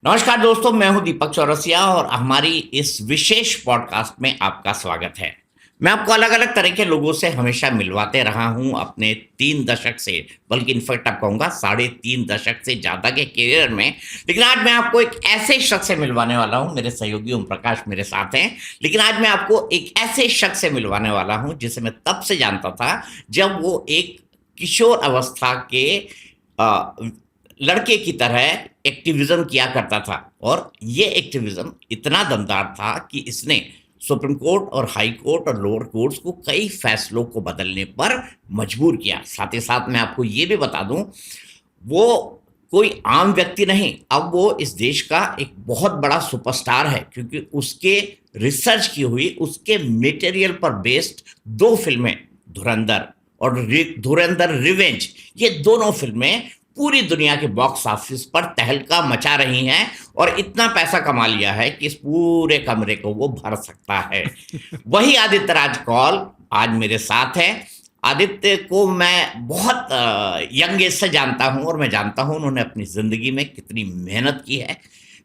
नमस्कार दोस्तों, मैं हूं दीपक चौरसिया और हमारी इस विशेष पॉडकास्ट में आपका स्वागत है। मैं आपको अलग-अलग तरह के लोगों से हमेशा मिलवाते रहा हूं अपने 3 दशक से, बल्कि इनफैक्ट आप कहूँगा साढ़े 3 दशक से ज़्यादा के करियर में। लेकिन आज मैं आपको एक ऐसे शख्स से मिलवाने वाला हूं, मेरे सहयोगी ओम प्रकाश मेरे साथ हैं। लेकिन आज मैं आपको एक ऐसे शख्स से मिलवाने वाला हूं, जिसे मैं तब से जानता था, जब वो एक किशोर अवस्था के अ, लड़के की तरह एक्टिविज्म किया करता था। और ये एक्टिविज्म इतना दमदार था कि इसने सुप्रीम कोर्ट और हाई कोर्ट और लोअर कोर्ट्स को कई फैसलों को बदलने पर मजबूर किया। साथ ही साथ मैं आपको ये भी बता दूं, वो कोई आम व्यक्ति नहीं, अब वो इस देश का एक बहुत बड़ा सुपरस्टार है, क्योंकि उसके रिसर्च की हुई, उसके मटेरियल पर बेस्ड 2 फिल्में, धुरंधर और धुरंधर रिवेंज, ये दोनों फिल्में पूरी दुनिया के बॉक्स ऑफिस पर तहलका मचा रही हैं और इतना पैसा कमा लिया है कि इस पूरे कमरे को वो भर सकता है। वही आदित्य राज कौल आज मेरे साथ है। आदित्य को मैं बहुत यंग एज से जानता हूं और मैं जानता हूं उन्होंने अपनी ज़िंदगी में कितनी मेहनत की है।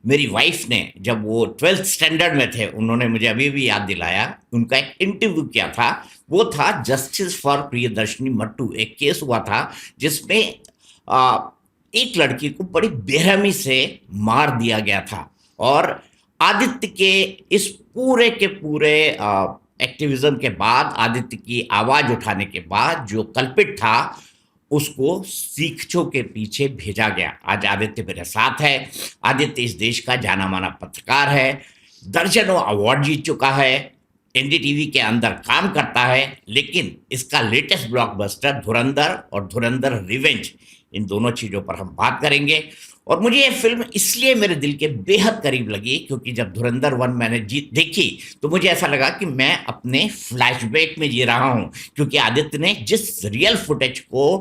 मेरी वाइफ ने, जब वो 12th स्टैंडर्ड में थे, उन्होंने मुझे अभी भी याद दिलाया, उनका एक इंटरव्यू किया था। वो था जस्टिस फॉर प्रियदर्शनी मट्टू। एक केस हुआ था जिसमें आ, एक लड़की को बड़ी बेरहमी से मार दिया गया था। और आदित्य के इस पूरे के पूरे एक्टिविज्म के बाद, आदित्य की आवाज उठाने के बाद, जो कल्पित था उसको सीखचों के पीछे भेजा गया। आज आदित्य मेरे साथ है। आदित्य इस देश का जाना माना पत्रकार है, दर्जनों अवार्ड जीत चुका है, एनडीटीवी के अंदर काम करता है। लेकिन इसका लेटेस्ट ब्लॉकबस्टर धुरंधर और धुरंधर रिवेंज, इन दोनों चीज़ों पर हम बात करेंगे। और मुझे ये फिल्म इसलिए मेरे दिल के बेहद करीब लगी क्योंकि जब धुरंधर 1 मैंने देखी तो मुझे ऐसा लगा कि मैं अपने फ्लैशबैक में जी रहा हूँ, क्योंकि आदित्य ने जिस रियल फुटेज को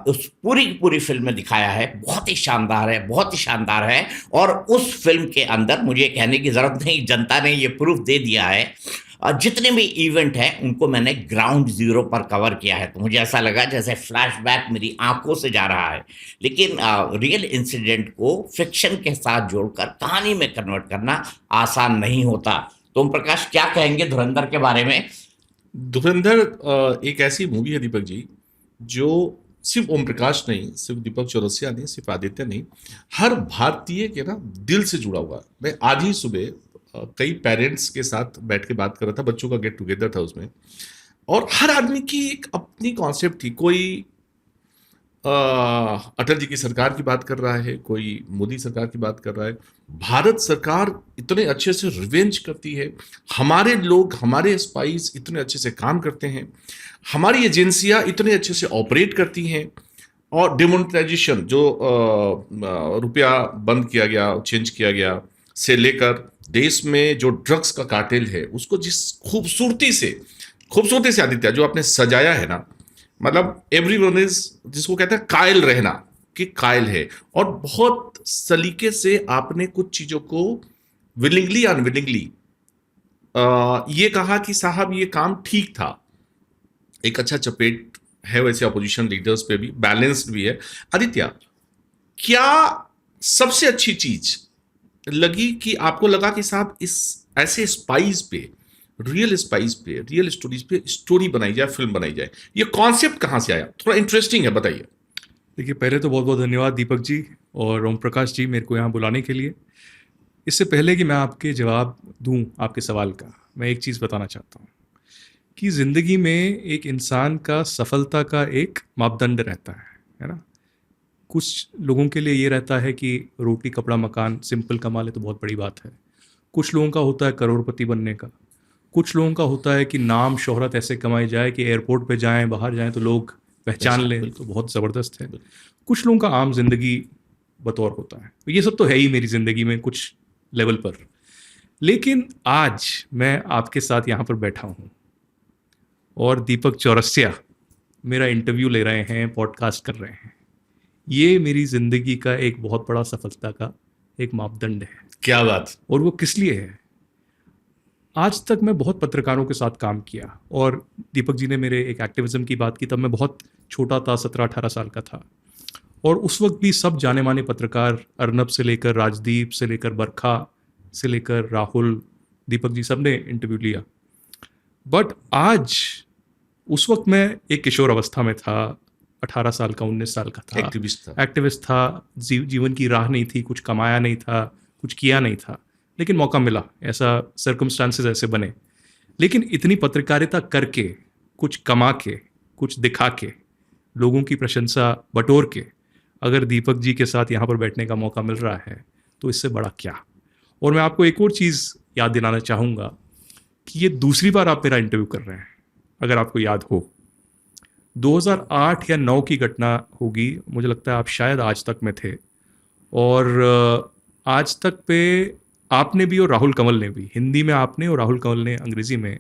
उस पूरी की पूरी फिल्म में दिखाया है, बहुत ही शानदार है, बहुत ही शानदार है। और उस फिल्म के अंदर मुझे कहने की ज़रूरत नहीं, जनता ने ये प्रूफ दे दिया है। जितने भी इवेंट हैं उनको मैंने ग्राउंड ज़ीरो पर कवर किया है, तो मुझे ऐसा लगा जैसे फ्लैशबैक मेरी आंखों से जा रहा है। लेकिन रियल इंसिडेंट को फिक्शन के साथ जोड़कर कहानी में कन्वर्ट करना आसान नहीं होता। तो ओम प्रकाश, क्या कहेंगे धुरंधर के बारे में? धुरंधर एक ऐसी मूवी है दीपक जी, जो सिर्फ ओम प्रकाश नहीं, सिर्फ दीपक चौरसिया नहीं, सिर्फ आदित्य नहीं, हर भारतीय के ना दिल से जुड़ा हुआ है। मैं आज ही सुबह कई पेरेंट्स के साथ बैठ के बात कर रहा था, बच्चों का गेट टुगेदर था उसमें, और हर आदमी की एक अपनी कॉन्सेप्ट थी। कोई अटल जी की सरकार की बात कर रहा है, कोई मोदी सरकार की बात कर रहा है। भारत सरकार इतने अच्छे से रिवेंज करती है, हमारे लोग, हमारे स्पाइस इतने अच्छे से काम करते हैं, हमारी एजेंसियां इतने अच्छे से ऑपरेट करती हैं। और डिमोनेटाइजेशन, जो रुपया बंद किया गया, चेंज किया गया, से लेकर देश में जो ड्रग्स का कार्टेल है उसको जिस खूबसूरती से आदित्य जो आपने सजाया है ना, मतलब एवरीवन इज, जिसको कहते हैं कायल रहना, कि कायल है। और बहुत सलीके से आपने कुछ चीजों को विलिंगली अनविलिंगली ये कहा कि साहब ये काम ठीक था। एक अच्छा चपेट है वैसे अपोजिशन लीडर्स पे भी, बैलेंस्ड भी है। आदित्य, क्या सबसे अच्छी चीज लगी कि आपको लगा कि साहब इस ऐसे स्पाइस पे, रियल स्पाइस पे, रियल स्टोरीज पे स्टोरी बनाई जाए, फिल्म बनाई जाए? ये कॉन्सेप्ट कहां से आया? थोड़ा इंटरेस्टिंग है, बताइए। देखिए, पहले तो बहुत बहुत धन्यवाद दीपक जी और ओम प्रकाश जी मेरे को यहाँ बुलाने के लिए। इससे पहले कि मैं आपके जवाब दूं आपके सवाल का, मैं एक चीज़ बताना चाहता हूँ कि ज़िंदगी में एक इंसान का सफलता का एक मापदंड रहता है ना। कुछ लोगों के लिए ये रहता है कि रोटी कपड़ा मकान सिंपल कमा ले तो बहुत बड़ी बात है। कुछ लोगों का होता है करोड़पति बनने का। कुछ लोगों का होता है कि नाम शोहरत ऐसे कमाई जाए कि एयरपोर्ट पे जाएं, बाहर जाएं तो लोग पहचान लें, तो बहुत ज़बरदस्त है। कुछ लोगों का आम जिंदगी बतौर होता है। तो ये सब तो है ही मेरी ज़िंदगी में कुछ लेवल पर। लेकिन आज मैं आपके साथ यहाँ पर बैठा हूँ और दीपक चौरसिया मेरा इंटरव्यू ले रहे हैं, पॉडकास्ट कर रहे हैं। ये मेरी ज़िंदगी का एक बहुत बड़ा सफलता का एक मापदंड है। क्या बात! और वो किस लिए है? आज तक मैं बहुत पत्रकारों के साथ काम किया, और दीपक जी ने मेरे एक एक्टिविज्म की बात की, तब मैं बहुत छोटा था, 17-18 साल का था। और उस वक्त भी सब जाने माने पत्रकार, अर्नब से लेकर राजदीप से लेकर बरखा से लेकर राहुल, दीपक जी, सब ने इंटरव्यू लिया। बट आज, उस वक्त मैं एक किशोर अवस्था में था, 18 साल का, 19 साल का था, एक्टिविस्ट था, जीवन की राह नहीं थी, कुछ कमाया नहीं था, कुछ किया नहीं था, लेकिन मौका मिला, ऐसा सर्कमस्टांसेस ऐसे बने। लेकिन इतनी पत्रकारिता करके, कुछ कमा के, कुछ दिखा के, लोगों की प्रशंसा बटोर के, अगर दीपक जी के साथ यहाँ पर बैठने का मौका मिल रहा है तो इससे बड़ा क्या। और मैं आपको एक और चीज़ याद दिलाना चाहूँगा कि ये दूसरी बार आप मेरा इंटरव्यू कर रहे हैं। अगर आपको याद हो, 2008 या 9 की घटना होगी, मुझे लगता है आप शायद आज तक में थे, और आज तक पे आपने भी और राहुल कंवल ने भी, हिंदी में आपने और राहुल कंवल ने अंग्रेजी में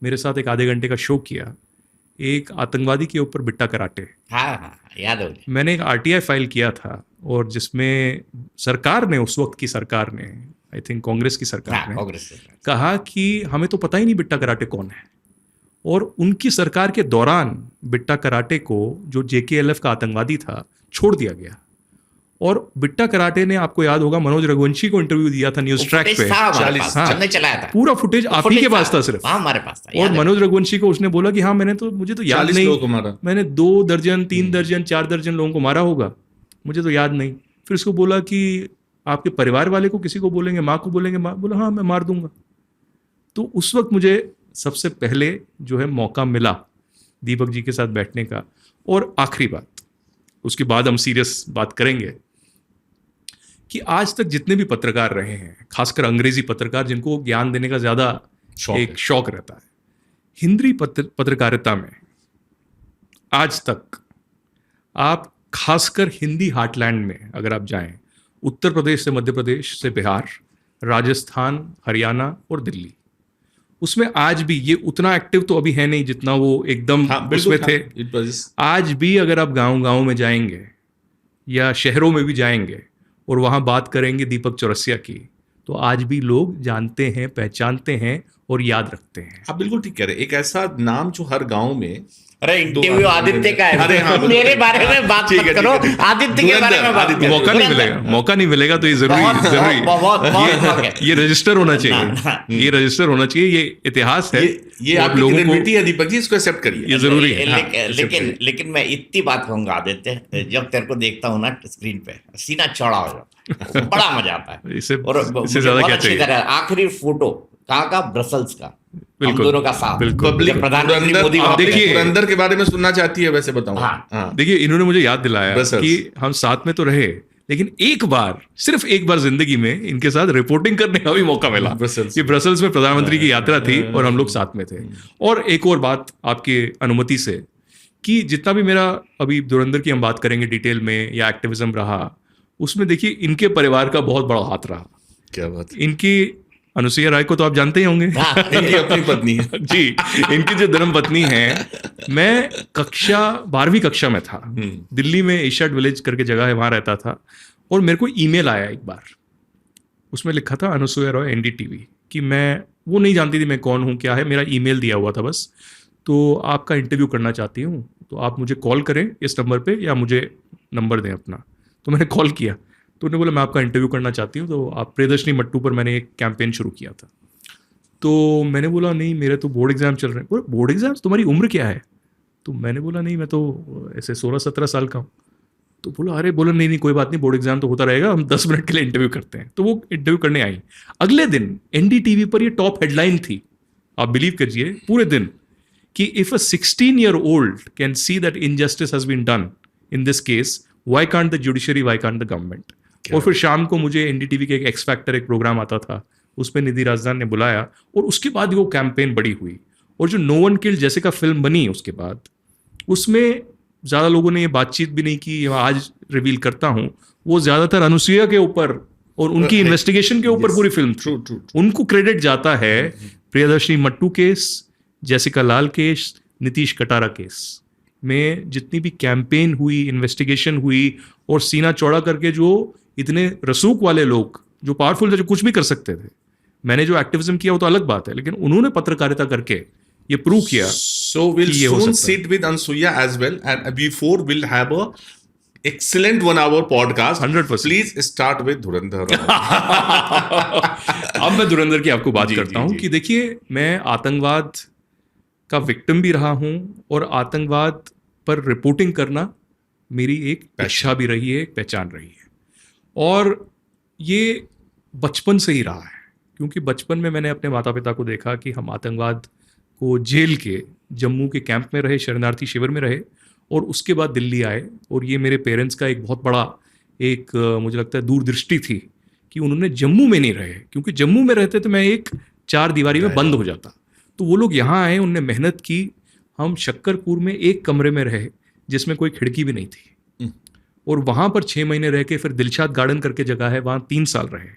मेरे साथ एक आधे घंटे का शो किया, एक आतंकवादी के ऊपर बिट्टा कराटे। हाँ, याद हो गया। मैंने एक आरटीआई फाइल किया था, और जिसमें सरकार ने, उस वक्त की सरकार ने, आई थिंक कांग्रेस की सरकार ने कांग्रेस कहा कि हमें तो पता ही नहीं बिट्टा कराटे कौन है। और उनकी सरकार के दौरान बिट्टा कराटे को, जो जेकेएलएफ का आतंकवादी था, छोड़ दिया गया। और बिट्टा कराटे ने, आपको याद होगा, मनोज रघुवंशी को इंटरव्यू दिया था न्यूज ट्रैक पे, 40, हमने चलाया था पूरा फुटेज आप ही के पास था सिर्फ। हाँ, हमारे पास था। और मनोज रघुवंशी को उसने बोला कि हाँ, मुझे तो याद नहीं, मैंने 2 दर्जन 3 दर्जन 4 दर्जन लोगों को मारा होगा, मुझे तो याद नहीं। फिर उसको बोला कि आपके परिवार वाले को, किसी को बोलेंगे, माँ को बोलेंगे, माँ बोला हाँ मैं मार दूंगा। तो उस वक्त मुझे सबसे पहले जो है मौका मिला दीपक जी के साथ बैठने का। और आखिरी बात, उसके बाद हम सीरियस बात करेंगे, कि आज तक जितने भी पत्रकार रहे हैं, खासकर अंग्रेजी पत्रकार, जिनको ज्ञान देने का ज़्यादा एक शौक रहता है, हिंदी पत्रकारिता में आज तक आप, खासकर हिंदी हार्टलैंड में अगर आप जाएं, उत्तर प्रदेश से मध्य प्रदेश से बिहार, राजस्थान, हरियाणा और दिल्ली, उसमें आज भी ये उतना एक्टिव तो अभी है नहीं जितना वो एकदम उसमें थे। आज भी अगर आप गांव में जाएंगे या शहरों में भी जाएंगे और वहाँ बात करेंगे दीपक चौरसिया की, तो आज भी लोग जानते हैं, पहचानते हैं और याद रखते हैं। आप बिल्कुल ठीक कह रहे हैं। एक ऐसा नाम जो हर गांव में, अरे इंटरव्यू आदित्य का है। अरे हाँ, मेरे बारे में बात मत करो, आदित्य के बारे में बात करो। मौका नहीं मिलेगा तो ये जरूरी ये रजिस्टर होना चाहिए, ये रजिस्टर होना चाहिए, ये इतिहास है, ये आप लोगों को है दीपक जी, इसको एक्सेप्ट करिए, ये जरूरी है। लेकिन मैं इतनी बात कहूंगा आदित्य, जब तेरे को देखता हूँ ना स्क्रीन पे, सीना चौड़ा हो जाता है, बड़ा मजा आता है। इससे ज्यादा क्या चाहिए। आखिरी फोटो कहाँ का? ब्रसल्स का, हम दोनों का साथ। पब्लिक प्रधानमंत्री मोदी पुरंदर के बारे में सुनना चाहती है, वैसे बताऊं। हाँ। देखिए, इन्होंने मुझे याद दिलाया कि हम साथ में तो रहे, लेकिन एक बार, सिर्फ एक बार जिंदगी में इनके साथ रिपोर्टिंग करने का भी मौका मिला। ये ब्रसल्स में प्रधानमंत्री की यात्रा थी और हम लोग साथ में थे। और एक और बात आपके अनुमति से, कि जितना भी मेरा अभी धुरंधर की हम बात करेंगे डिटेल में या एक्टिविज्म रहा, उसमें देखिए इनके परिवार का बहुत बड़ा हाथ रहा। क्या बात। इनकी अनुसुईया राय को तो आप जानते ही होंगे, इनकी अपनी पत्नी है जी, इनकी जो धर्म पत्नी है। मैं 12वीं कक्षा में था, दिल्ली में एशियाड विलेज करके जगह है, वहां रहता था, और मेरे को ईमेल आया एक बार, उसमें लिखा था अनुसुईया राय एनडीटीवी, कि मैं, वो नहीं जानती थी मैं कौन हूँ क्या है, मेरा ईमेल दिया हुआ था बस, तो आपका इंटरव्यू करना चाहती हूँ, तो आप मुझे कॉल करें इस नंबर पे या मुझे नंबर दें अपना। तो मैंने कॉल किया, तो उन्होंने बोला मैं आपका इंटरव्यू करना चाहती हूँ। तो आप प्रियदर्शनी मट्टू पर मैंने एक कैंपेन शुरू किया था। तो मैंने बोला नहीं, मेरे तो बोर्ड एग्जाम चल रहे हैं। बोला बोर्ड एग्जाम्स, तुम्हारी उम्र क्या है? तो मैंने बोला नहीं, मैं तो ऐसे 16-17 साल का हूँ। तो बोला अरे, बोला नहीं कोई बात नहीं, बोर्ड एग्जाम तो होता रहेगा, हम 10 मिनट के लिए इंटरव्यू करते हैं। तो वो इंटरव्यू करने आई। अगले दिन एनडीटीवी पर ये टॉप हेडलाइन थी, आप बिलीव करिए, पूरे दिन, कि if a 16-year-old can see that injustice has been done in this case, why can't the judiciary, why can't the government. और फिर शाम को मुझे एनडीटीवी के एक एक्स फैक्टर एक प्रोग्राम आता था, उसमें निधि राजदान ने बुलाया, और उसके बाद वो कैंपेन बड़ी हुई। और जो नो वन किल्ड जैसे का फिल्म बनी उसके बाद, उसमें ज़्यादा लोगों ने ये बातचीत भी नहीं की, आज रिवील करता हूँ, वो ज़्यादातर अनुसुईया के ऊपर और उनकी इन्वेस्टिगेशन के ऊपर पूरी फिल्म थी। उनको क्रेडिट जाता है प्रियदर्शनी मट्टू केस, जेसिका लाल केस, नीतीश कटारा केस में जितनी भी कैंपेन हुई, इन्वेस्टिगेशन हुई, और सीना चौड़ा करके जो इतने रसूख वाले लोग, जो पावरफुल थे, जो कुछ भी कर सकते थे, मैंने जो एक्टिविज्म किया वो तो अलग बात है, लेकिन उन्होंने पत्रकारिता करके ये प्रूव किया। So we'll soon sit with Ansuya as well, and before we'll have a excellent 1 hour podcast. 100%. Please start with धुरंधर. अब मैं धुरंधर की आपको बात जी, करता जी, हूँ जी. कि देखिए, मैं आतंकवाद का विक्टिम भी रहा हूँ और आतंकवाद पर रिपोर्टिंग करना मेरी एक इच्छा भी रही है, एक पहचान रही है। और ये बचपन से ही रहा है, क्योंकि बचपन में मैंने अपने माता पिता को देखा कि हम आतंकवाद को झेल के जम्मू के कैंप में रहे, शरणार्थी शिविर में रहे, और उसके बाद दिल्ली आए। और ये मेरे पेरेंट्स का एक बहुत बड़ा एक मुझे लगता है दूरदृष्टि थी कि उन्होंने जम्मू में नहीं रहे, क्योंकि जम्मू में रहते तो मैं एक चार दीवारी में बंद हो जाता। तो वो लोग यहाँ आए, उनने मेहनत की। हम शक्करपुर में एक कमरे में रहे जिसमें कोई खिड़की भी नहीं थी, और वहाँ पर 6 महीने रह के फिर दिलशाद गार्डन करके जगह है, वहाँ 3 साल रहे।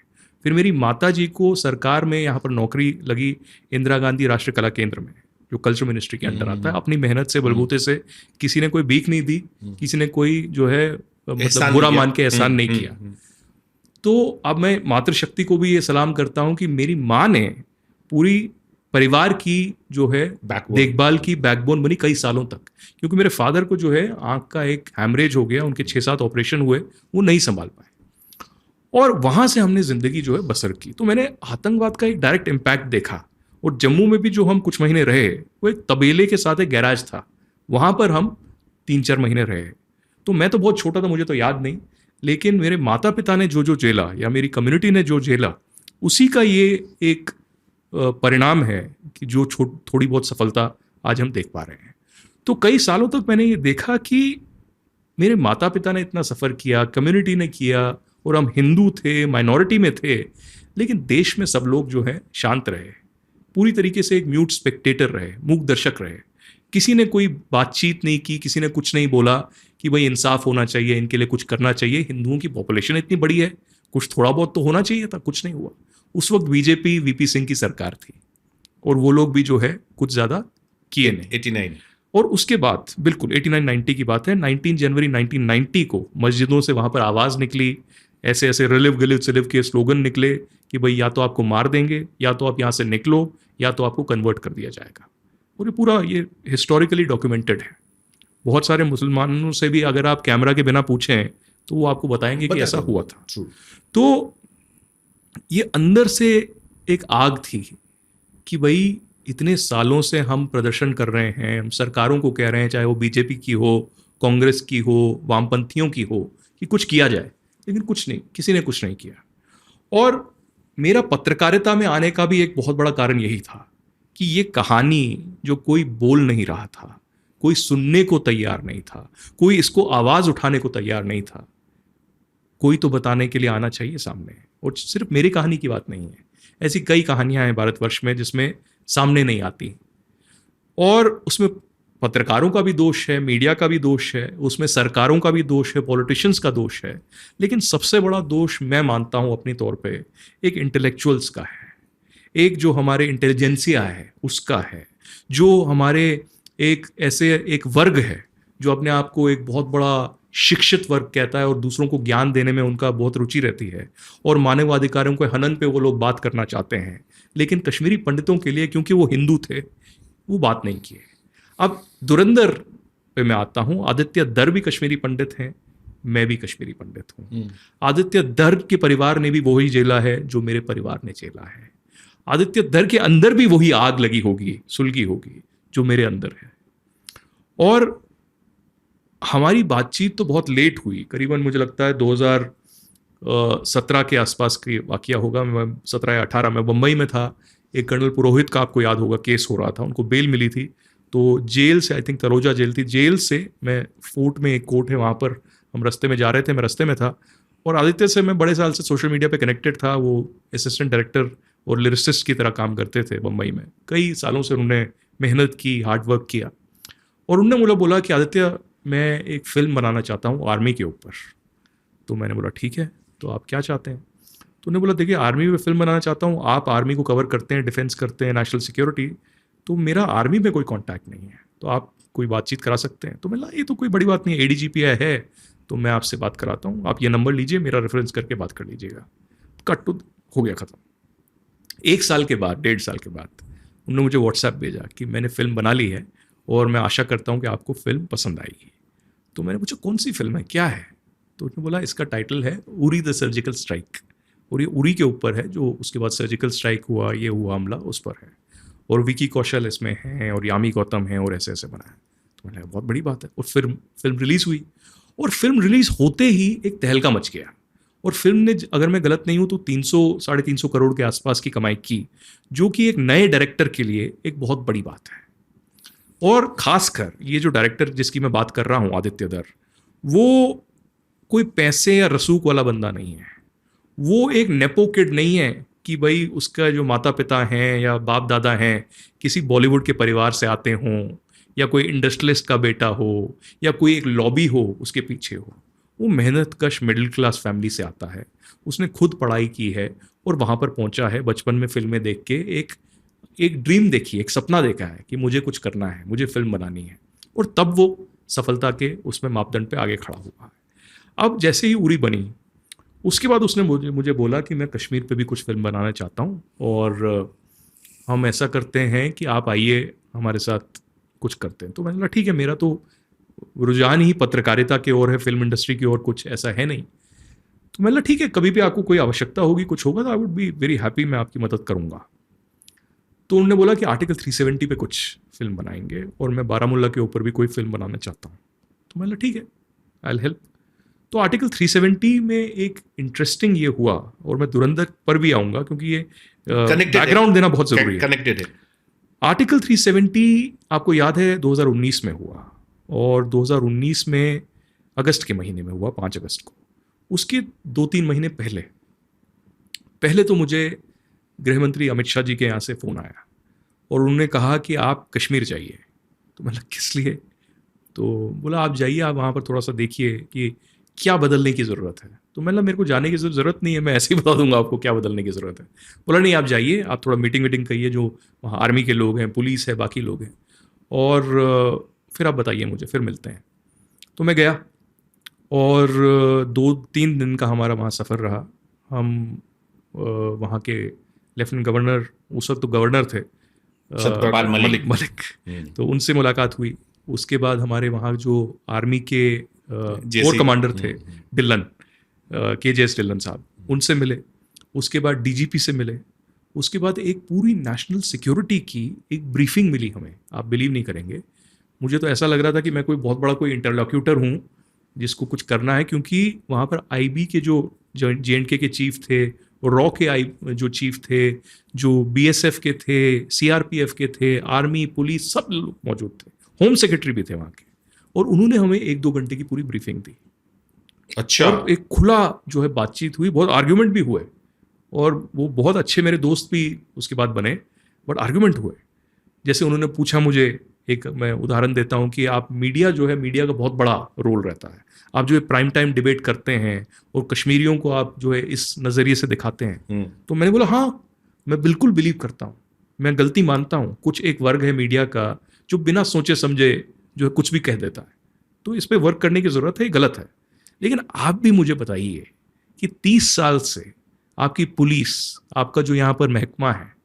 फिर मेरी माता जी को सरकार में यहाँ पर नौकरी लगी, इंदिरा गांधी राष्ट्रीय कला केंद्र में, जो कल्चर मिनिस्ट्री के अंडर आता है। अपनी मेहनत से, बलबूते से, किसी ने कोई भीख नहीं दी, किसी ने कोई जो है मतलब बुरा मान के एहसान नहीं किया। तो अब मैं मातृशक्ति को भी ये सलाम करता हूँ कि मेरी माँ ने पूरी परिवार की जो है देखभाल की, बैकबोन बनी कई सालों तक। क्योंकि मेरे फादर को जो है आंख का एक हैमरेज हो गया, उनके 6-7 ऑपरेशन हुए, वो नहीं संभाल पाए, और वहां से हमने जिंदगी जो है बसर की। तो मैंने आतंकवाद का एक डायरेक्ट इम्पैक्ट देखा। और जम्मू में भी जो हम कुछ महीने रहे, वो एक तबेले के साथ एक गैराज था, वहां पर हम 3-4 महीने रहे। तो मैं तो बहुत छोटा था, मुझे तो याद नहीं, लेकिन मेरे माता पिता ने जो जो झेला या मेरी कम्युनिटी ने जो झेला, उसी का ये एक परिणाम है कि जो थोड़ी बहुत सफलता आज हम देख पा रहे हैं। तो कई सालों तक मैंने ये देखा कि मेरे माता पिता ने इतना सफ़र किया, कम्युनिटी ने किया, और हम हिंदू थे, माइनॉरिटी में थे, लेकिन देश में सब लोग जो है शांत रहे, पूरी तरीके से एक म्यूट स्पेक्टेटर रहे, मूक दर्शक रहे। किसी ने कोई बातचीत नहीं की, किसी ने कुछ नहीं बोला कि भाई इंसाफ होना चाहिए, इनके लिए कुछ करना चाहिए। हिंदुओं की पॉपुलेशन इतनी बड़ी है, कुछ थोड़ा बहुत तो होना चाहिए था, कुछ नहीं हुआ। उस वक्त बीजेपी वीपी सिंह की सरकार थी, और वो लोग भी जो है कुछ ज़्यादा किए नहीं। 89. और उसके बाद बिल्कुल 89-90 की बात है, 19 जनवरी 1990 को मस्जिदों से वहाँ पर आवाज़ निकली, ऐसे ऐसे रिलिव गिलिव सिलिव के स्लोगन निकले कि भाई या तो आपको मार देंगे, या तो आप यहाँ से निकलो, या तो आपको कन्वर्ट कर दिया जाएगा। और ये पूरा ये हिस्टोरिकली डॉक्यूमेंटेड है। बहुत सारे मुसलमानों से भी अगर आप कैमरा के बिना पूछें तो वो आपको बताएंगे कि ऐसा हुआ था। तो ये अंदर से एक आग थी कि भाई इतने सालों से हम प्रदर्शन कर रहे हैं, हम सरकारों को कह रहे हैं, चाहे वो बीजेपी की हो, कांग्रेस की हो, वामपंथियों की हो, कि कुछ किया जाए, लेकिन कुछ नहीं, किसी ने कुछ नहीं किया। और मेरा पत्रकारिता में आने का भी एक बहुत बड़ा कारण यही था कि ये कहानी जो कोई बोल नहीं रहा था, कोई सुनने को तैयार नहीं था, कोई इसको आवाज़ उठाने को तैयार नहीं था, कोई तो बताने के लिए आना चाहिए सामने। और सिर्फ मेरी कहानी की बात नहीं है, ऐसी कई कहानियां हैं भारतवर्ष में जिसमें सामने नहीं आती, और उसमें पत्रकारों का भी दोष है, मीडिया का भी दोष है, उसमें सरकारों का भी दोष है, पॉलिटिशियंस का दोष है। लेकिन सबसे बड़ा दोष मैं मानता हूं अपने तौर पे एक इंटेलेक्चुअल्स का है, एक जो हमारे इंटेलिजेंसिया है उसका है, जो हमारे एक ऐसे एक वर्ग है जो अपने आप को एक बहुत बड़ा शिक्षित वर्ग कहता है, और दूसरों को ज्ञान देने में उनका बहुत रुचि रहती है, और मानवाधिकारों के हनन पे वो लोग बात करना चाहते हैं। लेकिन कश्मीरी पंडितों के लिए, क्योंकि वो हिंदू थे, वो बात नहीं किए। अब धुरंधर पे मैं आता हूँ। आदित्य दर भी कश्मीरी पंडित हैं, मैं भी कश्मीरी पंडित हूँ। आदित्य दर के परिवार ने भी वही झेला है जो मेरे परिवार ने झेला है। आदित्य दर के अंदर भी वही आग लगी होगी, सुलगी होगी, जो मेरे अंदर है। और हमारी बातचीत तो बहुत लेट हुई, करीबन मुझे लगता है 2017 के आसपास की वाकया होगा। मैं 17 या 18 में बम्बई में था। एक कर्नल पुरोहित का आपको याद होगा केस हो रहा था, उनको बेल मिली थी, तो जेल से, आई थिंक तलोजा जेल थी, जेल से मैं फोर्ट में एक कोर्ट है वहाँ पर हम रास्ते में जा रहे थे, मैं रास्ते में था, और आदित्य से मैं बड़े साल से सोशल मीडिया पे कनेक्टेड था। वो असिस्टेंट डायरेक्टर और लिरिसिस्ट की तरह काम करते थे बम्बई में, कई सालों से उन्होंने मेहनत की, हार्ड वर्क किया। और उन्होंने मुझे बोला कि आदित्य मैं एक फ़िल्म बनाना चाहता हूँ आर्मी के ऊपर। तो मैंने बोला ठीक है, तो आप क्या चाहते हैं? तो उन्होंने बोला देखिए आर्मी में फ़िल्म बनाना चाहता हूँ, आप आर्मी को कवर करते हैं, डिफेंस करते हैं, नेशनल सिक्योरिटी, तो मेरा आर्मी में कोई कॉन्टैक्ट नहीं है, तो आप कोई बातचीत करा सकते हैं। तो मैं ये तो कोई बड़ी बात नहीं है, ADGP है तो मैं आपसे बात कराता हूँ, आप ये नंबर लीजिए, मेरा रेफरेंस करके बात कर लीजिएगा। कट टू हो गया ख़त्म। 1 साल के बाद, 1.5 साल के बाद उन्होंने मुझे व्हाट्सएप भेजा कि मैंने फ़िल्म बना ली है और मैं आशा करता हूँ कि आपको फ़िल्म पसंद आएगी। तो मैंने पूछा कौन सी फ़िल्म है, क्या है? तो उसने बोला इसका टाइटल है उरी द सर्जिकल स्ट्राइक, और ये उरी के ऊपर है, जो उसके बाद सर्जिकल स्ट्राइक हुआ, ये हुआ हमला, उस पर है, और विकी कौशल इसमें हैं और यामी गौतम हैं और ऐसे ऐसे बना है। तो मैंने कहा बहुत बड़ी बात है। और फिल्म रिलीज़ हुई, और फिल्म रिलीज़ होते ही एक तहलका मच गया, और फिल्म ने, अगर मैं गलत नहीं हूँ तो 300-350 करोड़ के आसपास की कमाई की, जो कि एक नए डायरेक्टर के लिए एक बहुत बड़ी बात है। और खासकर ये जो डायरेक्टर जिसकी मैं बात कर रहा हूँ, आदित्य दर, वो कोई पैसे या रसूख वाला बंदा नहीं है। वो एक नेपो किड नहीं है कि भाई उसका जो माता पिता हैं या बाप दादा हैं किसी बॉलीवुड के परिवार से आते हों, या कोई इंडस्ट्रियलिस्ट का बेटा हो, या कोई एक लॉबी हो उसके पीछे हो। वो मेहनत कश मिडिल क्लास फैमिली से आता है, उसने खुद पढ़ाई की है और वहाँ पर पहुँचा है। बचपन में फिल्में देख के एक ड्रीम देखी, एक सपना देखा है कि मुझे कुछ करना है, मुझे फिल्म बनानी है, और तब वो सफलता के उसमें मापदंड पे आगे खड़ा हुआ है। अब जैसे ही उरी बनी, उसके बाद उसने मुझे बोला कि मैं कश्मीर पे भी कुछ फिल्म बनाना चाहता हूँ, और हम ऐसा करते हैं कि आप आइए हमारे साथ कुछ करते हैं। तो मैंने बोला ठीक है, मेरा तो रुझान ही पत्रकारिता की ओर है, फिल्म इंडस्ट्री की ओर कुछ ऐसा है नहीं। तो मैंने बोला ठीक है, कभी भी आपको कोई आवश्यकता होगी, कुछ होगा तो I would be very happy, मैं आपकी मदद करूँगा। तो उन्होंने बोला कि आर्टिकल 370 पे कुछ फिल्म बनाएंगे, और मैं बारामूला के ऊपर भी कोई फिल्म बनाना चाहता हूँ। तो मैंने बोला ठीक है, आई विल हेल्प। तो आर्टिकल 370 में एक इंटरेस्टिंग ये हुआ, और मैं धुरंधर पर भी आऊँगा क्योंकि ये बैकग्राउंड देना बहुत ज़रूरी है। कनेक्टेड है। आर्टिकल 370 आपको याद है 2019 में हुआ, और 2019 में अगस्त के महीने में हुआ, 5 अगस्त को। उसके 2-3 महीने पहले तो मुझे गृह मंत्री अमित शाह जी के यहाँ से फ़ोन आया, और उन्होंने कहा कि आप कश्मीर जाइए। तो मतलब किस लिए? तो बोला आप जाइए, आप वहाँ पर थोड़ा सा देखिए कि क्या बदलने की ज़रूरत है। तो मतलब मेरे को जाने की ज़रूरत नहीं है, मैं ऐसे ही बता दूंगा आपको क्या बदलने की ज़रूरत है। बोला नहीं, आप जाइए, आप थोड़ा मीटिंग करिए, जो वहाँ आर्मी के लोग हैं, पुलिस है, बाकी लोग हैं, और फिर आप बताइए मुझे, फिर मिलते हैं। तो मैं गया, और 2-3 दिन का हमारा वहाँ सफ़र रहा। हम वहाँ के लेफ्टिनेंट गवर्नर, उस वक्त तो गवर्नर थे, सत्यपाल मलिक, तो उनसे मुलाकात हुई। उसके बाद हमारे वहाँ जो आर्मी के कोर कमांडर थे, ढिल्लन, KJS ढिल्लन साहब, उनसे मिले। उसके बाद DGP से मिले। उसके बाद एक पूरी नेशनल सिक्योरिटी की एक ब्रीफिंग मिली हमें। आप बिलीव नहीं करेंगे, मुझे तो ऐसा लग रहा था कि मैं कोई बहुत बड़ा कोई इंटरलॉक्यूटर हूँ जिसको कुछ करना है, क्योंकि वहाँ पर IB के जो JNK के चीफ थे, रॉ के जो चीफ थे, जो BSF के थे, CRPF के थे, आर्मी, पुलिस, सब लोग मौजूद थे, होम सेक्रेटरी भी थे वहाँ के, और उन्होंने हमें 1-2 घंटे की पूरी ब्रीफिंग दी। अच्छा। और एक खुला जो है बातचीत हुई, बहुत आर्ग्यूमेंट भी हुए, और वो बहुत अच्छे मेरे दोस्त भी उसके बाद बने, बट आर्ग्यूमेंट हुए। जैसे उन्होंने पूछा मुझे, एक मैं उदाहरण देता हूँ कि आप मीडिया जो है, मीडिया का बहुत बड़ा रोल रहता है, आप जो है प्राइम टाइम डिबेट करते हैं और कश्मीरियों को आप जो है इस नज़रिए से दिखाते हैं। तो मैंने बोला हाँ, मैं बिल्कुल बिलीव करता हूँ, मैं गलती मानता हूँ, कुछ एक वर्ग है मीडिया का जो बिना सोचे समझे जो है कुछ भी कह देता है, तो इस पर वर्क करने की ज़रूरत है, गलत है। लेकिन आप भी मुझे बताइए कि 30 साल से आपकी पुलिस, आपका जो यहाँ पर महकमा है,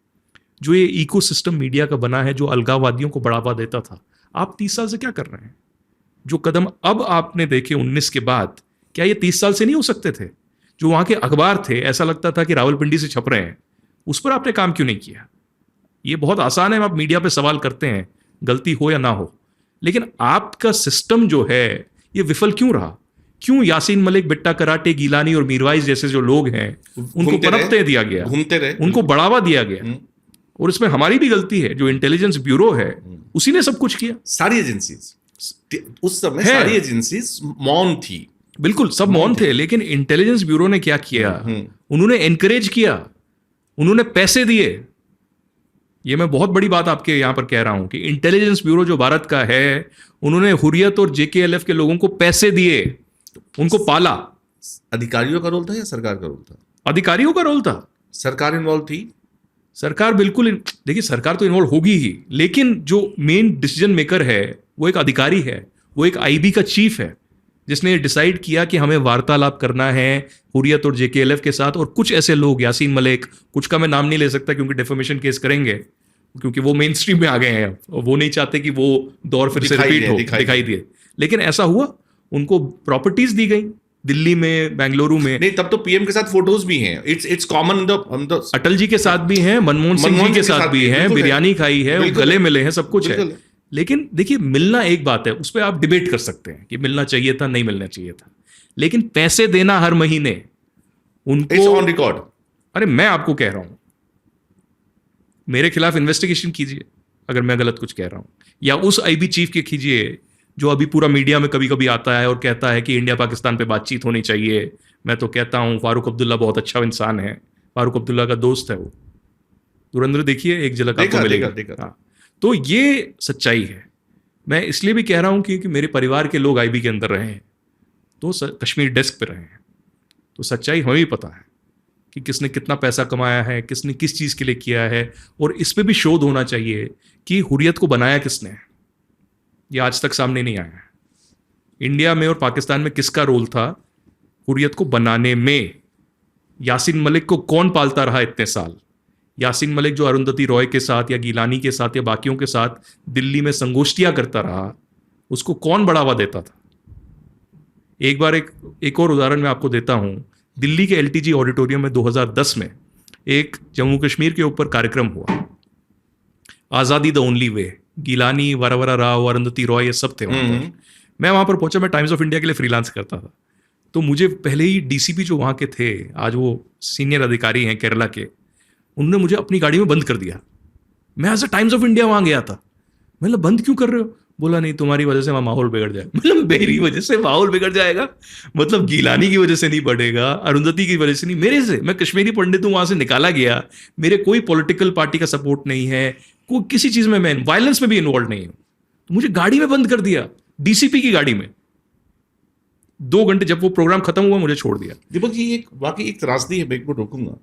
जो ये इकोसिस्टम मीडिया का बना है, जो अलगाववादियों को बढ़ावा देता था, आप 30 साल से क्या कर रहे हैं? जो कदम अब आपने देखे 19 के बाद, क्या ये 30 साल से नहीं हो सकते थे? जो वहाँ के अखबार थे, ऐसा लगता था कि रावलपिंडी से छप रहे हैं, उस पर आपने काम क्यों नहीं किया? ये बहुत आसान है, आप मीडिया पे सवाल करते हैं, गलती हो या ना हो, लेकिन आपका सिस्टम जो है ये विफल क्यों रहा? क्यों यासीन मलिक, बिट्टा कराटे, गीलानी और मीरवाइज जैसे जो लोग हैं उनको पनपते दिया गया, घूमते रहे, उनको बढ़ावा दिया गया? और इसमें हमारी भी गलती है, जो इंटेलिजेंस ब्यूरो है उसी ने सब कुछ किया। सारी एजेंसीज उस समय, सारी एजेंसीज मौन थी, बिल्कुल सब मौन थे, लेकिन इंटेलिजेंस ब्यूरो ने क्या किया? उन्होंने एनकरेज किया, उन्होंने पैसे दिए। ये मैं बहुत बड़ी बात आपके यहाँ पर कह रहा हूं कि इंटेलिजेंस ब्यूरो जो भारत का है, उन्होंने हुर्रियत और JKLF के लोगों को पैसे दिए, उनको पाला। अधिकारियों का रोल था या सरकार का रोल था? अधिकारियों का रोल था। सरकार इन्वॉल्व थी? सरकार बिल्कुल, देखिए सरकार तो इन्वॉल्व होगी ही, लेकिन जो मेन डिसीजन मेकर है वो एक अधिकारी है, वो एक IB का चीफ है, जिसने डिसाइड किया कि हमें वार्तालाप करना है हुर्रियत और JKLF के साथ। और कुछ ऐसे लोग, यासीन मलिक, कुछ का मैं नाम नहीं ले सकता क्योंकि डिफेमेशन केस करेंगे, क्योंकि वो मेन स्ट्रीम में आ गए हैं और वो नहीं चाहते कि वो दौर फिर से रिपीट हो, दिखाई दिए। लेकिन ऐसा हुआ, उनको प्रॉपर्टीज दी गई, दिल्ली में, बेंगलुरु में। नहीं, तब तो पीएम के साथ फोटोज भी हैं, it's common on the Atal ji के साथ भी हैं, मनमोहन सिंह जी के साथ भी हैं, बिल्कुल है। बिरयानी खाई है, वो बिल्कुल गले है। मिले हैं, सब कुछ है। बिल्कुल है। लेकिन देखिए, मिलना एक बात है, उस पर आप डिबेट कर सकते हैं कि मिलना चाहिए था, नहीं मिलना चाहिए था। लेकिन पैसे देना हर महीने इट्स उनको, ऑन रिकॉर्ड। अरे मैं आपको कह रहा हूं, मेरे खिलाफ इन्वेस्टिगेशन कीजिए अगर मैं गलत कुछ कह रहा हूं, या उस आईबी चीफ के कीजिए जो अभी पूरा मीडिया में कभी कभी आता है और कहता है कि इंडिया पाकिस्तान पे बातचीत होनी चाहिए। मैं तो कहता हूं फारूक अब्दुल्ला बहुत अच्छा इंसान है, फारूक अब्दुल्ला का दोस्त है वो। धुरंधर देखिए, एक झलक आपको मिलेगा। देखा। हाँ, तो ये सच्चाई है। मैं इसलिए भी कह रहा हूं क्योंकि मेरे परिवार के लोग आईबी के अंदर रहे हैं, तो कश्मीर डेस्क पे रहे हैं, तो सच्चाई हमें भी पता है कि किसने कितना पैसा कमाया है, किसने किस चीज़ के लिए किया है। और इस पे भी शोध होना चाहिए कि हुर्रियत को बनाया किसने है। ये आज तक सामने नहीं आया है। इंडिया में और पाकिस्तान में किसका रोल था हुर्रियत को बनाने में? यासीन मलिक को कौन पालता रहा इतने साल? यासीन मलिक जो अरुंधति रॉय के साथ या गीलानी के साथ या बाकियों के साथ दिल्ली में संगोष्ठियां करता रहा, उसको कौन बढ़ावा देता था? एक बार एक और उदाहरण मैं आपको देता हूं। दिल्ली के एलटीजी ऑडिटोरियम में 2010 में एक जम्मू कश्मीर के ऊपर कार्यक्रम हुआ, आज़ादी the only way. Gilani, Varavara Rao, Arundhati Roy, ये सब थे वहाँ पर। मैं वहाँ पर पहुंचा, मैं टाइम्स ऑफ इंडिया के लिए फ्रीलांस करता था, तो मुझे पहले ही डीसीपी जो वहाँ के थे, आज वो सीनियर अधिकारी हैं केरला के, उन्होंने मुझे अपनी गाड़ी में बंद कर दिया। मैं as a Times of India वहाँ गया था। मतलब बंद क्यों कर रहे हो? बोला नहीं, तुम्हारी वजह से वहाँ माहौल बिगड़ जाएगा। मतलब मेरी वजह से माहौल बिगड़ जाएगा? मतलब गीलानी की वजह से नहीं बढ़ेगा, अरुंधति की वजह से नहीं, मेरे से। मैं कश्मीरी पंडित हूँ, वहाँ से निकाला गया, मेरे कोई पॉलिटिकल पार्टी का सपोर्ट नहीं है, कोई किसी चीज़ में मैं वायलेंस में भी इन्वॉल्व नहीं हूँ, तो मुझे गाड़ी में बंद कर दिया, डीसीपी की गाड़ी में। 2 घंटे जब वो प्रोग्राम खत्म हुआ, मुझे छोड़ दिया। दीपक जी, एक वाकई एक त्रासदी है, मैं एक मिनट रोकूंगा,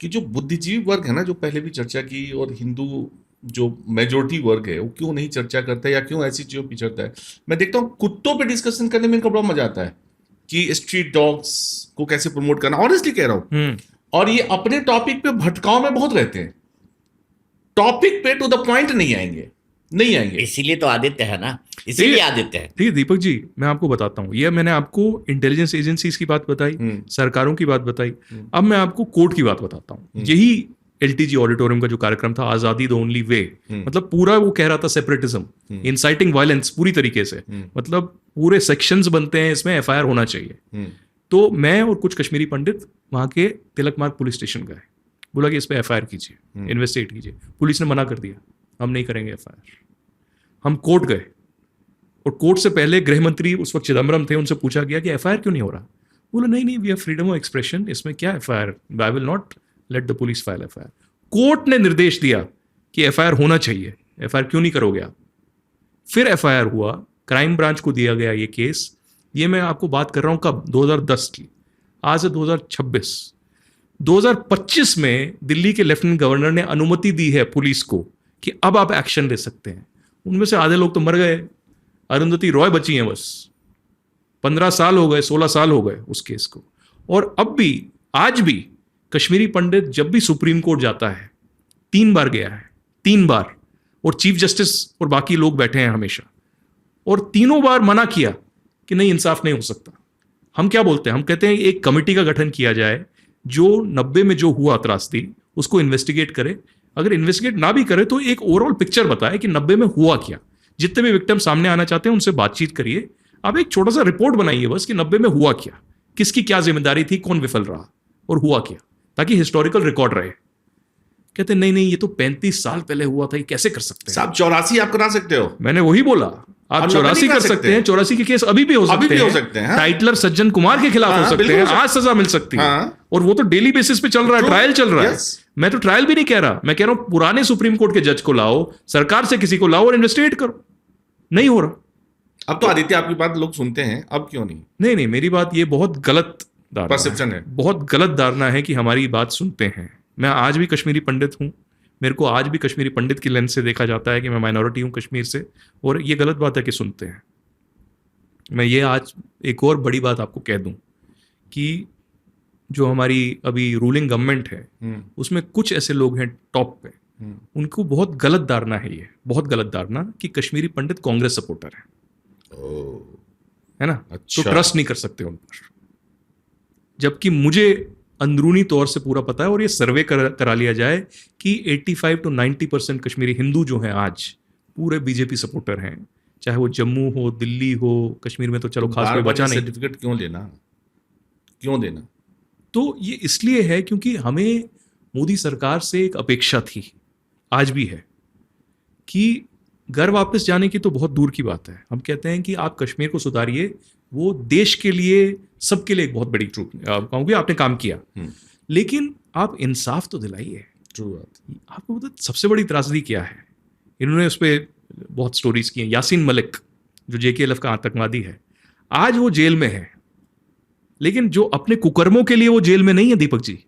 कि जो बुद्धिजीवी वर्ग है ना, जो पहले भी चर्चा की, और हिंदू जो मेजोरिटी वर्ग है, वो क्यों नहीं चर्चा करता है या क्यों ऐसी चीजों पिछड़ता है? मैं देखता हूँ कुत्तों पे डिस्कशन करने में इनका बड़ा मजा आता है कि स्ट्रीट डॉग्स को कैसे प्रमोट करना। ऑनेस्टली कह रहा हूँ। और ये अपने टॉपिक पे भटकाव में बहुत रहते हैं, टॉपिक पे टू द पॉइंट नहीं आएंगे। इसीलिए तो आदित्य है ना, इसीलिए आदित्य है। ठीक है दीपक जी, मैं आपको बताता हूँ। ये मैंने आपको इंटेलिजेंस एजेंसीज की बात बताई, सरकारों की बात बताई। अब मैं आपको कोर्ट की बात बताता हूँ। यही एलटीजी ऑडिटोरियम का जो कार्यक्रम था, आजादी द ओनली वे, मतलब पूरा वो कह रहा था सेपरेटिज्म, इंसाइटिंग वायलेंस पूरी तरीके से, मतलब पूरे सेक्शंस बनते हैं इसमें, एफआईआर होना चाहिए। तो मैं और कुछ कश्मीरी पंडित वहाँ के तिलक मार्ग पुलिस स्टेशन गए, बोला कि इस पर एफआईआर कीजिए, इन्वेस्टिगेट कीजिए। पुलिस ने मना कर दिया, हम नहीं करेंगे एफआईआर। हम कोर्ट गए, और कोर्ट से पहले गृह मंत्री उस वक्त चिदम्बरम थे, उनसे पूछा गया कि एफआईआर क्यों नहीं हो रहा? बोला नहीं, we have freedom of expression, इसमें क्या FIR, I will not let the police file FIR. Court ने निर्देश दिया कि एफआईआर होना चाहिए, एफआईआर क्यों नहीं करोगे आप? फिर एफआईआर हुआ, क्राइम ब्रांच को दिया गया ये केस। ये मैं आपको बात कर रहा हूं कब, 2010 की। आज है 2026। 2025 में दिल्ली के लेफ्टिनेंट गवर्नर ने अनुमति दी है पुलिस को कि अब आप एक्शन ले सकते हैं। उनमें से आधे लोग तो मर गए, अरुंधति रॉय बची हैं बस। 15 साल हो गए, 16 साल हो गए उस केस को। और अब भी, आज भी कश्मीरी पंडित जब भी सुप्रीम कोर्ट जाता है, 3 बार गया है, 3 बार, और चीफ जस्टिस और बाकी लोग बैठे हैं हमेशा, और तीनों बार मना किया कि नहीं, इंसाफ नहीं हो सकता। हम क्या बोलते हैं? हम कहते हैं एक कमेटी का गठन किया जाए जो 90 में जो हुआ त्रासदी उसको इन्वेस्टिगेट करे। अगर इन्वेस्टिगेट ना भी करे तो एक ओवरऑल पिक्चर बताए कि 90 में हुआ क्या। जितने भी विक्टिम सामने आना चाहते हैं उनसे बातचीत करिए, आप एक छोटा सा रिपोर्ट बनाइए बस कि 90 में हुआ क्या, किसकी क्या जिम्मेदारी थी, कौन विफल रहा और हुआ क्या, ताकि हिस्टोरिकल रिकॉर्ड रहे। कहते नहीं, ये तो 35 साल पहले हुआ था, ये कैसे कर सकते हैं? साहब 84 आप करा सकते हो। मैंने वही बोला, आप 84 कर सकते हैं। 84 के केस अभी भी हो सकते हैं। टाइटलर सज्जन कुमार के खिलाफ हो सकते हैं, आज सजा मिल सकती है। और वो तो डेली बेसिस पे चल रहा है, ट्रायल चल रहा है। मैं तो ट्रायल भी नहीं कह रहा, मैं कह रहा हूं पुराने सुप्रीम कोर्ट के जज को लाओ, सरकार से किसी को लाओ और इन्वेस्टिगेट करो। नहीं हो रहा। अब तो आदित्य आपकी बात लोग सुनते हैं, अब क्यों नहीं? नहीं, मेरी बात ये बहुत गलत परसेप्शन है, बहुत गलत धारणा है कि हमारी बात सुनते हैं। मैं आज भी कश्मीरी पंडित हूं, मेरे को आज भी कश्मीरी पंडित की लेंस से देखा जाता है कि मैं माइनॉरिटी हूं कश्मीर से, और ये गलत बात है कि सुनते हैं। मैं ये आज एक और बड़ी बात आपको कह दूं कि जो हमारी अभी रूलिंग गवर्नमेंट है, उसमें कुछ ऐसे लोग हैं टॉप पे, उनको बहुत गलत धारणा है, ये बहुत गलत धारणा कि कश्मीरी पंडित कांग्रेस सपोर्टर है ना। अच्छा। तो ट्रस्ट नहीं कर सकते उन पर। जबकि मुझे अंदरूनी तौर से पूरा पता है, और ये सर्वे करा लिया जाए कि 85 to 90% कश्मीरी हिंदू जो हैं आज पूरे बीजेपी सपोर्टर हैं, चाहे वो जम्मू हो, दिल्ली हो, कश्मीर में तो चलो खास कोई बचा नहीं। सर्टिफिकेट क्यों लेना, क्यों देना? तो ये इसलिए है क्योंकि हमें मोदी सरकार से एक अपेक्षा थी, आज भी है, कि घर वापस जाने की तो बहुत दूर की बात है। हम कहते हैं कि आप कश्मीर को सुधारिए, वो देश के लिए, सबके लिए एक बहुत बड़ी कहूँगी आपने काम किया, लेकिन आप इंसाफ तो दिलाइए। ट्रू बात। आपको पता सबसे बड़ी त्रासदी क्या है? इन्होंने उस पर बहुत स्टोरीज की हैं। यासीन मलिक जो JKLF का आतंकवादी है, आज वो जेल में है, लेकिन जो अपने कुकर्मों के लिए वो जेल में नहीं है दीपक जी।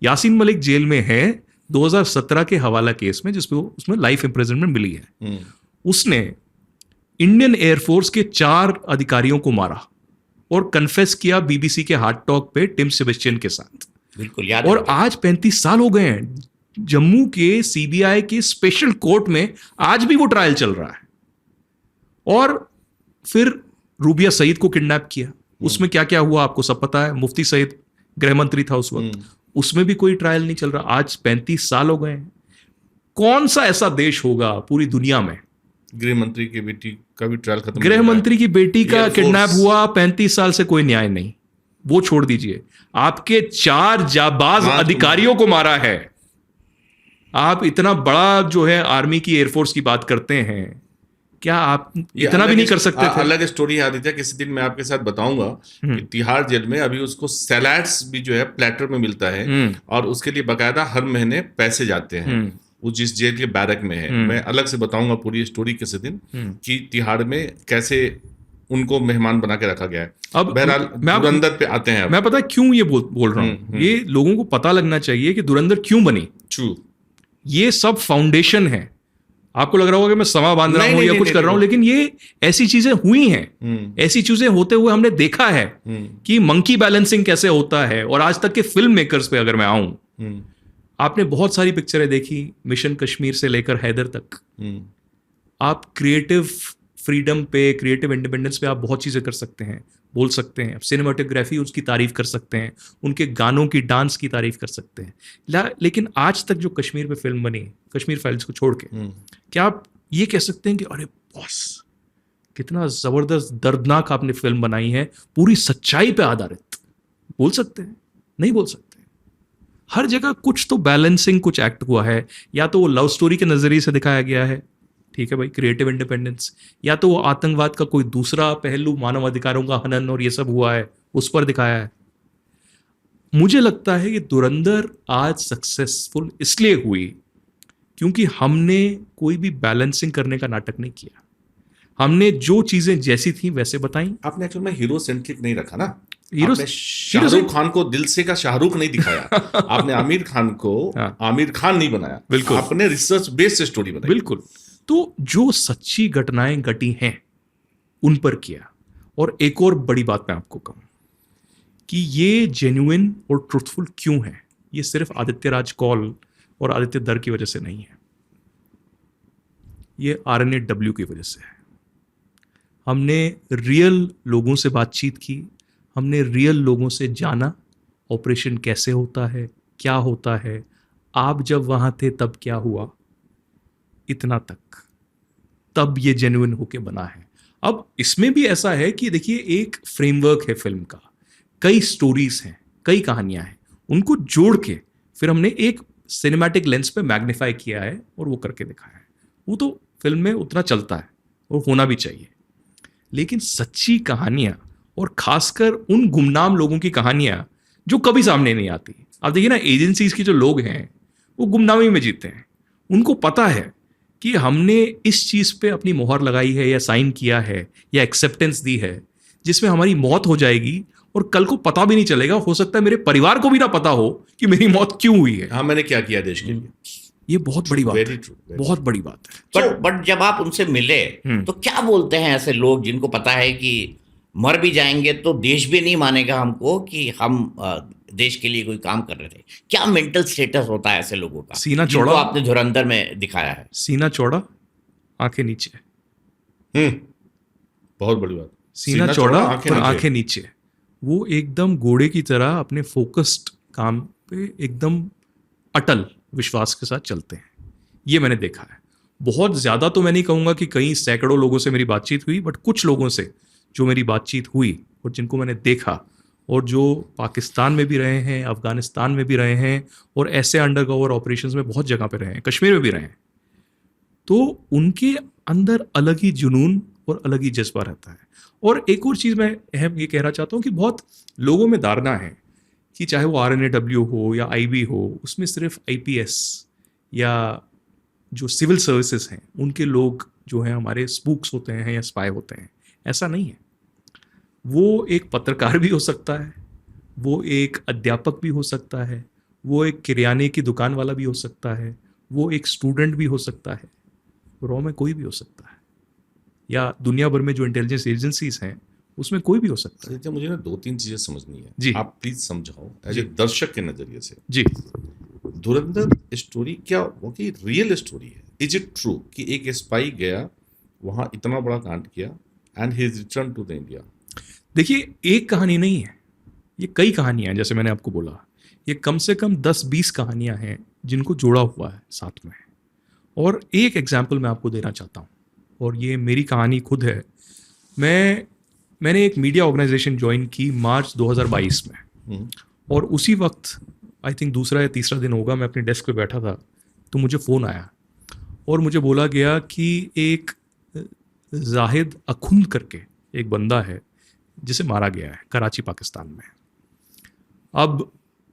यासीन मलिक जेल में है 2017 के हवाला केस में, जिसपे उसमें लाइफ इम्प्रिजनमेंट मिली है। उसने इंडियन एयरफोर्स के 4 अधिकारियों को मारा और कन्फेस किया BBC के हार्ट टॉक पे टिम सेबेस्टियन के साथ। बिल्कुल याद और है। आज 35 साल हो गए हैं। जम्मू के CBI के स्पेशल कोर्ट में आज भी वो ट्रायल चल रहा है। और फिर रूबिया सईद को किडनैप किया, उसमें क्या क्या हुआ आपको सब पता है। मुफ्ती सईद गृह मंत्री था उस वक्त, उसमें भी कोई ट्रायल नहीं चल रहा। आज 35 साल हो गए हैं। कौन सा ऐसा देश होगा पूरी दुनिया में, गृह मंत्री की बेटी का भी ट्रायल खत्म, गृह मंत्री की बेटी का एयरफोर्स। किडनैप हुआ, 35 साल से कोई न्याय नहीं। वो छोड़ दीजिए, आपके 4 जाबाज अधिकारियों को मारा है। आप इतना बड़ा जो है आर्मी की, एयरफोर्स की बात करते हैं, क्या आप इतना भी नहीं कर सकते थे? अलग स्टोरी है आदित्य, किसी दिन मैं आपके साथ बताऊंगा कि तिहाड़ जेल में अभी उसको सैलाड्स भी जो है प्लेटर में मिलता है, और उसके लिए बकायदा हर महीने पैसे जाते हैं। वो जिस जेल के बैरक में है, मैं अलग से बताऊंगा पूरी स्टोरी किसी दिन कि तिहाड़ में कैसे उनको मेहमान बना के रखा गया है। अब बहरहाल धुरंधर पे आते हैं। मैं पता है क्यों ये बोल रहा हूं, ये लोगों को पता लगना चाहिए कि धुरंधर क्यों बनी। ट्रू। ये सब फाउंडेशन है। आपको लग रहा होगा कि मैं समा बांध रहा हूं या कुछ कर रहा हूं, लेकिन ये ऐसी चीजें हुई हैं, ऐसी चीजें होते हुए हमने देखा है कि मंकी बैलेंसिंग कैसे होता है। और आज तक के फिल्म मेकर्स पे अगर मैं आऊं, आपने बहुत सारी पिक्चरें देखी, मिशन कश्मीर से लेकर हैदर तक। आप क्रिएटिव फ्रीडम पे, क्रिएटिव इंडिपेंडेंस पे आप बहुत चीजें कर सकते हैं, बोल सकते हैं। सिनेमाटोग्राफी उसकी तारीफ कर सकते हैं, उनके गानों की, डांस की तारीफ कर सकते हैं। लेकिन आज तक जो कश्मीर पे फिल्म बनी, कश्मीर फाइल्स को छोड़ के, क्या आप ये कह सकते हैं कि अरे बॉस कितना जबरदस्त दर्दनाक आपने फिल्म बनाई है, पूरी सच्चाई पे आधारित? बोल सकते हैं? नहीं बोल सकते। हर जगह कुछ तो बैलेंसिंग, कुछ एक्ट हुआ है। या तो वो लव स्टोरी के नजरिए से दिखाया गया है, ठीक है भाई, क्रिएटिव इंडिपेंडेंस, या तो वो आतंकवाद का कोई दूसरा पहलू, मानव अधिकारों का हनन और ये सब हुआ है, उस पर दिखाया है। मुझे लगता है कि धुरंधर आज सक्सेसफुल इसलिए हुई क्योंकि हमने कोई भी बैलेंसिंग करने का नाटक नहीं किया। हमने जो चीजें जैसी थी वैसे बताई। आपने एक्चुअल में हीरो सेंट्रिक नहीं रखा ना। हीरो शाहरुख खान को दिल से का शाहरुख नहीं दिखाया। आपने आमिर खान को आमिर खान नहीं बनाया। बिल्कुल, आपने रिसर्च बेस्ड स्टोरी बनाई। बिल्कुल। तो जो सच्ची घटनाएं घटी हैं उन पर किया। और एक और बड़ी बात मैं आपको कहूं कि ये जेन्युइन और ट्रुथफुल क्यों है, ये सिर्फ आदित्य राज कौल और आदित्य दर की वजह से नहीं है, ये RNAW की वजह से है। हमने रियल लोगों से बातचीत की, हमने रियल लोगों से जाना ऑपरेशन कैसे होता है, क्या होता है, आप जब वहां थे तब क्या हुआ, इतना तक, तब ये जेन्युइन होके बना है। अब इसमें भी ऐसा है कि देखिए, एक फ्रेमवर्क है फिल्म का, कई स्टोरीज हैं, कई कहानियां हैं, उनको जोड़ के फिर हमने एक सिनेमैटिक लेंस पे मैग्नीफाई किया है और वो करके दिखाया है। वो तो फिल्म में उतना चलता है और होना भी चाहिए। लेकिन सच्ची कहानियां, और खासकर उन गुमनाम लोगों की कहानियां जो कभी सामने नहीं आती। आप देखिए ना, एजेंसीज के जो लोग हैं वो गुमनामी में जीते हैं। उनको पता है कि हमने इस चीज पे अपनी मोहर लगाई है या साइन किया है या एक्सेप्टेंस दी है जिसमें हमारी मौत हो जाएगी और कल को पता भी नहीं चलेगा। हो सकता है मेरे परिवार को भी ना पता हो कि मेरी मौत क्यों हुई है। हाँ, मैंने क्या किया देश के लिए। ये बहुत बड़ी बात है, बहुत बड़ी बात है। बट जब आप उनसे मिले तो क्या बोलते हैं ऐसे लोग जिनको पता है कि मर भी जाएंगे तो देश भी नहीं मानेगा हमको कि हम देश के लिए कोई काम कर रहे थे? क्या मेंटल स्टेटस होता है ऐसे लोगों का, सीना जिनको चौड़ा, आपने धुरंधर में दिखाया है? सीना चौड़ा, आंखें नीचे। बहुत बड़ी बात। सीना चौड़ा और आंखें नीचे। वो एकदम घोड़े की तरह अपने फोकस्ड काम पे एकदम अटल विश्वास के साथ चलते हैं। ये मैंने देखा है। बहुत ज़्यादा तो मैं नहीं कहूँगा कि कई सैकड़ों लोगों से मेरी बातचीत हुई, बट कुछ लोगों से जो मेरी बातचीत हुई और जिनको मैंने देखा, और जो पाकिस्तान में भी रहे हैं, अफ़गानिस्तान में भी रहे हैं, और ऐसे अंडरकवर ऑपरेशंस में बहुत जगह पे रहे हैं, कश्मीर में भी रहे हैं, तो उनके अंदर अलग ही जुनून और अलग ही जज्बा रहता है। और एक और चीज़ मैं अहम ये कहना चाहता हूँ कि बहुत लोगों में धारणा है कि चाहे वो RNAW हो या IB हो, उसमें सिर्फ IPS या जो सिविल सर्विसेज हैं उनके लोग जो हैं हमारे स्पूक्स होते हैं या स्पाई होते हैं। ऐसा नहीं है। वो एक पत्रकार भी हो सकता है, वो एक अध्यापक भी हो सकता है, वो एक किराने की दुकान वाला भी हो सकता है, वो एक स्टूडेंट भी हो सकता है, रॉ में कोई भी हो सकता है, या दुनिया भर में जो इंटेलिजेंस एजेंसीज हैं उसमें कोई भी हो सकता है। सर, मुझे ना 2-3 चीजें समझनी है। जी। आप प्लीज समझाओ एज जी। ए दर्शक के नजरिए से। जी। धुरंधर स्टोरी क्या वो की रियल स्टोरी है? इज इट ट्रू कि एक स्पाई गया वहां इतना बड़ा कांड किया and he is return to the India? देखिए, एक कहानी नहीं है, ये कई कहानियां हैं। जैसे मैंने आपको बोला, ये कम से कम 10-20 कहानियां हैं जिनको जोड़ा हुआ है साथ में। और एक एग्जाम्पल मैं आपको देना चाहता हूँ, और ये मेरी कहानी खुद है। मैंने एक मीडिया ऑर्गेनाइजेशन ज्वाइन की मार्च 2022 में, और उसी वक्त आई थिंक दूसरा या तीसरा दिन होगा, मैं अपने डेस्क पे बैठा था तो मुझे फ़ोन आया और मुझे बोला गया कि एक जाहिद अखुंद करके एक बंदा है जिसे मारा गया है कराची पाकिस्तान में। अब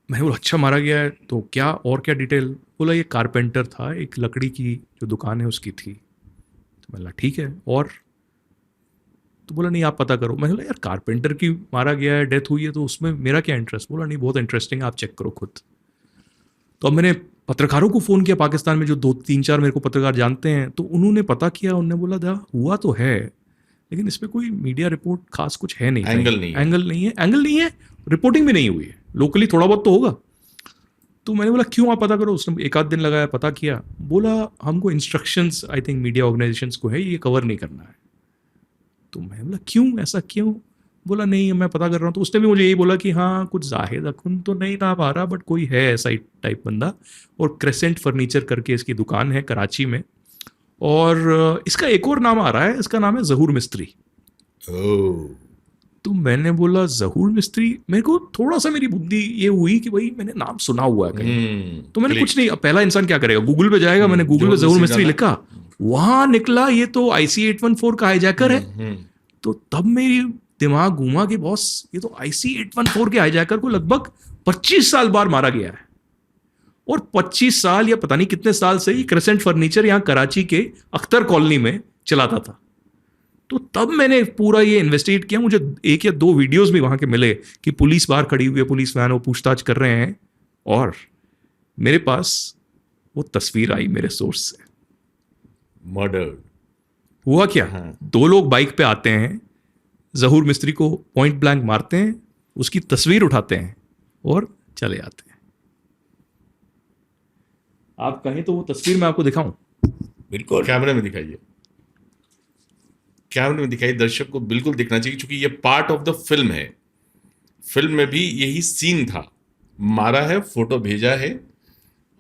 मैंने बोला अच्छा, मारा गया है तो क्या, और क्या डिटेल? बोला ये कारपेंटर था, एक लकड़ी की जो दुकान है उसकी थी। तो मैंने बोला ठीक है, और? तो बोला नहीं आप पता करो। मैंने बोला यार कारपेंटर की मारा गया है, डेथ हुई है, तो उसमें मेरा क्या इंटरेस्ट? बोला नहीं बहुत इंटरेस्टिंग है, आप चेक करो खुद। तो अब मैंने पत्रकारों को फ़ोन किया पाकिस्तान में, जो 2-3-4 मेरे को पत्रकार जानते हैं, तो उन्होंने पता किया। उन्होंने बोला था हुआ तो है, लेकिन इसमें कोई मीडिया रिपोर्ट खास कुछ है नहीं, एंगल नहीं है। एंगल नहीं है, रिपोर्टिंग भी नहीं हुई है, लोकली थोड़ा बहुत तो होगा। तो मैंने बोला क्यों, आप पता करो। उसने एक आध दिन लगाया, पता किया, बोला हमको instructions I think media organisations को है, ये कवर नहीं करना है। तो मैं बोला क्यों, ऐसा क्यों? बोला नहीं मैं पता कर रहा हूँ। तो उसने भी मुझे यही बोला कि हाँ कुछ जाहिद अखुंद तो नहीं नाम आ रहा, बट कोई है ऐसा ही टाइप बंदा, और क्रेसेंट फर्नीचर करके इसकी दुकान है कराची में, और इसका एक और नाम आ रहा है, इसका नाम है जहूर मिस्त्री। तो मैंने बोला जहूर मिस्त्री, मेरे को थोड़ा सा मेरी बुद्धि ये हुई कि भाई मैंने नाम सुना हुआ है कहीं। तो मैंने कुछ नहीं, अब पहला इंसान क्या करेगा, गूगल पे जाएगा। मैंने गूगल पे जहूर मिस्त्री लिखा, वहां निकला ये तो IC-814 का हाईजैकर है। तो तब मेरी दिमाग घूमा कि बॉस ये तो IC-814 के हाईजैकर को लगभग 25 साल बाद मारा गया है, और 25 साल या पता नहीं कितने साल से ही क्रेसेंट फर्नीचर यहाँ कराची के अख्तर कॉलोनी में चलाता था। तो तब मैंने पूरा ये इन्वेस्टिगेट किया। मुझे 1 या 2 वीडियोस भी वहां के मिले कि पुलिस बाहर खड़ी हुई है, पुलिस वैन, वो पूछताछ कर रहे हैं, और मेरे पास वो तस्वीर आई मेरे सोर्स से। मर्डर हुआ क्या, 2 लोग बाइक पे आते हैं, जहूर मिस्त्री को पॉइंट ब्लैंक मारते हैं, उसकी तस्वीर उठाते हैं और चले जाते हैं। आप कहें तो वो तस्वीर मैं आपको दिखाऊं? बिल्कुल। कैमरे में दिखाइए, कैमरे में दिखाइए, दर्शक को बिल्कुल दिखना चाहिए, क्योंकि ये पार्ट ऑफ द फिल्म है। फिल्म में भी यही सीन था, मारा है, फोटो भेजा है।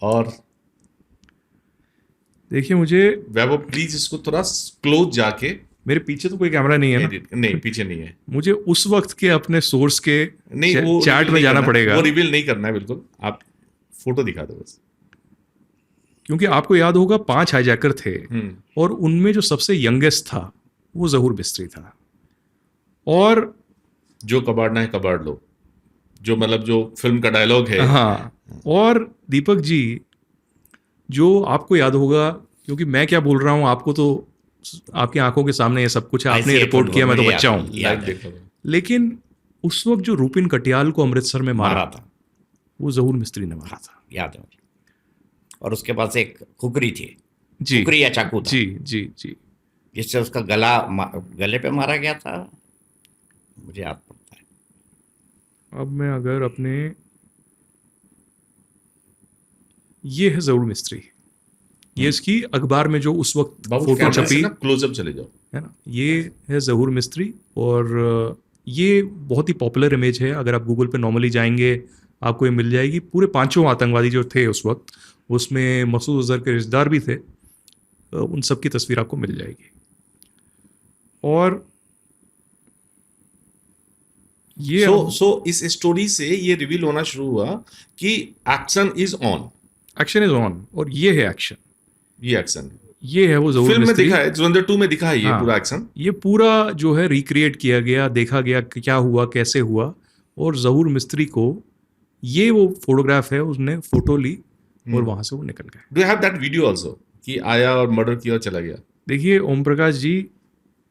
और देखिए मुझे, वैभव प्लीज इसको थोड़ा क्लोज जाके, मेरे पीछे तो कोई कैमरा नहीं है ना? नहीं पीछे नहीं है। मुझे उस वक्त के अपने सोर्स के नहीं, वो चैट reveal में नहीं जाना करना, पड़ेगा, वो रिवील नहीं करना है बिल्कुल। आप फोटो दिखा दो बस। क्योंकि आपको याद होगा 5 हाईजैकर थे, और उनमें जो सबसे यंगेस्ट था वो जहूर मिस्त्री था। और जो कबाड़ना है कबाड़ लो, जो मतलब जो फिल्म का डायलॉग है। हाँ, और दीपक जी, जो आपको याद होगा, क्योंकि मैं क्या बोल रहा हूँ आपको तो आपकी आंखों के सामने ये सब कुछ है, आपने रिपोर्ट किया, मैं तो बच्चा हूँ। लाइव देखा था। लेकिन उस वक्त जो रूपिन कटियाल को अमृतसर में मारा मारा था, था, वो जहूर मिस्त्री ने मारा था। याद है मुझे। और उसके पास एक खुकरी थी, जी खुकरी या चाकू था, जी जी जी। जिससे उसका गले पे मारा गया था, मुझे याद पड़ता है। अब मैं अगर अपने, ये है जहूर मिस्त्री, ये इसकी अखबार में जो उस वक्त बाबू फोटो कैमरे से छपी ना क्लोजअप चले जाओ। है ना, ये है जहूर मिस्त्री। और ये बहुत ही पॉपुलर इमेज है, अगर आप गूगल पे नॉर्मली जाएंगे आपको ये मिल जाएगी। पूरे 5 आतंकवादी जो थे उस वक्त, उसमें मसूद अजहर के रिश्तेदार भी थे, उन सब की तस्वीर आपको मिल जाएगी। और ये सो इस स्टोरी से ये रिवील होना शुरू हुआ कि action is on, action is on, और ये है एक्शन, ये एक्शन ये है वो ज़हूर फिल्म में मिस्त्री। दिखा है, धुरंधर 2 में दिखा है ये हाँ, पूरा एक्शन। ये पूरा जो है रिक्रिएट किया गया, देखा गया कि क्या हुआ, कैसे हुआ। और ज़हूर मिस्त्री को ये वो फोटोग्राफ है, उसने फोटो ली और वहां से वो निकल गए। Do you have that video also कि आया और मर्डर किया और चला गया? देखिए ओम प्रकाश जी,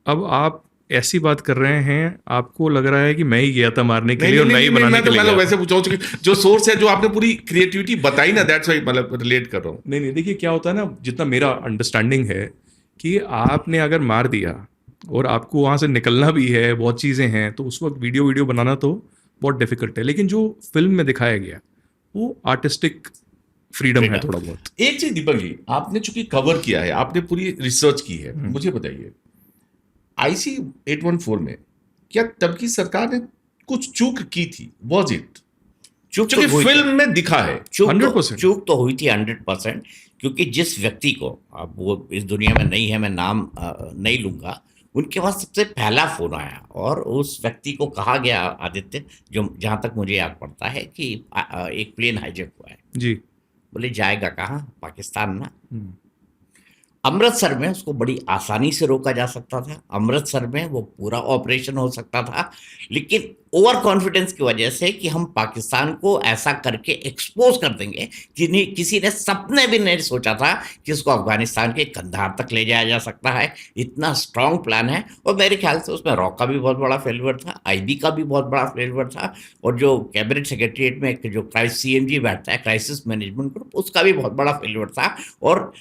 अब आप ऐसी बात कर रहे हैं, आपको लग रहा है कि मैं ही गया था मारने के लिए और मैं ही बनाने के लिए गया था। वैसे पूछा हूं, जो सोर्स है, जो आपने पूरी क्रिएटिविटी बताई ना, दैट्स व्हाई मतलब रिलेट कर रहा हूं। नहीं, देखिए क्या होता है ना, जितना मेरा अंडरस्टैंडिंग है कि आपने अगर मार दिया और आपको वहाँ से निकलना भी है, बहुत चीज़ें हैं, तो उस वक्त वीडियो बनाना तो बहुत डिफिकल्ट है। लेकिन जो फिल्म में दिखाया गया वो आर्टिस्टिक फ्रीडम है थोड़ा बहुत। एक चीज दीपक जी, आपने चूंकि कवर किया है, आपने पूरी रिसर्च की है, मुझे बताइए IC 814 में क्या तब की सरकार ने कुछ चूक की थी? वॉज इट चूक क्योंकि फिल्म में दिखा है 100%। चूक तो हुई थी 100%, क्योंकि जिस व्यक्ति को, अब वो इस दुनिया में नहीं है, मैं नाम नहीं लूंगा, उनके पास सबसे पहला फोन आया और उस व्यक्ति को कहा गया, आदित्य, जो जहां तक मुझे याद पड़ता है, कि एक प्लेन हाईजैक हुआ है। जी। बोले जाएगा कहाँ, पाकिस्तान ना। अमृतसर में उसको बड़ी आसानी से रोका जा सकता था, अमृतसर में वो पूरा ऑपरेशन हो सकता था, लेकिन ओवर कॉन्फिडेंस की वजह से कि हम पाकिस्तान को ऐसा करके एक्सपोज कर देंगे, किसी ने सपने भी नहीं सोचा था कि उसको अफगानिस्तान के कंधार तक ले जाया जा सकता है। इतना स्ट्रांग प्लान है, और मेरे ख्याल से उसमें रॉ का भी बहुत बड़ा फेलियर था, IB का भी बहुत बड़ा फेलियर था, और जो कैबिनेट सेक्रेटरीट में जो CMG बैठता है, क्राइसिस मैनेजमेंट ग्रुप, उसका भी बहुत बड़ा फेलियर था। और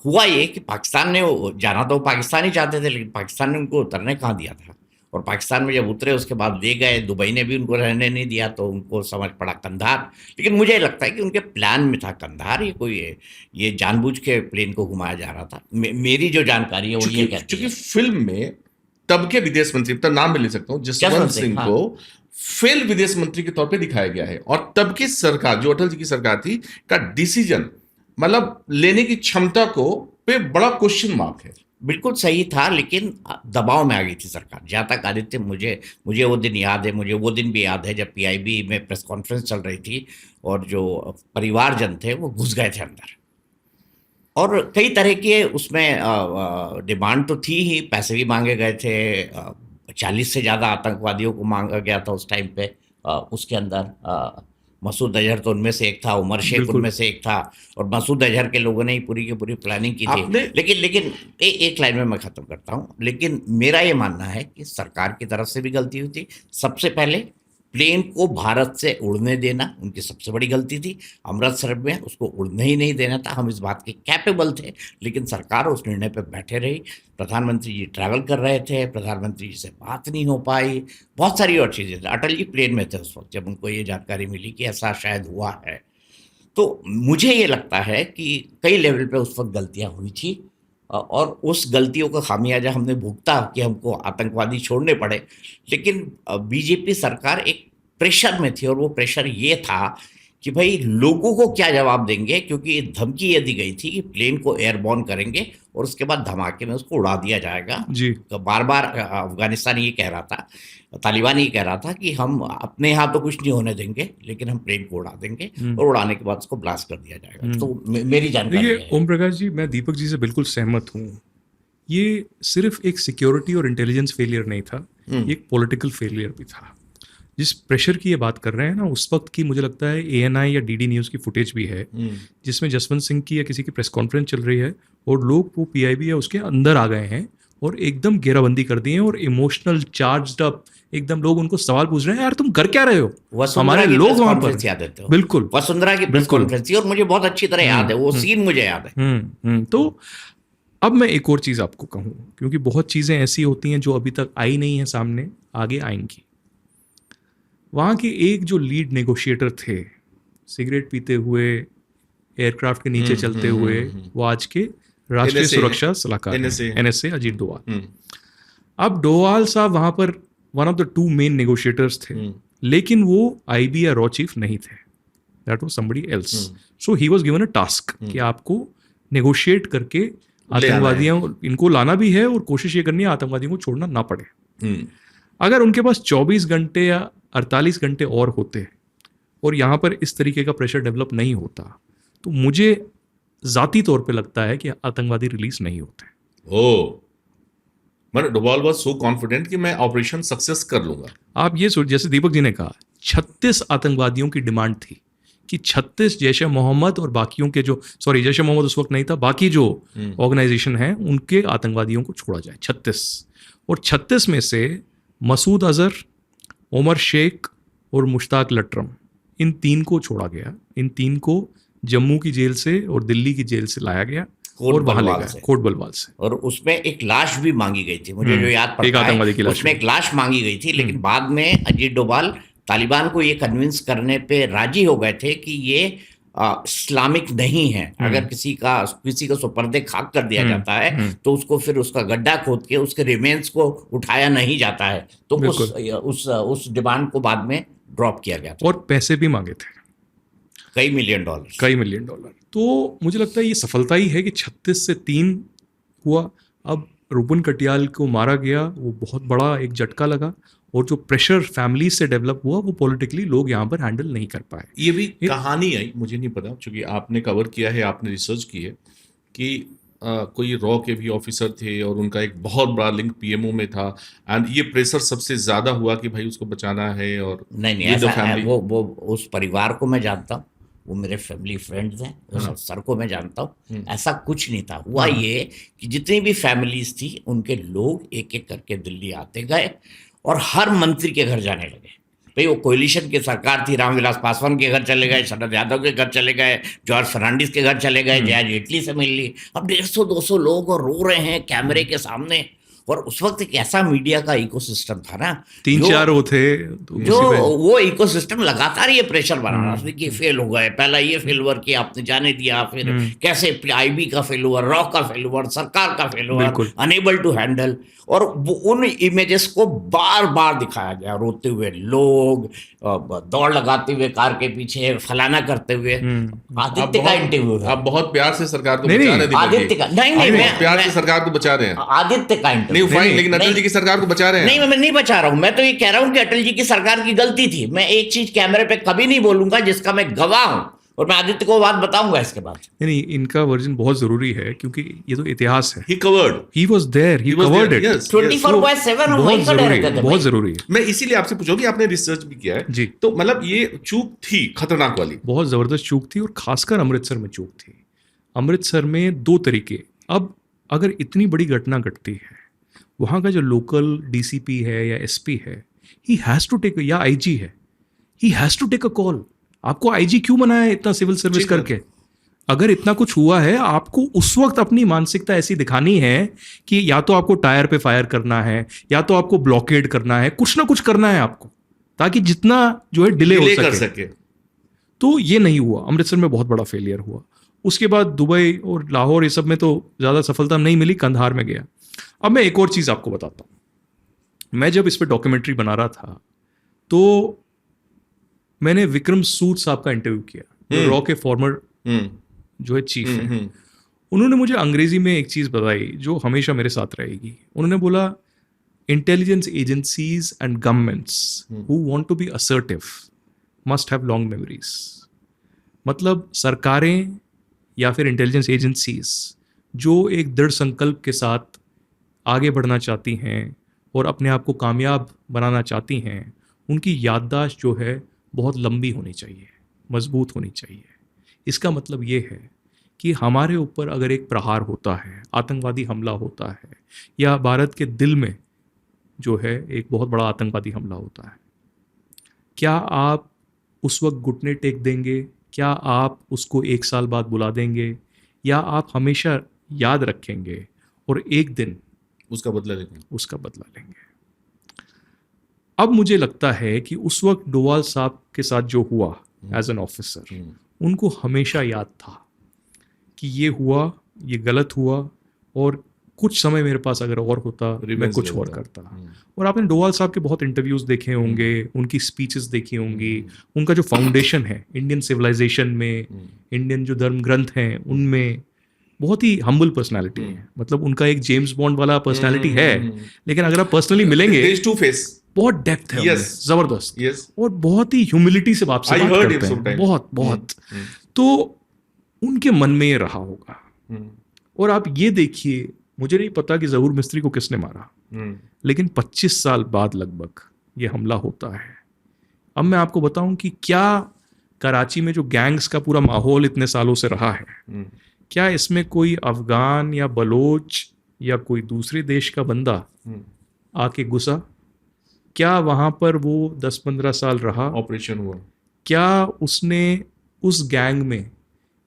हुआ ये कि पाकिस्तान ने जाना तो पाकिस्तान ही चाहते थे, लेकिन पाकिस्तान ने उनको उतरने कहाँ दिया था। और पाकिस्तान में जब उतरे उसके बाद ले गए, दुबई ने भी उनको रहने नहीं दिया, तो उनको समझ पड़ा कंधार। लेकिन मुझे लगता है कि उनके प्लान में था कंधार, ये जानबूझ के प्लेन को घुमाया जा रहा था। मेरी जो जानकारी है वो ये कहती है। क्योंकि फिल्म में तब के विदेश मंत्री, तब नाम मैं ले सकता हूँ, जसवंत सिंह को फेल विदेश मंत्री के तौर पे दिखाया गया है, और तब की सरकार, जो अटल जी की सरकार थी, का डिसीजन मतलब लेने की क्षमता को पे बड़ा क्वेश्चन मार्क है। बिल्कुल सही था, लेकिन दबाव में आ गई थी सरकार। जहाँ तक आदित्य मुझे वो दिन याद है, मुझे वो दिन भी याद है जब PIB में प्रेस कॉन्फ्रेंस चल रही थी और जो परिवारजन थे वो घुस गए थे अंदर, और कई तरह के उसमें डिमांड तो थी ही, पैसे भी मांगे गए थे। 40 से ज़्यादा आतंकवादियों को मांगा गया था उस टाइम पे। उसके अंदर मसूद अजहर तो उनमें से एक था, उमर शेख उनमें से एक था, और मसूद अजहर के लोगों ने ही पूरी की पूरी प्लानिंग की थी। लेकिन एक लाइन में मैं खत्म करता हूँ। लेकिन मेरा ये मानना है कि सरकार की तरफ से भी गलती हुई थी। सबसे पहले प्लेन को भारत से उड़ने देना उनकी सबसे बड़ी गलती थी। अमृतसर में उसको उड़ने ही नहीं देना था, हम इस बात के कैपेबल थे, लेकिन सरकार उस निर्णय पर बैठे रही। प्रधानमंत्री जी ट्रैवल कर रहे थे, प्रधानमंत्री जी से बात नहीं हो पाई, बहुत सारी और चीज़ें थी। अटल जी प्लेन में थे उस वक्त जब उनको ये जानकारी मिली कि ऐसा शायद हुआ है। तो मुझे ये लगता है कि कई लेवल पे उस वक्त गलतियाँ हुई थी, और उस गलतियों का खामियाजा हमने भुगता कि हमको आतंकवादी छोड़ने पड़े। लेकिन बीजेपी सरकार एक प्रेशर में थी, और वो प्रेशर ये था कि भाई लोगों को क्या जवाब देंगे, क्योंकि धमकी ये दी गई थी कि प्लेन को एयरबॉर्न करेंगे और उसके बाद धमाके में उसको उड़ा दिया जाएगा। जी। तो बार बार अफगानिस्तान ये कह रहा था, तालिबान ये कह रहा था कि हम अपने यहाँ तो कुछ नहीं होने देंगे, लेकिन हम प्लेन को उड़ा देंगे, और उड़ाने के बाद उसको ब्लास्ट कर दिया जाएगा। तो मेरी जानकारी देखिए ओम प्रकाश जी, मैं दीपक जी से बिल्कुल सहमत हूँ। ये सिर्फ एक सिक्योरिटी और इंटेलिजेंस फेलियर नहीं था, ये एक पॉलिटिकल फेलियर भी था। जिस प्रेशर की ये बात कर रहे हैं ना, उस वक्त की मुझे लगता है ANI या DD न्यूज़ की फुटेज भी है, जिसमें जसवंत सिंह की या किसी की प्रेस कॉन्फ्रेंस चल रही है और लोग वो PIB या उसके अंदर आ गए हैं और एकदम घेराबंदी कर दी है, और इमोशनल चार्ज्ड अप एकदम लोग उनको सवाल पूछ रहे हैं, यार तुम कर क्या रहे हो, हमारे लोग वहां पर। याद देते हो? बिल्कुल वसुंधरा की प्रेस कॉन्फ्रेंस थी, और मुझे बहुत अच्छी तरह याद है, वो सीन मुझे याद है। तो अब मैं एक और चीज़ आपको कहूँ, क्योंकि बहुत चीज़ें ऐसी होती हैं जो अभी तक आई नहीं है सामने, आगे आएंगी। वहाँ के एक जो लीड नेगोशिएटर थे, सिगरेट पीते हुए, एयरक्राफ्ट के नीचे चलते हुए, वो आज के राष्ट्रीय सुरक्षा सलाहकार NSA अजीत डोवाल। अब डोवाल साहब वहाँ पर one of the two main negotiators थे, लेकिन वो आईबी या रॉ चीफ नहीं थे, that was somebody else. So he was given a task कि आपको नेगोशिएट करके आतंकवादियों इनको लाना भी है और कोशिश ये करनी है आतंकवादियों को छोड़ना ना पड़े। अगर उनके पास 24 घंटे या 48 घंटे और होते और यहाँ पर इस तरीके का प्रेशर डेवलप नहीं होता, तो मुझे ज़ाती तौर पे लगता है कि आतंकवादी रिलीज नहीं होते। ओह, मतलब डोभाल वाज सो कॉन्फिडेंट कि मैं ऑपरेशन सक्सेस कर लूंगा। आप ये सोच, जैसे दीपक जी ने कहा 36 आतंकवादियों की डिमांड थी कि 36 जैश मोहम्मद और बाकियों के जो, सॉरी जैश मोहम्मद उस वक्त नहीं था, बाकी जो ऑर्गेनाइजेशन है उनके आतंकवादियों को छोड़ा जाए 36। और 36 में से मसूद अजहर, उमर शेख और मुश्ताक लटरम, इन 3 को छोड़ा गया। इन 3 को जम्मू की जेल से और दिल्ली की जेल से लाया गया और वहां ले गया, कोट बलवाल से। और उसमें एक लाश भी मांगी गई थी, मुझे जो याद पड़ता है उसमें एक लाश मांगी गई थी, लेकिन बाद में अजीत डोभाल तालिबान को ये कन्विंस करने पे राजी हो गए थे कि ये इस्लामिक नहीं है। अगर किसी को सुपर्दे खाक कर दिया जाता है तो उसको फिर उसका गड्ढा खोद के उसके रिमेन्स को उठाया नहीं जाता है। तो उस डिमांड को बाद में ड्रॉप किया गया था। और पैसे भी मांगे थे, कई मिलियन डॉलर। तो मुझे लगता है ये सफलता ही है कि 36 से 3 हुआ। अब रूपन कटियाल को मारा गया, वो बहुत बड़ा एक झटका लगा, और जो प्रेशर फैमिली से डेवलप हुआ वो पॉलिटिकली लोग यहाँ पर हैंडल नहीं कर पाए। ये भी कहानी आई, मुझे नहीं पता, क्योंकि आपने कवर किया है, आपने रिसर्च की है कि कोई रॉ के भी ऑफिसर थे और उनका एक बहुत बड़ा लिंक पीएमओ में था, एंड ये प्रेशर सबसे ज्यादा हुआ कि भाई उसको बचाना है। और नहीं ऐसा है, वो उस परिवार को मैं जानता हूँ, वो मेरे फैमिली फ्रेंड्स हैं, उस अफसर को मैं जानता हूँ। ऐसा कुछ नहीं था। हुआ ये कि जितनी भी फैमिलीज थी उनके लोग एक एक करके दिल्ली आते गए और हर मंत्री के घर जाने लगे। भाई वो कोलिशन की सरकार थी, रामविलास पासवान के घर चले गए, शरद यादव के घर चले गए, जॉर्ज फर्नांडिस के घर चले गए, जया जेटली से मिल ली। अब 150-200 लोग और रो रहे हैं कैमरे के सामने। और उस वक्त एक ऐसा मीडिया का इकोसिस्टम था ना, 3-4 वो थे जो वो इकोसिस्टम लगातार ये प्रेशर बना रहा था कि फेल हो गए, पहला ये फेलवर कि आपने जाने दिया, फिर कैसे आईबी का फेलवर, रॉ का फेलवर, सरकार का फेलवर, अनेबल टू हैंडल। और उन इमेजेस को बार बार दिखाया गया, रोते हुए लोग, दौड़ लगाते हुए कार के पीछे, फलाना करते हुए। आदित्य का इंटरव्यू था। आप बहुत प्यार से सरकार को बचा रहे हैं। आदित्य का नहीं, प्यार से सरकार को बचा रहे हैं। आदित्य का इंटरव्यू नहीं फाइन, लेकिन अटल जी की सरकार को बचा रहे हैं। नहीं, मैं नहीं बचा रहा हूं। मैं तो ये कह रहा हूं कि अटल जी की सरकार की गलती थी। मैं एक चीज कैमरे पे कभी नहीं बोलूंगा जिसका मैं गवाह हूं, और मैं आदित्य को बात बताऊंगा इसके बाद। नहीं, इनका वर्जन बहुत जरूरी है क्योंकि ये तो इतिहास है। He covered. He was there. He covered it. 24/7 हम वहीं खड़े रहते थे। बहुत जरूरी है। मैं इसीलिए आपसे पूछूं कि आपने रिसर्च भी किया है जी। तो मतलब ये चूक थी खतरनाक वाली, बहुत जबरदस्त चूक थी, और खासकर अमृतसर में चूक थी। अमृतसर में 2 तरीके। अब अगर इतनी बड़ी घटना घटती है, वहाँ का जो लोकल डीसीपी है या एसपी है, ही हैज़ टू टेक, या आईजी है, he has to take a call. आपको आईजी क्यों बनाया है इतना सिविल सर्विस करके? अगर इतना कुछ हुआ है, आपको उस वक्त अपनी मानसिकता ऐसी दिखानी है कि या तो आपको टायर पे फायर करना है, या तो आपको ब्लॉकेड करना है, कुछ ना कुछ करना है आपको, ताकि जितना जो है डिले हो सके। तो ये नहीं हुआ। अमृतसर में बहुत बड़ा फेलियर हुआ। उसके बाद दुबई और लाहौर ये सब में तो ज़्यादा सफलता नहीं मिली, कंधार में गया। अब मैं एक और चीज़ आपको बताता हूँ। मैं जब इस पर डॉक्यूमेंट्री बना रहा था तो मैंने विक्रम सूद साहब का इंटरव्यू किया, जो रॉ के फॉर्मर जो है चीफ है। उन्होंने मुझे अंग्रेजी में एक चीज़ बताई जो हमेशा मेरे साथ रहेगी। उन्होंने बोला, intelligence agencies and governments who want to be assertive must have long memories. मतलब सरकारें या फिर इंटेलिजेंस एजेंसीज जो एक दृढ़ संकल्प के साथ आगे बढ़ना चाहती हैं और अपने आप को कामयाब बनाना चाहती हैं, उनकी याददाश्त जो है बहुत लंबी होनी चाहिए, मजबूत होनी चाहिए। इसका मतलब ये है कि हमारे ऊपर अगर एक प्रहार होता है, आतंकवादी हमला होता है, या भारत के दिल में जो है एक बहुत बड़ा आतंकवादी हमला होता है, क्या आप उस वक्त घुटने टेक देंगे? क्या आप उसको 1 साल बाद बुला देंगे? या आप हमेशा याद रखेंगे और एक दिन उसका बदला लेंगे? अब मुझे लगता है कि उस वक्त डोभाल साहब के साथ जो हुआ एज एन ऑफिसर, उनको हमेशा याद था कि ये हुआ, ये गलत हुआ, और कुछ समय मेरे पास अगर और होता मैं Revenge कुछ ले और लेता। करता। और आपने डोवाल साहब के बहुत इंटरव्यूज देखे होंगे, उनकी स्पीचेस देखी होंगी, उनका जो फाउंडेशन है इंडियन सिविलाइजेशन में, इंडियन जो धर्म ग्रंथ हैं उनमें, बहुत ही हम्बल पर्सनालिटी है। मतलब उनका एक जेम्स बॉन्ड वाला पर्सनालिटी है, लेकिन अगर आप पर्सनली मिलेंगे Face to face. बहुत डेप्थ है उनमें, Yes. जबरदस्त, Yes. और बहुत ही ह्यूमिलिटी से आपसे I बात heard him करते हैं, sometime. बहुत बहुत। तो उनके मन में ये रहा होगा। और आप ये देखिए, मुझे नहीं पता कि ज़हूर मिस्त्री को किसने मारा, लेकिन 25 साल बाद लगभग ये हमला होता है। अब मैं आपको बताऊं कि क्या कराची में जो गैंग्स का पूरा माहौल इतने सालों से रहा है, क्या इसमें कोई अफगान या बलोच या कोई दूसरे देश का बंदा आके घुसा? क्या वहाँ पर वो 10-15 साल रहा? ऑपरेशन हुआ। क्या उसने उस गैंग में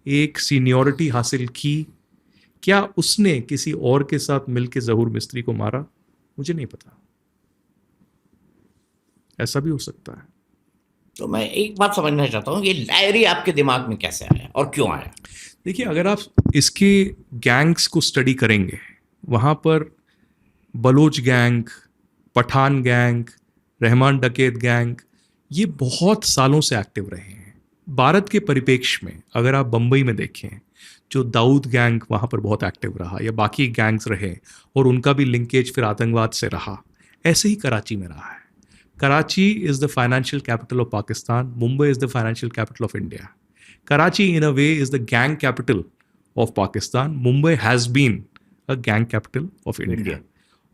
एक सीनियरिटी हासिल की? क्या उसने किसी और के साथ मिलकर ज़हूर मिस्त्री को मारा? मुझे नहीं पता, ऐसा भी हो सकता है। तो मैं एक बात समझना चाहता हूँ, ये लायरी आपके दिमाग में कैसे आया और क्यों आया? देखिए, अगर आप इसके गैंग्स को स्टडी करेंगे, वहाँ पर बलोच गैंग, पठान गैंग, रहमान डकैत गैंग, ये बहुत सालों से एक्टिव रहे हैं। भारत के परिप्रेक्ष्य में अगर आप बम्बई में देखें, जो दाऊद गैंग वहाँ पर बहुत एक्टिव रहा, या बाकी गैंग्स रहे और उनका भी लिंकेज फिर आतंकवाद से रहा, ऐसे ही कराची में रहा है। Karachi is the financial capital of Pakistan, Mumbai is the financial capital of India. Karachi in a way is the gang capital of Pakistan, Mumbai has been a gang capital of India.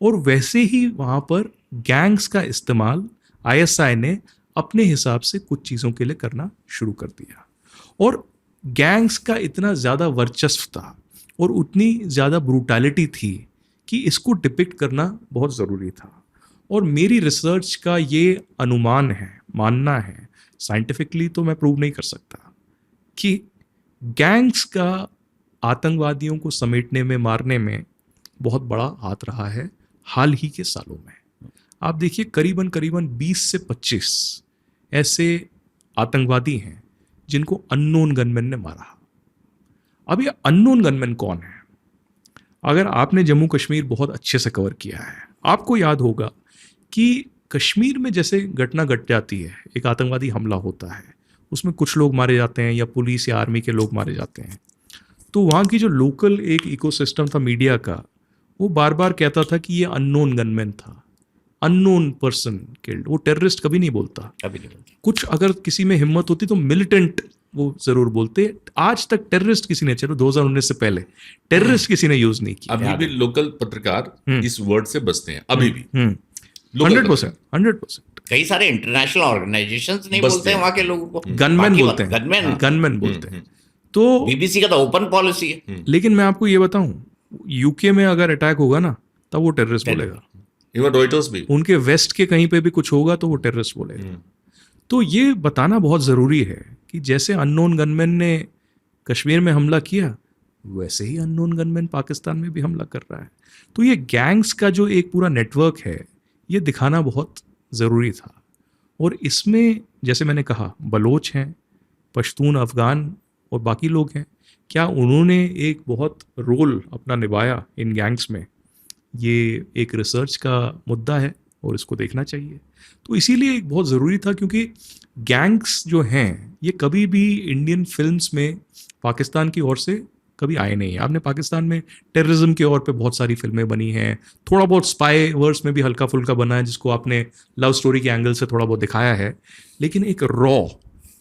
और वैसे ही वहाँ पर गैंग्स का इस्तेमाल ISI ने अपने हिसाब से कुछ चीज़ों के लिए करना शुरू कर दिया, और गैंग्स का इतना ज़्यादा वर्चस्व था और उतनी ज़्यादा ब्रूटैलिटी थी कि इसको डिपिक्ट करना बहुत ज़रूरी था। और मेरी रिसर्च का ये अनुमान है, मानना है, साइंटिफिकली तो मैं प्रूव नहीं कर सकता, कि गैंग्स का आतंकवादियों को समेटने में, मारने में बहुत बड़ा हाथ रहा है हाल ही के सालों में। आप देखिए, करीबन 20 से 25 ऐसे आतंकवादी हैं जिनको अननोन गनमैन ने मारा। अब ये अननोन गनमैन कौन है? अगर आपने जम्मू कश्मीर बहुत अच्छे से कवर किया है, आपको याद होगा कि कश्मीर में जैसे घटना घट जाती है, एक आतंकवादी हमला होता है, उसमें कुछ लोग मारे जाते हैं या पुलिस या आर्मी के लोग मारे जाते हैं, तो वहाँ की जो लोकल एक इकोसिस्टम था मीडिया का, वो बार बार कहता था कि ये अननोन गनमैन था, अननोन पर्सन किल्ड। वो टेररिस्ट कभी नहीं बोलता। कभी नहीं बोलता। कुछ अगर किसी में हिम्मत होती तो मिलिटेंट वो जरूर बोलते। आज तक टेररिस्ट किसी ने, चलो 2019 से पहले टेररिस्ट किसी ने यूज नहीं किया। अभी भी लोकल पत्रकार इस वर्ड से बचते हैं, अभी भी 100%। कई सारे इंटरनेशनल ऑर्गेनाइजेशंस नहीं बस बोलते हैं नहीं। वहाँ के लोगों को, गनमैन बोलते हैं, गनमैन। गनमैन बोलते हैं। तो BBC का तो ओपन पॉलिसी है। लेकिन मैं आपको ये बताऊं, यूके में अगर अटैक होगा ना, तब वो टेररिस्ट बोलेगा। इवन रॉयटर्स भी। उनके वेस्ट के कहीं पे भी कुछ होगा तो वो टेररिस्ट बोलेगा। तो ये बताना बहुत ज़रूरी है कि जैसे अननोन गनमैन ने कश्मीर में हमला किया, वैसे ही अननोन गनमैन पाकिस्तान में भी हमला कर रहा है। तो ये गैंग्स का जो एक पूरा नेटवर्क है, ये दिखाना बहुत ज़रूरी था। और इसमें जैसे मैंने कहा, बलोच हैं, पश्तून, अफ़गान और बाकी लोग हैं, क्या उन्होंने एक बहुत रोल अपना निभाया इन गैंग्स में? ये एक रिसर्च का मुद्दा है और इसको देखना चाहिए। तो इसीलिए एक बहुत ज़रूरी था, क्योंकि गैंग्स जो हैं ये कभी भी इंडियन फिल्म्स में पाकिस्तान की ओर से कभी आए नहीं हैं। आपने पाकिस्तान में टेररिज्म के ओर पे बहुत सारी फिल्में बनी हैं, थोड़ा बहुत स्पाई वर्स में भी हल्का फुल्का बना है, जिसको आपने लव स्टोरी के एंगल से थोड़ा बहुत दिखाया है। लेकिन एक रॉ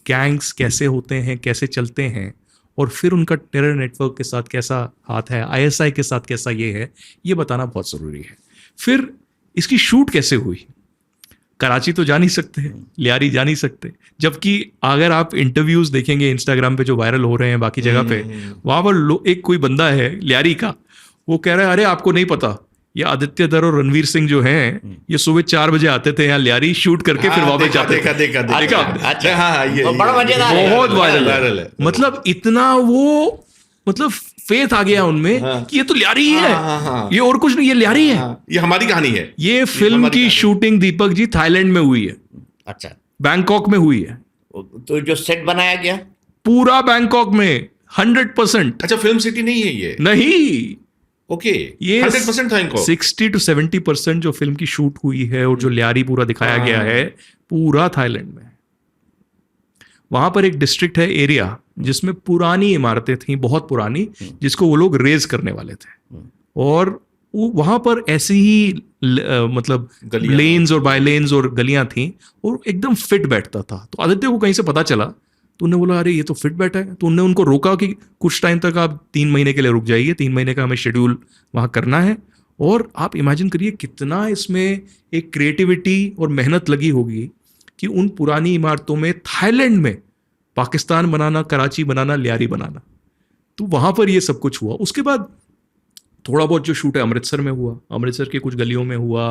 गैंग्स कैसे होते हैं, कैसे चलते हैं, और फिर उनका टेरर नेटवर्क के साथ कैसा हाथ है, ISI के साथ कैसा ये है, ये बताना बहुत ज़रूरी है। फिर इसकी शूट कैसे हुई? कराची तो जा नहीं सकते, लियारी जा नहीं सकते, जबकि अगर आप इंटरव्यूज़ देखेंगे इंस्टाग्राम पे जो वायरल हो रहे हैं बाकी जगह पे, वहाँ पर एक कोई बंदा है लियारी का, वो कह रहा है अरे आपको नहीं पता, ये आदित्य दर और रणवीर सिंह जो हैं, ये सुबह 4 बजे आते थे यहाँ लियारी शूट करके फिर वापस जाते थे। देखा अच्छा, हाँ, ये बड़ा मजेदार है। बहुत वायरल है। मतलब इतना वो, मतलब फेथ आ गया उनमें कि ये तो लियारी ही है, ये और कुछ नहीं, ये लियारी है। ये हमारी कहानी है। ये फिल्म की शूटिंग दीपक जी थाईलैंड में हुई है, अच्छा, बैंकॉक में हुई है। तो जो सेट बनाया गया पूरा बैंकॉक में 100%। अच्छा, फिल्म सिटी नहीं है ये? नहीं, ओके, ये 100% था इनको। 60 to 70% जो फिल्म की शूट हुई है और जो लियारी पूरा दिखाया गया है, पूरा थाईलैंड में। वहां पर एक डिस्ट्रिक्ट है, एरिया, जिसमें पुरानी इमारतें थी, बहुत पुरानी, जिसको वो लोग रेज करने वाले थे। और वहां पर ऐसी ही मतलब गलियां। लेन्स और बाय लेन्स और गलियां थी, और एकदम फिट बैठता था। तो आदित्य को कहीं से पता चला, तो उन्होंने बोला अरे ये तो फिट बैठा है। तो उन्होंने उनको रोका कि कुछ टाइम तक आप 3 महीने के लिए रुक जाइए, 3 महीने का हमें शेड्यूल वहाँ करना है। और आप इमेजिन करिए कितना इसमें एक क्रिएटिविटी और मेहनत लगी होगी कि उन पुरानी इमारतों में थाईलैंड में पाकिस्तान बनाना, कराची बनाना, लियारी बनाना। तो वहाँ पर ये सब कुछ हुआ। उसके बाद थोड़ा बहुत जो शूट है अमृतसर में हुआ, अमृतसर की कुछ गलियों में हुआ,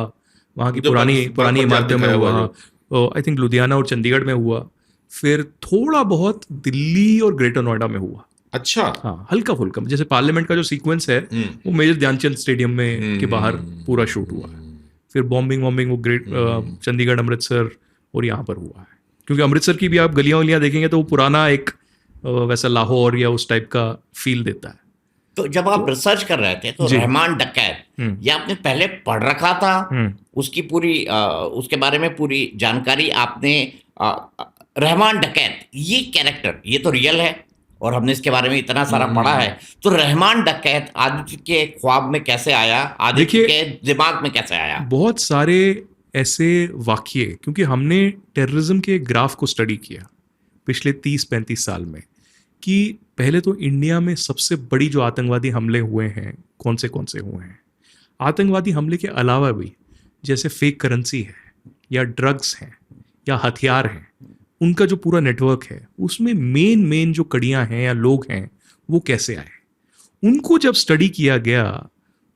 वहाँ की पुरानी इमारतों में हुआ, आई थिंक लुधियाना और चंडीगढ़ में हुआ। फिर थोड़ा बहुत दिल्ली और ग्रेटर नोएडा में हुआ। अच्छा, हाँ, हल्का फुल्का, जैसे पार्लियामेंट का जो सीक्वेंस है वो मेजर ध्यानचंद स्टेडियम में के बाहर पूरा शूट हुआ है। फिर बॉम्बिंग वो ग्रेट चंडीगढ़, अमृतसर और यहाँ पर हुआ है। क्योंकि अमृतसर की भी आप गलियां देखेंगे तो वो पुराना एक वैसा लाहौर या उस टाइप का फील देता है। तो जब आप रिसर्च कर रहे थे तो रहमान डकैत ये आपने पहले पढ़ रखा था, उसकी पूरी उसके बारे में पूरी जानकारी आपने रहमान डकैत ये कैरेक्टर ये तो रियल है और हमने इसके बारे में इतना सारा पढ़ा है, तो रहमान डकैत आदित्य के ख्वाब में कैसे आया, आदित्य के दिमाग में कैसे आया? बहुत सारे ऐसे वाक्य, क्योंकि हमने टेररिज्म के ग्राफ को स्टडी किया पिछले 30-35 साल में, कि पहले तो इंडिया में सबसे बड़ी जो आतंकवादी हमले हुए हैं कौन से हुए हैं। आतंकवादी हमले के अलावा भी जैसे फेक करेंसी है या ड्रग्स हैं या हथियार हैं, उनका जो पूरा नेटवर्क है उसमें मेन जो कड़ियां हैं या लोग हैं वो कैसे आए, उनको जब स्टडी किया गया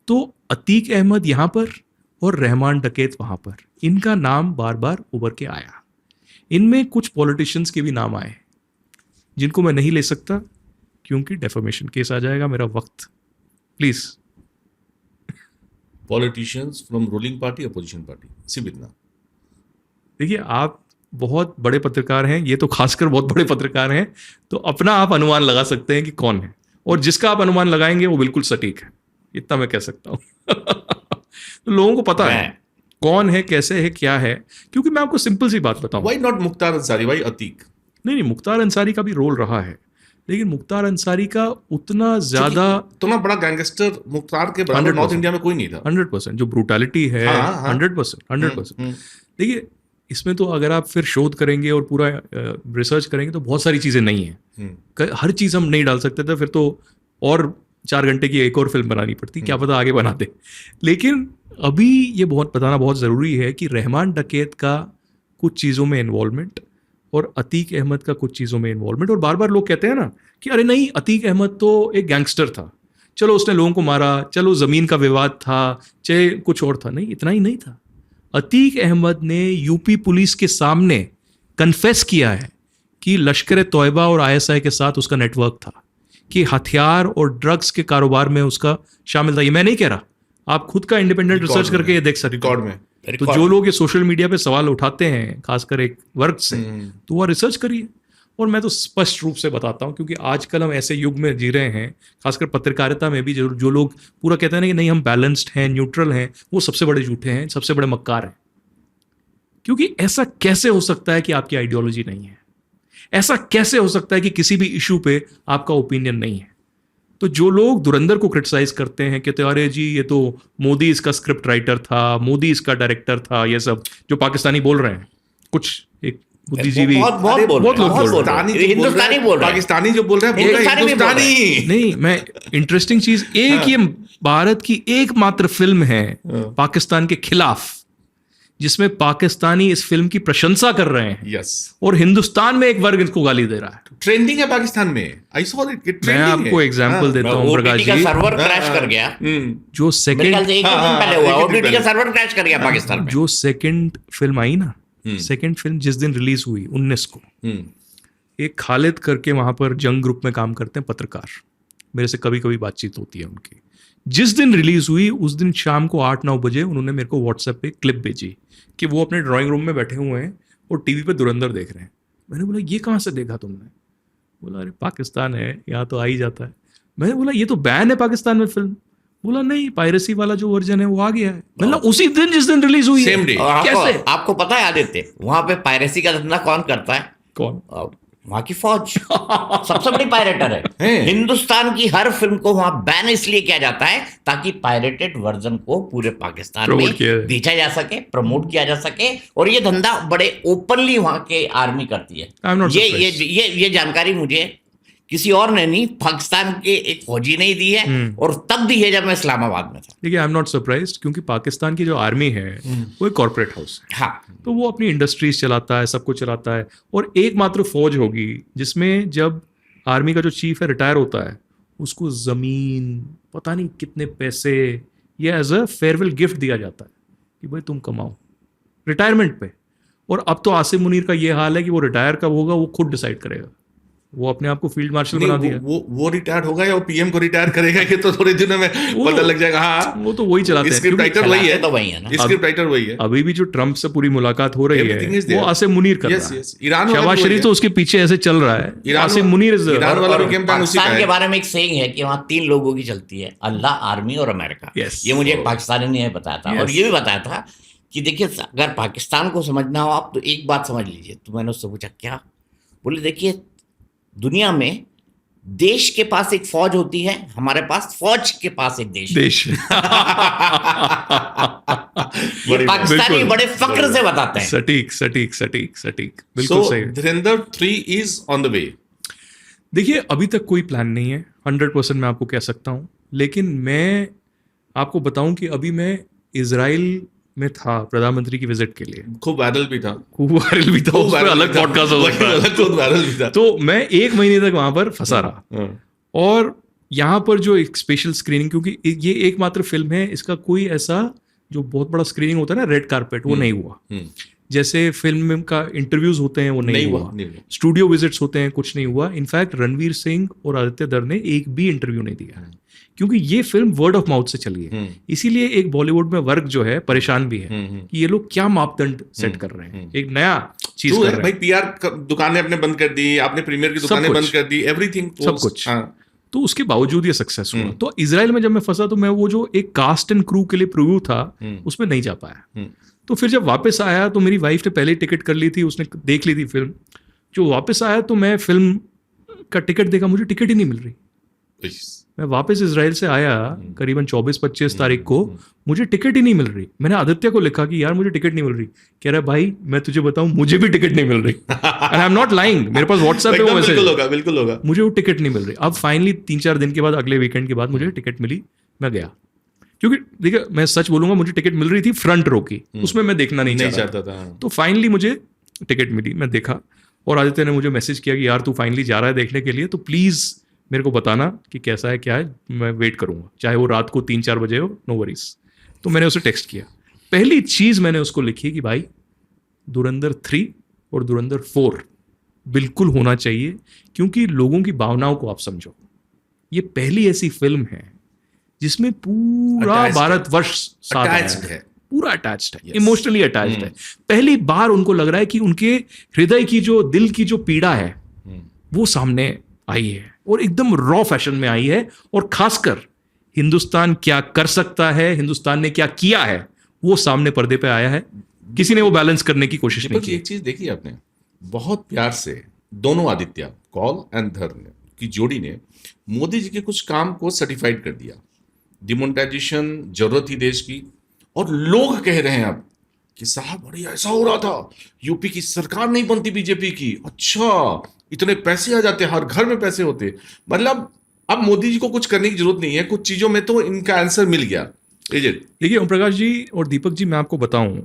तो अतीक अहमद यहाँ पर और रहमान डकैत वहाँ पर, इनका नाम बार बार उभर के आया। इनमें कुछ पॉलिटिशियंस के भी नाम आए जिनको मैं नहीं ले सकता क्योंकि डेफेमेशन केस आ जाएगा। मेरा वक्त please. Politicians from ruling party, opposition party, सिर्फ इतना। देखिए, आप बहुत बड़े पत्रकार हैं, ये तो खासकर बहुत बड़े पत्रकार हैं, तो अपना आप अनुमान लगा सकते हैं कि कौन है, और जिसका आप अनुमान लगाएंगे वो बिल्कुल सटीक है, इतना मैं कह सकता हूँ। तो लोगों को पता है कौन है, कैसे है, क्या है। क्योंकि मैं आपको सिंपल सी बात बताऊं, why not Mukhtar Ansari, why Atiq? नहीं, मुख्तार अंसारी का भी रोल रहा है, लेकिन मुख्तार अंसारी का उतना ज्यादा, उतना बड़ा गैंगस्टर मुख्तार के बराबर नॉर्थ इंडिया में कोई नहीं था। 100% जो ब्रूटैलिटी है, 100%। देखिए, इसमें तो अगर आप फिर शोध करेंगे और पूरा रिसर्च करेंगे तो बहुत सारी चीजें नहीं है, हर चीज हम नहीं डाल सकते थे, फिर तो और 4 घंटे की एक और फिल्म बनानी पड़ती, क्या पता आगे बना दे। लेकिन अभी ये बहुत बताना बहुत ज़रूरी है कि रहमान डकैत का कुछ चीज़ों में इन्वॉल्वमेंट और अतीक अहमद का कुछ चीज़ों में इन्वॉल्वमेंट। और बार बार लोग कहते हैं ना कि अरे नहीं, अतीक अहमद तो एक गैंगस्टर था, चलो उसने लोगों को मारा, चलो ज़मीन का विवाद था, चाहे कुछ और था। नहीं, इतना ही नहीं था। अतीक अहमद ने यूपी पुलिस के सामने कन्फेस किया है कि लश्कर तोयबा और ISI के साथ उसका नेटवर्क था, कि हथियार और ड्रग्स के कारोबार में उसका शामिल था। ये मैं नहीं कह रहा, आप खुद का इंडिपेंडेंट रिसर्च करके ये देख सकते हैं रिकॉर्ड में। तो जो लोग ये सोशल मीडिया पे सवाल उठाते हैं, खासकर एक वर्ग से, तो वह रिसर्च करिए। और मैं तो स्पष्ट रूप से बताता हूँ, क्योंकि आजकल हम ऐसे युग में जी रहे हैं, खासकर पत्रकारिता में भी, जो लोग पूरा कहते हैं ना कि नहीं हम बैलेंस्ड हैं, न्यूट्रल हैं, वो सबसे बड़े झूठे हैं, सबसे बड़े मक्कार हैं। क्योंकि ऐसा कैसे हो सकता है कि आपकी आइडियोलॉजी नहीं है? ऐसा कैसे हो सकता है कि किसी भी इशू पे आपका ओपिनियन नहीं है? तो जो लोग धुरंधर को क्रिटिसाइज करते हैं, कहते हैं अरे जी ये तो मोदी इसका स्क्रिप्ट राइटर था, मोदी इसका डायरेक्टर था, ये सब जो पाकिस्तानी बोल रहे हैं, कुछ एक बुद्धिजीवी बहुत लोग बोल रहे हैं, हिंदुस्तानी बोल रहे हैं, पाकिस्तानी जो बोल रहे हैं, हिंदुस्तानी नहीं। मैं इंटरेस्टिंग चीज, एक ये भारत की एकमात्र फिल्म है पाकिस्तान के खिलाफ जिसमें पाकिस्तानी इस फिल्म की प्रशंसा कर रहे हैं। यस। और हिंदुस्तान में एक वर्ग इसको गाली दे रहा है। ट्रेंडिंग है पाकिस्तान में, आई सॉ इट। मैं आपको एग्जांपल देता हूं प्रकाश जी। सर्वर क्रैश कर गया, जो सेकंड एक दिन पहले हुआ, OTT का सर्वर क्रैश कर गया पाकिस्तान में। जो सेकंड फिल्म आई ना, सेकंड फिल्म जिस दिन रिलीज हुई 19 को, एक खालिद करके वहां पर जंग ग्रुप में काम करते हैं पत्रकार, मेरे से कभी कभी बातचीत होती है उनकी। जिस दिन रिलीज हुई उस दिन शाम को 8-9 बजे उन्होंने मेरे को व्हाट्सएप पे क्लिप भेजी कि वो अपने ड्राइंग रूम में बैठे हुए हैं और टीवी पे धुरंधर देख रहे हैं। मैंने बोला ये कहाँ से देखा तुमने? बोला अरे पाकिस्तान है, यहाँ तो आ ही जाता है। मैंने बोला ये तो बैन है पाकिस्तान में फिल्म। बोला नहीं, पायरेसी वाला जो वर्जन है वो आ गया है। मतलब उसी दिन जिस दिन रिलीज हुई है। Same day। और कैसे? आपको पता है आदित्य, वहां पे पायरेसी का धंधा कौन करता है? कौन? वहां की फौज सबसे बड़ी पायरेटर है। हिंदुस्तान की हर फिल्म को वहां बैन इसलिए किया जाता है ताकि पायरेटेड वर्जन को पूरे पाकिस्तान में Promote किया जाए। बेचा जा सके, प्रमोट किया जा सके, और ये धंधा बड़े ओपनली वहां के आर्मी करती है। I'm not surprised। ये जानकारी मुझे किसी और ने नहीं, पाकिस्तान के एक फौजी ने ही दी है, और तब दी है जब मैं इस्लामाबाद में था। देखिए, आई एम नॉट सरप्राइज्ड, क्योंकि पाकिस्तान की जो आर्मी है वो एक कॉर्पोरेट हाउस है। हाँ, तो वो अपनी इंडस्ट्रीज चलाता है, सब कुछ चलाता है, और एकमात्र फौज होगी जिसमें जब आर्मी का जो चीफ है रिटायर होता है, उसको जमीन, पता नहीं कितने पैसे, ये एज अ फेयरवेल गिफ्ट दिया जाता है कि भाई तुम कमाओ रिटायरमेंट पे। और अब तो आसिम मुनीर का ये हाल है कि वो रिटायर कब होगा वो खुद डिसाइड करेगा। वो अपने आप को फील्ड मार्शल बना दिया। वो रिटायर होगा या वो पीएम को रिटायर करेगा कि तो थोड़े दिनों में पता लग जाएगा। हाँ, वो तो वही चलाते हैं। स्क्रिप्ट राइटर चलाते वही है, तो वही है ना। स्क्रिप्ट राइटर वही है। अभी भी जो ट्रम्प से पूरी मुलाकात हो रही Everything is है there। वो आसिम मुनीर कर Yes, रहा है। yes। ईरान वाला शहबाज भी वही शरीफ है। तो उसके पीछे ऐसे चल रहा है। ईरान आसिम वाला- मुनीर is- ईरान वाला और भी कैंपेन उसी का पाकिस्तान है। के बारे में एक सेइंग है कि वहां 3 लोगों की चलती है, अल्लाह, आर्मी और अमेरिका। Yes। ये मुझे एक पाकिस्तानी ने बताया था। और Yes। ये भी बताया था कि देखिए, अगर पाकिस्तान को समझना हो आप तो एक बात समझ लीजिए। तो मैंने उससे पूछा क्या? बोले देखिए, दुनिया में देश के पास एक फौज होती है, हमारे पास फौज के पास एक देश है। देश ये बड़ी बात। पाकिस्तानी बिल्कुल। बड़े फक्र से बताते हैं। सटीक सटीक सटीक सटीक, बिल्कुल So, सही। धुरंधर 3 is on the way। देखिए, अभी तक कोई प्लान नहीं है, 100% मैं आपको कह सकता हूँ। लेकिन मैं आपको बताऊं कि अभी मैं इजराइल में था प्रधानमंत्री की विजिट के लिए। खूब वायरल भी था। खूब वायरल भी था, खूब उस पर viral अलग भी था। पॉडकास्ट हो सकता है। अलग तो वायरल भी था। तो मैं 1 महीने तक वहां पर फंसा रहा। हाँ। और यहाँ पर जो एक स्पेशल स्क्रीनिंग, क्योंकि ये एकमात्र फिल्म है, इसका कोई ऐसा जो बहुत बड़ा स्क्रीनिंग होता है ना, रेड कारपेट, वो नहीं हुआ। जैसे फिल्म का इंटरव्यूज होते हैं वो नहीं हुआ, नहीं हुआ। स्टूडियो विजिट्स होते हैं, कुछ नहीं हुआ। इनफैक्ट रणवीर सिंह और आदित्य दर ने एक भी इंटरव्यू नहीं दिया, क्योंकि ये फिल्म वर्ड ऑफ माउथ से चली है। इसीलिए एक बॉलीवुड में वर्ग जो है परेशान भी है कि ये लोग क्या मापदंड सेट कर रहे हैं, एक नया चीज ट्रू कर है रहे भाई। हैं। पीआर दुकानें अपने बंद कर दी, आपने प्रीमियर की दुकानें कुछ। बंद कर दी, एवरीथिंग सब कुछ। हाँ। तो उसके बावजूद ये सक्सेस हुआ। तो इजराइल में जब मैं फंसा तो मैं वो जो एक कास्ट एंड क्रू के लिए प्रीव्यू था उसमें नहीं जा पाया। तो फिर जब वापस आया तो मेरी वाइफ ने पहले टिकट कर ली थी, उसने देख ली थी फिल्म। जो वापस आया तो मैं फिल्म का टिकट देखा, मुझे टिकट ही नहीं मिल रही। मैं वापस इजराइल से आया करीबन 24-25 तारीख को, मुझे टिकट ही नहीं मिल रही। मैंने आदित्य को लिखा कि यार मुझे टिकट नहीं मिल रही। कह रहा भाई मैं तुझे बताऊं, मुझे भी टिकट नहीं मिल रही। And I am not lying, मेरे पास व्हाट्सएप पे वो मैसेज, बिल्कुल होगा, बिल्कुल होगा। मुझे वो टिकट नहीं मिल रही। अब फाइनली 3-4 दिन के बाद, अगले वीकेंड के बाद मुझे टिकट मिली, मैं गया। क्योंकि देखिए, मैं सच बोलूंगा, मुझे टिकट मिल रही थी फ्रंट रो की, उसमें मैं देखना नहीं चाहता था। तो फाइनली मुझे टिकट मिली, मैं देखा। और आदित्य ने मुझे मैसेज किया कि यार तू फाइनली जा रहा है देखने के लिए, तो प्लीज़ मेरे को बताना कि कैसा है क्या है, मैं वेट करूंगा, चाहे वो रात को 3-4 बजे हो, नो वरीज। तो मैंने उसे टेक्स्ट किया। पहली चीज़ मैंने उसको लिखी कि भाई धुरंधर 3 और धुरंधर 4 बिल्कुल होना चाहिए, क्योंकि लोगों की भावनाओं को आप समझो। ये पहली ऐसी फिल्म है जिसमें पूरा Attached है। भारतवर्ष साथ आया Attached है। पूरा अटैच्ड है, Yes। इमोशनली अटैच्ड है। पहली बार उनको लग रहा है कि उनके हृदय की जो, दिल की जो पीड़ा है वो सामने आई है, और एकदम रॉ फैशन में आई है। और खासकर हिंदुस्तान क्या कर सकता है, हिंदुस्तान ने क्या किया है, वो सामने पर्दे पे आया है। किसी ने वो बैलेंस करने की कोशिश नहीं दीपक जी, की। एक चीज देखी आपने, बहुत प्यार से दोनों आदित्य कौल एंड धर्म की जोड़ी ने मोदी जी के कुछ काम को सर्टिफाइड कर दिया। डिमोनेटाइजेशन जरूरत थी देश की, और लोग कह रहे हैं अब कि साहब बड़ी ऐसा हो रहा था, यूपी की सरकार नहीं बनती बीजेपी की, अच्छा इतने पैसे आ जाते, हर घर में पैसे होते। मतलब अब मोदी जी को कुछ करने की जरूरत नहीं है, कुछ चीजों में तो इनका आंसर मिल गया। देखिए ओम प्रकाश जी और दीपक जी, मैं आपको बताऊं,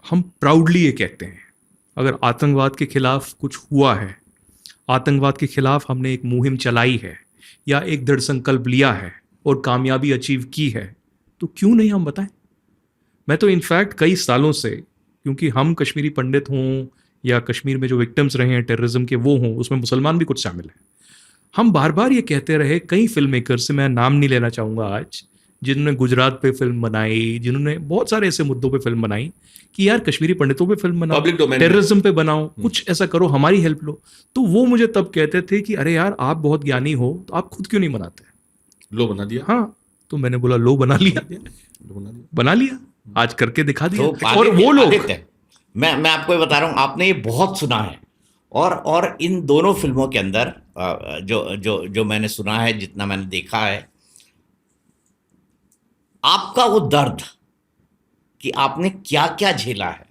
हम प्राउडली ये कहते हैं, अगर आतंकवाद के खिलाफ कुछ हुआ है, आतंकवाद के खिलाफ हमने एक मुहिम चलाई है या एक दृढ़ संकल्प लिया है और कामयाबी अचीव की है, तो क्यों नहीं हम बताएं। मैं तो इनफैक्ट कई सालों से, क्योंकि हम कश्मीरी पंडित हों या कश्मीर में जो विक्टिम्स रहे हैं टेररिज्म के वो हों, उसमें मुसलमान भी कुछ शामिल हैं, हम बार बार ये कहते रहे, कई फिल्म मेकर से, मैं नाम नहीं लेना चाहूँगा आज, जिन्होंने गुजरात पे फिल्म बनाई, जिन्होंने बहुत सारे ऐसे मुद्दों पे फिल्म बनाई कि यार कश्मीरी पंडितों पे फिल्म बनाओ, Public domain टेररिज्म पे बनाओ, कुछ ऐसा करो, हमारी हेल्प लो। तो वो मुझे तब कहते थे कि अरे यार आप बहुत ज्ञानी हो, तो आप खुद क्यों नहीं बनाते। लो बना दिया। हाँ, तो मैंने बोला लो बना लिया, बना लिया, आज करके दिखा दिया। तो और वो लोग, आदित्य, मैं आपको ये बता रहा हूँ, आपने ये बहुत सुना है, और इन दोनों फिल्मों के अंदर जो जो जो मैंने सुना है, जितना मैंने देखा है, आपका वो दर्द कि आपने क्या क्या झेला है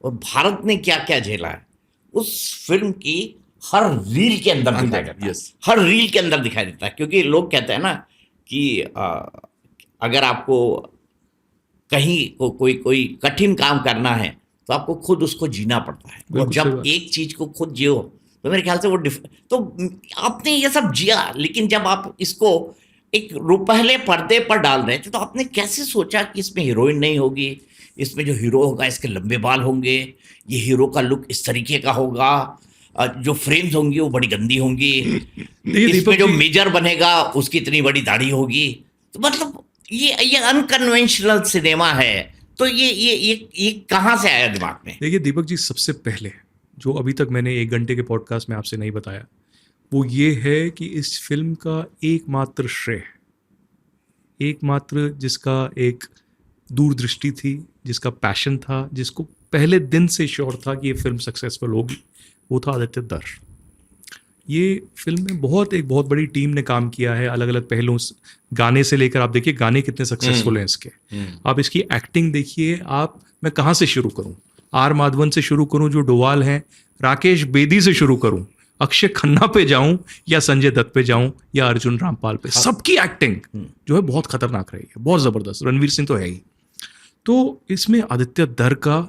और भारत ने क्या क्या झेला है, उस फिल्म की हर रील के अंदर दिखाई देता है। yes. हर रील के अंदर दिखाई देता है, क्योंकि लोग कहते हैं ना कि अगर आपको कहीं कोई कोई कठिन काम करना है तो आपको खुद उसको जीना पड़ता है, और बिल्कुल सही जब बात। एक चीज को खुद जियो तो मेरे ख्याल से वो तो आपने ये सब जिया, लेकिन जब आप इसको एक पहले पर्दे पर डाल रहे थे तो आपने कैसे सोचा कि इसमें हीरोइन नहीं होगी, इसमें जो हीरो होगा इसके लंबे बाल होंगे, ये हीरो का लुक इस तरीके का होगा, जो फ्रेम्स होंगी वो बड़ी गंदी होंगी, देखिए इसमें दीपक जो जी, मेजर बनेगा उसकी इतनी बड़ी दाढ़ी होगी। तो मतलब ये अनकन्वेंशनल सिनेमा है, तो ये कहाँ से आया दिमाग में? देखिए दीपक जी, सबसे पहले जो अभी तक मैंने 1 घंटे के पॉडकास्ट में आपसे नहीं बताया, वो ये है कि इस फिल्म का एकमात्र श्रेय, एकमात्र जिसका एक दूरदृष्टि थी, जिसका पैशन था, जिसको पहले दिन से श्योर था कि ये फिल्म सक्सेसफुल होगी, वो था आदित्य दर। ये फिल्म में एक बहुत बड़ी टीम ने काम किया है, अलग अलग पहलुओं से, गाने से लेकर, आप देखिए गाने कितने सक्सेसफुल हैं इसके, आप इसकी एक्टिंग देखिए। मैं कहाँ से शुरू करूँ? आर माधवन से शुरू करूँ जो डोवाल हैं, राकेश बेदी से शुरू करूँ, अक्षय खन्ना पे जाऊं, या संजय दत्त पे जाऊं, या अर्जुन रामपाल पे, सबकी एक्टिंग जो है बहुत खतरनाक रही है, बहुत जबरदस्त। रणवीर सिंह तो है ही। तो इसमें आदित्य दर का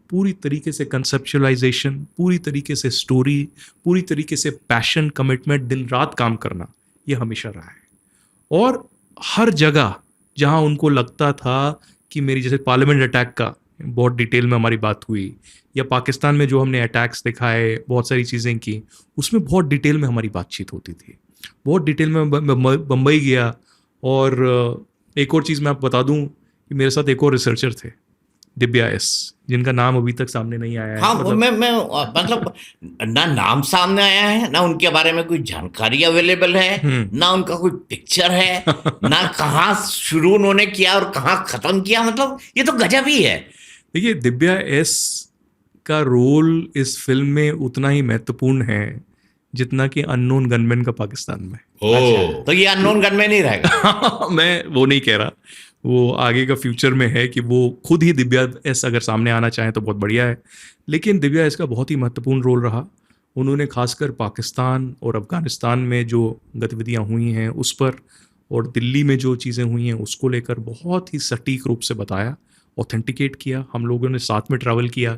पूरी तरीके से कंसेप्चुअलाइजेशन, पूरी तरीके से स्टोरी, पूरी तरीके से पैशन, कमिटमेंट, दिन रात काम करना, ये हमेशा रहा है। और हर जगह जहां उनको लगता था कि मेरी, जैसे पार्लियामेंट अटैक का बहुत डिटेल में हमारी बात हुई, या पाकिस्तान में जो हमने अटैक्स दिखाए, बहुत सारी चीज़ें की, उसमें बहुत डिटेल में हमारी बातचीत होती थी, बहुत डिटेल में। बम्बई गया, और एक और चीज़ मैं आपको बता दूं कि मेरे साथ एक और रिसर्चर थे, दिव्या एस, जिनका नाम अभी तक सामने नहीं आया है। हाँ, मैं मतलब ना नाम सामने आया है, ना उनके बारे में कोई जानकारी अवेलेबल है, ना उनका कोई पिक्चर है, ना कहाँ शुरू उन्होंने किया और कहाँ खत्म किया। मतलब ये तो गजब ही है। देखिए, दिव्या एस का रोल इस फिल्म में उतना ही महत्वपूर्ण है जितना कि अननोन गनमैन का पाकिस्तान में। अच्छा, तो ये अननोन गनमैन ही रहेगा। मैं वो नहीं कह रहा, वो आगे का फ्यूचर में है कि वो खुद ही दिव्या एस अगर सामने आना चाहें तो बहुत बढ़िया है, लेकिन दिव्या एस का बहुत ही महत्वपूर्ण रोल रहा। उन्होंने खासकर पाकिस्तान और अफ़गानिस्तान में जो गतिविधियां हुई हैं उस पर, और दिल्ली में जो चीज़ें हुई हैं उसको लेकर बहुत ही सटीक रूप से बताया, ऑथेंटिकेट किया। हम लोगों ने साथ में ट्रैवल किया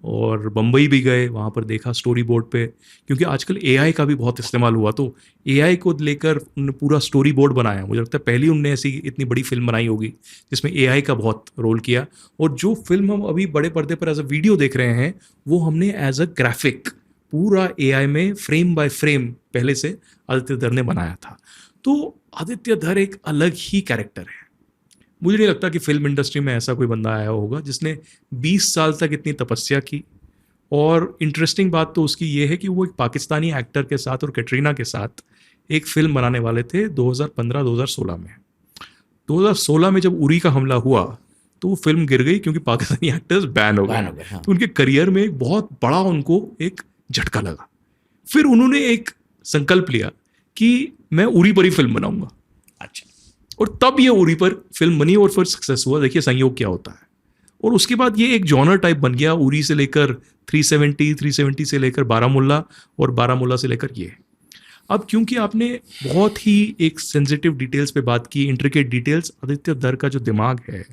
और बम्बई भी गए, वहाँ पर देखा स्टोरी बोर्ड पे, क्योंकि आजकल एआई का भी बहुत इस्तेमाल हुआ, तो एआई को लेकर उन्होंने पूरा स्टोरी बोर्ड बनाया। मुझे लगता है पहली उनने ऐसी इतनी बड़ी फिल्म बनाई होगी जिसमें एआई का बहुत रोल किया। और जो फिल्म हम अभी बड़े पर्दे पर एज अ वीडियो देख रहे हैं, वो हमने एज अ ग्राफिक पूरा एआई में फ्रेम बाय फ्रेम पहले से आदित्य धर ने बनाया था। तो आदित्य धर एक अलग ही कैरेक्टर है। मुझे नहीं लगता कि फिल्म इंडस्ट्री में ऐसा कोई बंदा आया होगा जिसने 20 साल तक इतनी तपस्या की। और इंटरेस्टिंग बात तो उसकी ये है कि वो एक पाकिस्तानी एक्टर के साथ और कैटरीना के साथ एक फिल्म बनाने वाले थे 2015-2016 में। 2016 में जब उरी का हमला हुआ तो वो फिल्म गिर गई, क्योंकि पाकिस्तानी एक्टर्स बैन हो गए। हाँ। तो उनके करियर में एक बहुत बड़ा उनको एक झटका लगा। फिर उन्होंने एक संकल्प लिया कि मैं उरी पर ही फिल्म बनाऊंगा। अच्छा, और तब ये उरी पर फिल्म बनी और फिर सक्सेस हुआ। देखिए संयोग क्या होता है। और उसके बाद ये एक जॉनर टाइप बन गया, उरी से लेकर 370 से लेकर बारामुल्ला, और बारामुल्ला से लेकर ये। अब क्योंकि आपने बहुत ही एक सेंसिटिव डिटेल्स पे बात की, इंट्रिकेट डिटेल्स, आदित्य धर का जो दिमाग है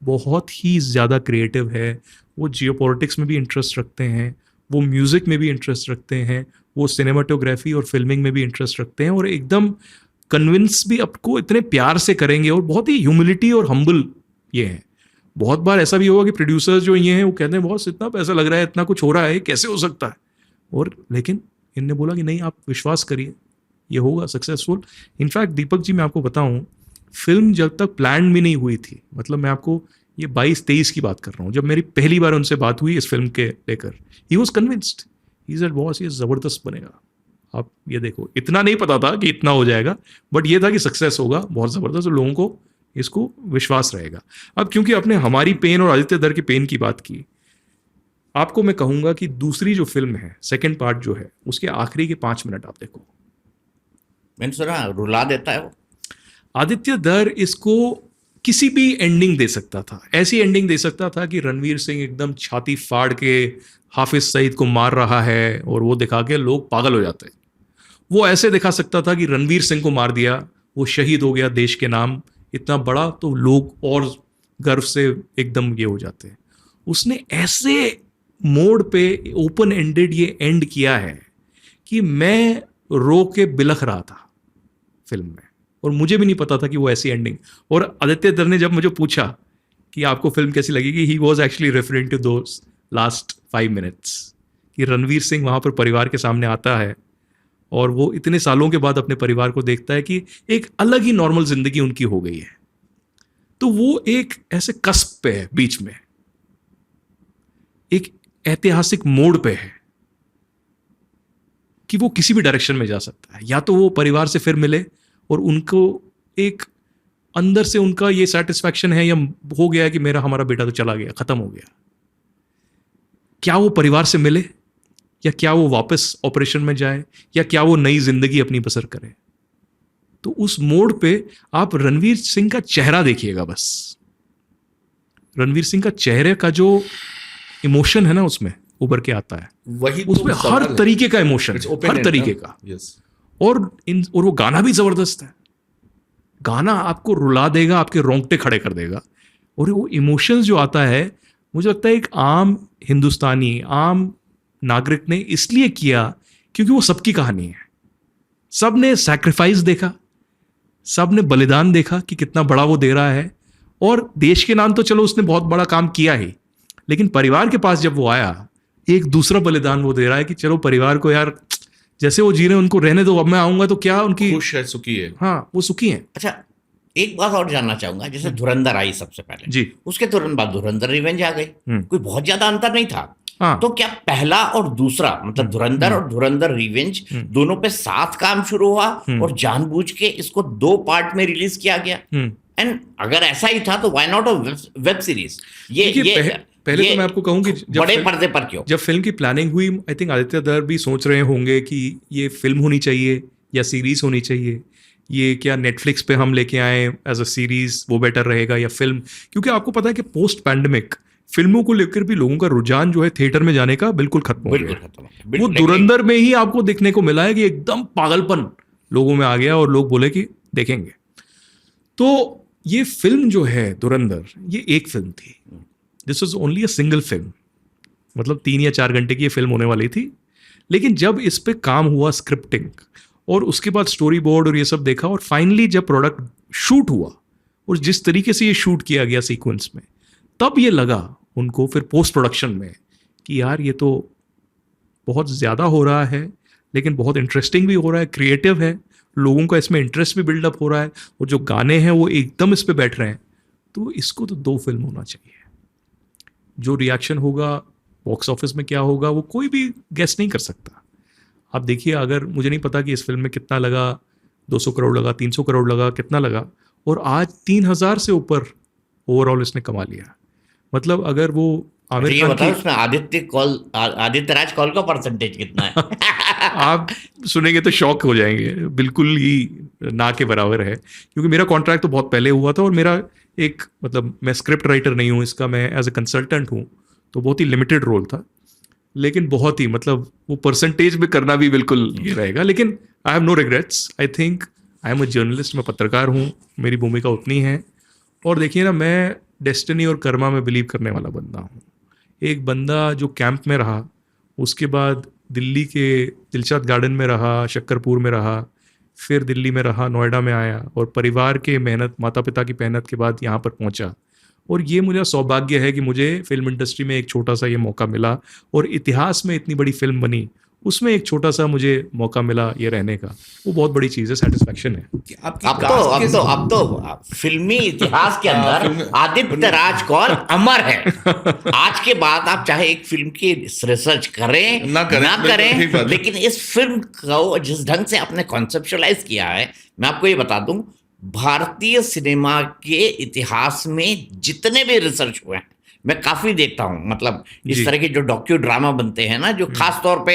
बहुत ही ज़्यादा क्रिएटिव है। वो जियोपॉलिटिक्स में भी इंटरेस्ट रखते हैं, वो म्यूज़िक में भी इंटरेस्ट रखते हैं, वो सिनेमाटोग्राफी और फिल्मिंग में भी इंटरेस्ट रखते हैं, और एकदम कन्विंस भी आपको इतने प्यार से करेंगे। और बहुत ही ह्यूमिलिटी और हम्बल ये है। बहुत बार ऐसा भी होगा कि प्रोड्यूसर्स जो ये हैं वो कहते हैं बहुत इतना पैसा लग रहा है, इतना कुछ हो रहा है, कैसे हो सकता है। और लेकिन इनने बोला कि नहीं, आप विश्वास करिए, ये होगा सक्सेसफुल। इनफैक्ट दीपक जी, मैं आपको बताऊं, फिल्म जब तक प्लान भी नहीं हुई थी, मतलब मैं आपको ये 22-23 की बात कर रहा हूँ, जब मेरी पहली बार उनसे बात हुई इस फिल्म के लेकर, he was convinced. He said boss, ये ज़बरदस्त बनेगा, आप ये देखो, इतना नहीं पता था कि इतना हो जाएगा, बट ये था कि सक्सेस होगा बहुत ज़बरदस्त और लोगों को इसको विश्वास रहेगा। अब क्योंकि आपने हमारी पेन और आदित्य दर की पेन की बात की, आपको मैं कहूँगा कि दूसरी जो फिल्म है, सेकेंड पार्ट जो है, उसके आखिरी के 5 मिनट आप देखो। मैंने सुना रुला देता है वो। आदित्य दर इसको किसी भी एंडिंग दे सकता था, ऐसी एंडिंग दे सकता था कि रणवीर सिंह एकदम छाती फाड़ के हाफिज सईद को मार रहा है और वो दिखा के लोग पागल हो जाते हैं। वो ऐसे दिखा सकता था कि रणवीर सिंह को मार दिया, वो शहीद हो गया देश के नाम, इतना बड़ा, तो लोग और गर्व से एकदम ये हो जाते हैं। उसने ऐसे मोड पे ओपन एंडेड ये एंड किया है कि मैं रो के बिलख रहा था फिल्म में, और मुझे भी नहीं पता था कि वो ऐसी एंडिंग। और आदित्य दर ने जब मुझे पूछा कि आपको फिल्म कैसी लगेगी, he was actually referring to those last 5 minutes, कि रणवीर सिंह वहाँ पर परिवार के सामने आता है और वो इतने सालों के बाद अपने परिवार को देखता है कि एक अलग ही नॉर्मल जिंदगी उनकी हो गई है। तो वो एक ऐसे कस्प पे है, बीच में एक ऐतिहासिक मोड़ पे है कि वो किसी भी डायरेक्शन में जा सकता है। या तो वो परिवार से फिर मिले और उनको एक अंदर से उनका ये सेटिस्फैक्शन है या हो गया है कि हमारा बेटा तो चला गया, खत्म हो गया। क्या वो परिवार से मिले, या क्या वो वापस ऑपरेशन में जाए, या क्या वो नई जिंदगी अपनी बसर करे। तो उस मोड़ पे आप रणवीर सिंह का चेहरा देखिएगा बस। रणवीर सिंह का चेहरे का जो इमोशन है ना, उसमें उभर के आता है, वही उसमें हर तरीके का इमोशन, हर तरीके का। और वो गाना भी जबरदस्त है। गाना आपको रुला देगा, आपके रोंगटे खड़े कर देगा। और वो इमोशंस जो आता है, मुझे लगता है एक आम हिंदुस्तानी, आम नागरिक ने इसलिए किया क्योंकि वो सबकी कहानी है। सब ने सैक्रिफाइस देखा, सब ने बलिदान देखा कि कितना बड़ा वो दे रहा है। और देश के नाम तो चलो उसने बहुत बड़ा काम किया ही, लेकिन परिवार के पास जब वो आया, एक दूसरा बलिदान वो दे रहा है कि चलो परिवार को यार जैसे वो जी रहे हैं उनको रहने दो, अब मैं आऊंगा तो क्या उनकी खुश है, सुखी है। हाँ, वो सुखी हैं। अच्छा, एक बात और जानना चाहूंगा, जैसे धुरंधर आई सबसे पहले जी, उसके तुरंत बाद धुरंधर रिवेंज आ गई, कोई बहुत ज्यादा अंतर नहीं था। हाँ, तो क्या पहला और दूसरा, मतलब धुरंधर और धुरंधर रिवेंज दोनों पे साथ काम शुरू हुआ और जानबूझ के इसको 2 पार्ट में रिलीज किया गया? एंड अगर ऐसा ही था तो why not a web series? पहले तो मैं आपको कहूँ कि बड़े पर्दे पर क्यों? जब फिल्म की प्लानिंग हुई, आई थिंक आदित्य दर भी सोच रहे होंगे कि ये फिल्म होनी चाहिए या सीरीज होनी चाहिए, ये क्या नेटफ्लिक्स पे हम लेके आए एज अ सीरीज, वो बेटर रहेगा या फिल्म। क्योंकि आपको पता है कि पोस्ट पैंडेमिक फिल्मों को लेकर भी लोगों का रुझान जो है थिएटर में जाने का बिल्कुल खत्म हो गया। वो धुरंधर में ही आपको देखने को मिला है कि एकदम पागलपन लोगों में आ गया और लोग बोले कि देखेंगे। तो ये फिल्म जो है धुरंधर, ये एक फिल्म थी, this was only a single film, मतलब 3 या 4 घंटे की ये फिल्म होने वाली थी। लेकिन जब इस पे काम हुआ, स्क्रिप्टिंग और उसके बाद स्टोरी बोर्ड और ये सब देखा, और फाइनली जब प्रोडक्ट शूट हुआ और जिस तरीके से ये शूट किया गया सीक्वेंस में, तब ये लगा उनको फिर पोस्ट प्रोडक्शन में कि यार ये तो बहुत ज़्यादा हो रहा है, लेकिन बहुत इंटरेस्टिंग भी हो रहा है, क्रिएटिव है, लोगों का इसमें इंटरेस्ट भी बिल्डअप हो रहा है, और जो गाने हैं वो एकदम इस पे बैठ रहे हैं। तो इसको तो 2 फिल्म होना चाहिए। जो रिएक्शन होगा बॉक्स ऑफिस में क्या होगा, वो कोई भी गेस नहीं कर सकता। आप देखिए, अगर मुझे नहीं पता कि इस फिल्म में कितना लगा, 200 करोड़ लगा, 300 करोड़ लगा, कितना लगा, और आज 3000 से ऊपर ओवरऑल इसने कमा लिया। मतलब अगर वो आमिर खान की, उसमें आदित्य राज कॉल का परसेंटेज कितना है? आप सुनेंगे तो शॉक हो जाएंगे, बिल्कुल ही ना के बराबर है। क्योंकि मेरा कॉन्ट्रैक्ट तो बहुत पहले हुआ था, और मेरा एक, मतलब मैं स्क्रिप्ट राइटर नहीं हूँ इसका, मैं एज ए कंसल्टेंट हूँ, तो बहुत ही लिमिटेड रोल था। लेकिन बहुत ही, मतलब वो परसेंटेज में करना भी बिल्कुल ये रहेगा। लेकिन I have no regrets. I think I am a journalist, मैं पत्रकार हूँ, मेरी भूमिका उतनी है। और देखिए ना, मैं डेस्टिनी और कर्मा में बिलीव करने वाला बंदा हूँ। एक बंदा जो कैंप में रहा, उसके बाद दिल्ली के दिलशाद गार्डन में रहा, शक्करपुर में रहा, फिर दिल्ली में रहा, नोएडा में आया, और परिवार के मेहनत, माता पिता की मेहनत के बाद यहाँ पर पहुँचा। और ये मुझे सौभाग्य है कि मुझे फिल्म इंडस्ट्री में एक छोटा सा ये मौका मिला, और इतिहास में इतनी बड़ी फिल्म बनी, उसमें एक छोटा सा मुझे मौका मिला ये रहने का, वो बहुत बड़ी चीज़ है, सेटिस्फैक्शन है। कि आपकी अब कास्ट तो फिल्मी इतिहास के अंदर फिल्म- आदित्य राज कौर अमर है। आज के बाद आप चाहे एक फिल्म की रिसर्च करें ना करें, ठीक बात है। लेकिन इस फिल्म को जिस ढंग से आपने कॉन्सेप्चुअलाइज किया है, मैं आपको ये बता दूं, भारतीय सिनेमा के इतिहास में जितने भी रिसर्च हुए हैं, मैं काफी देखता हूं, मतलब इस जी। तरह के जो डॉक्यू ड्रामा बनते हैं ना, जो खास तौर पे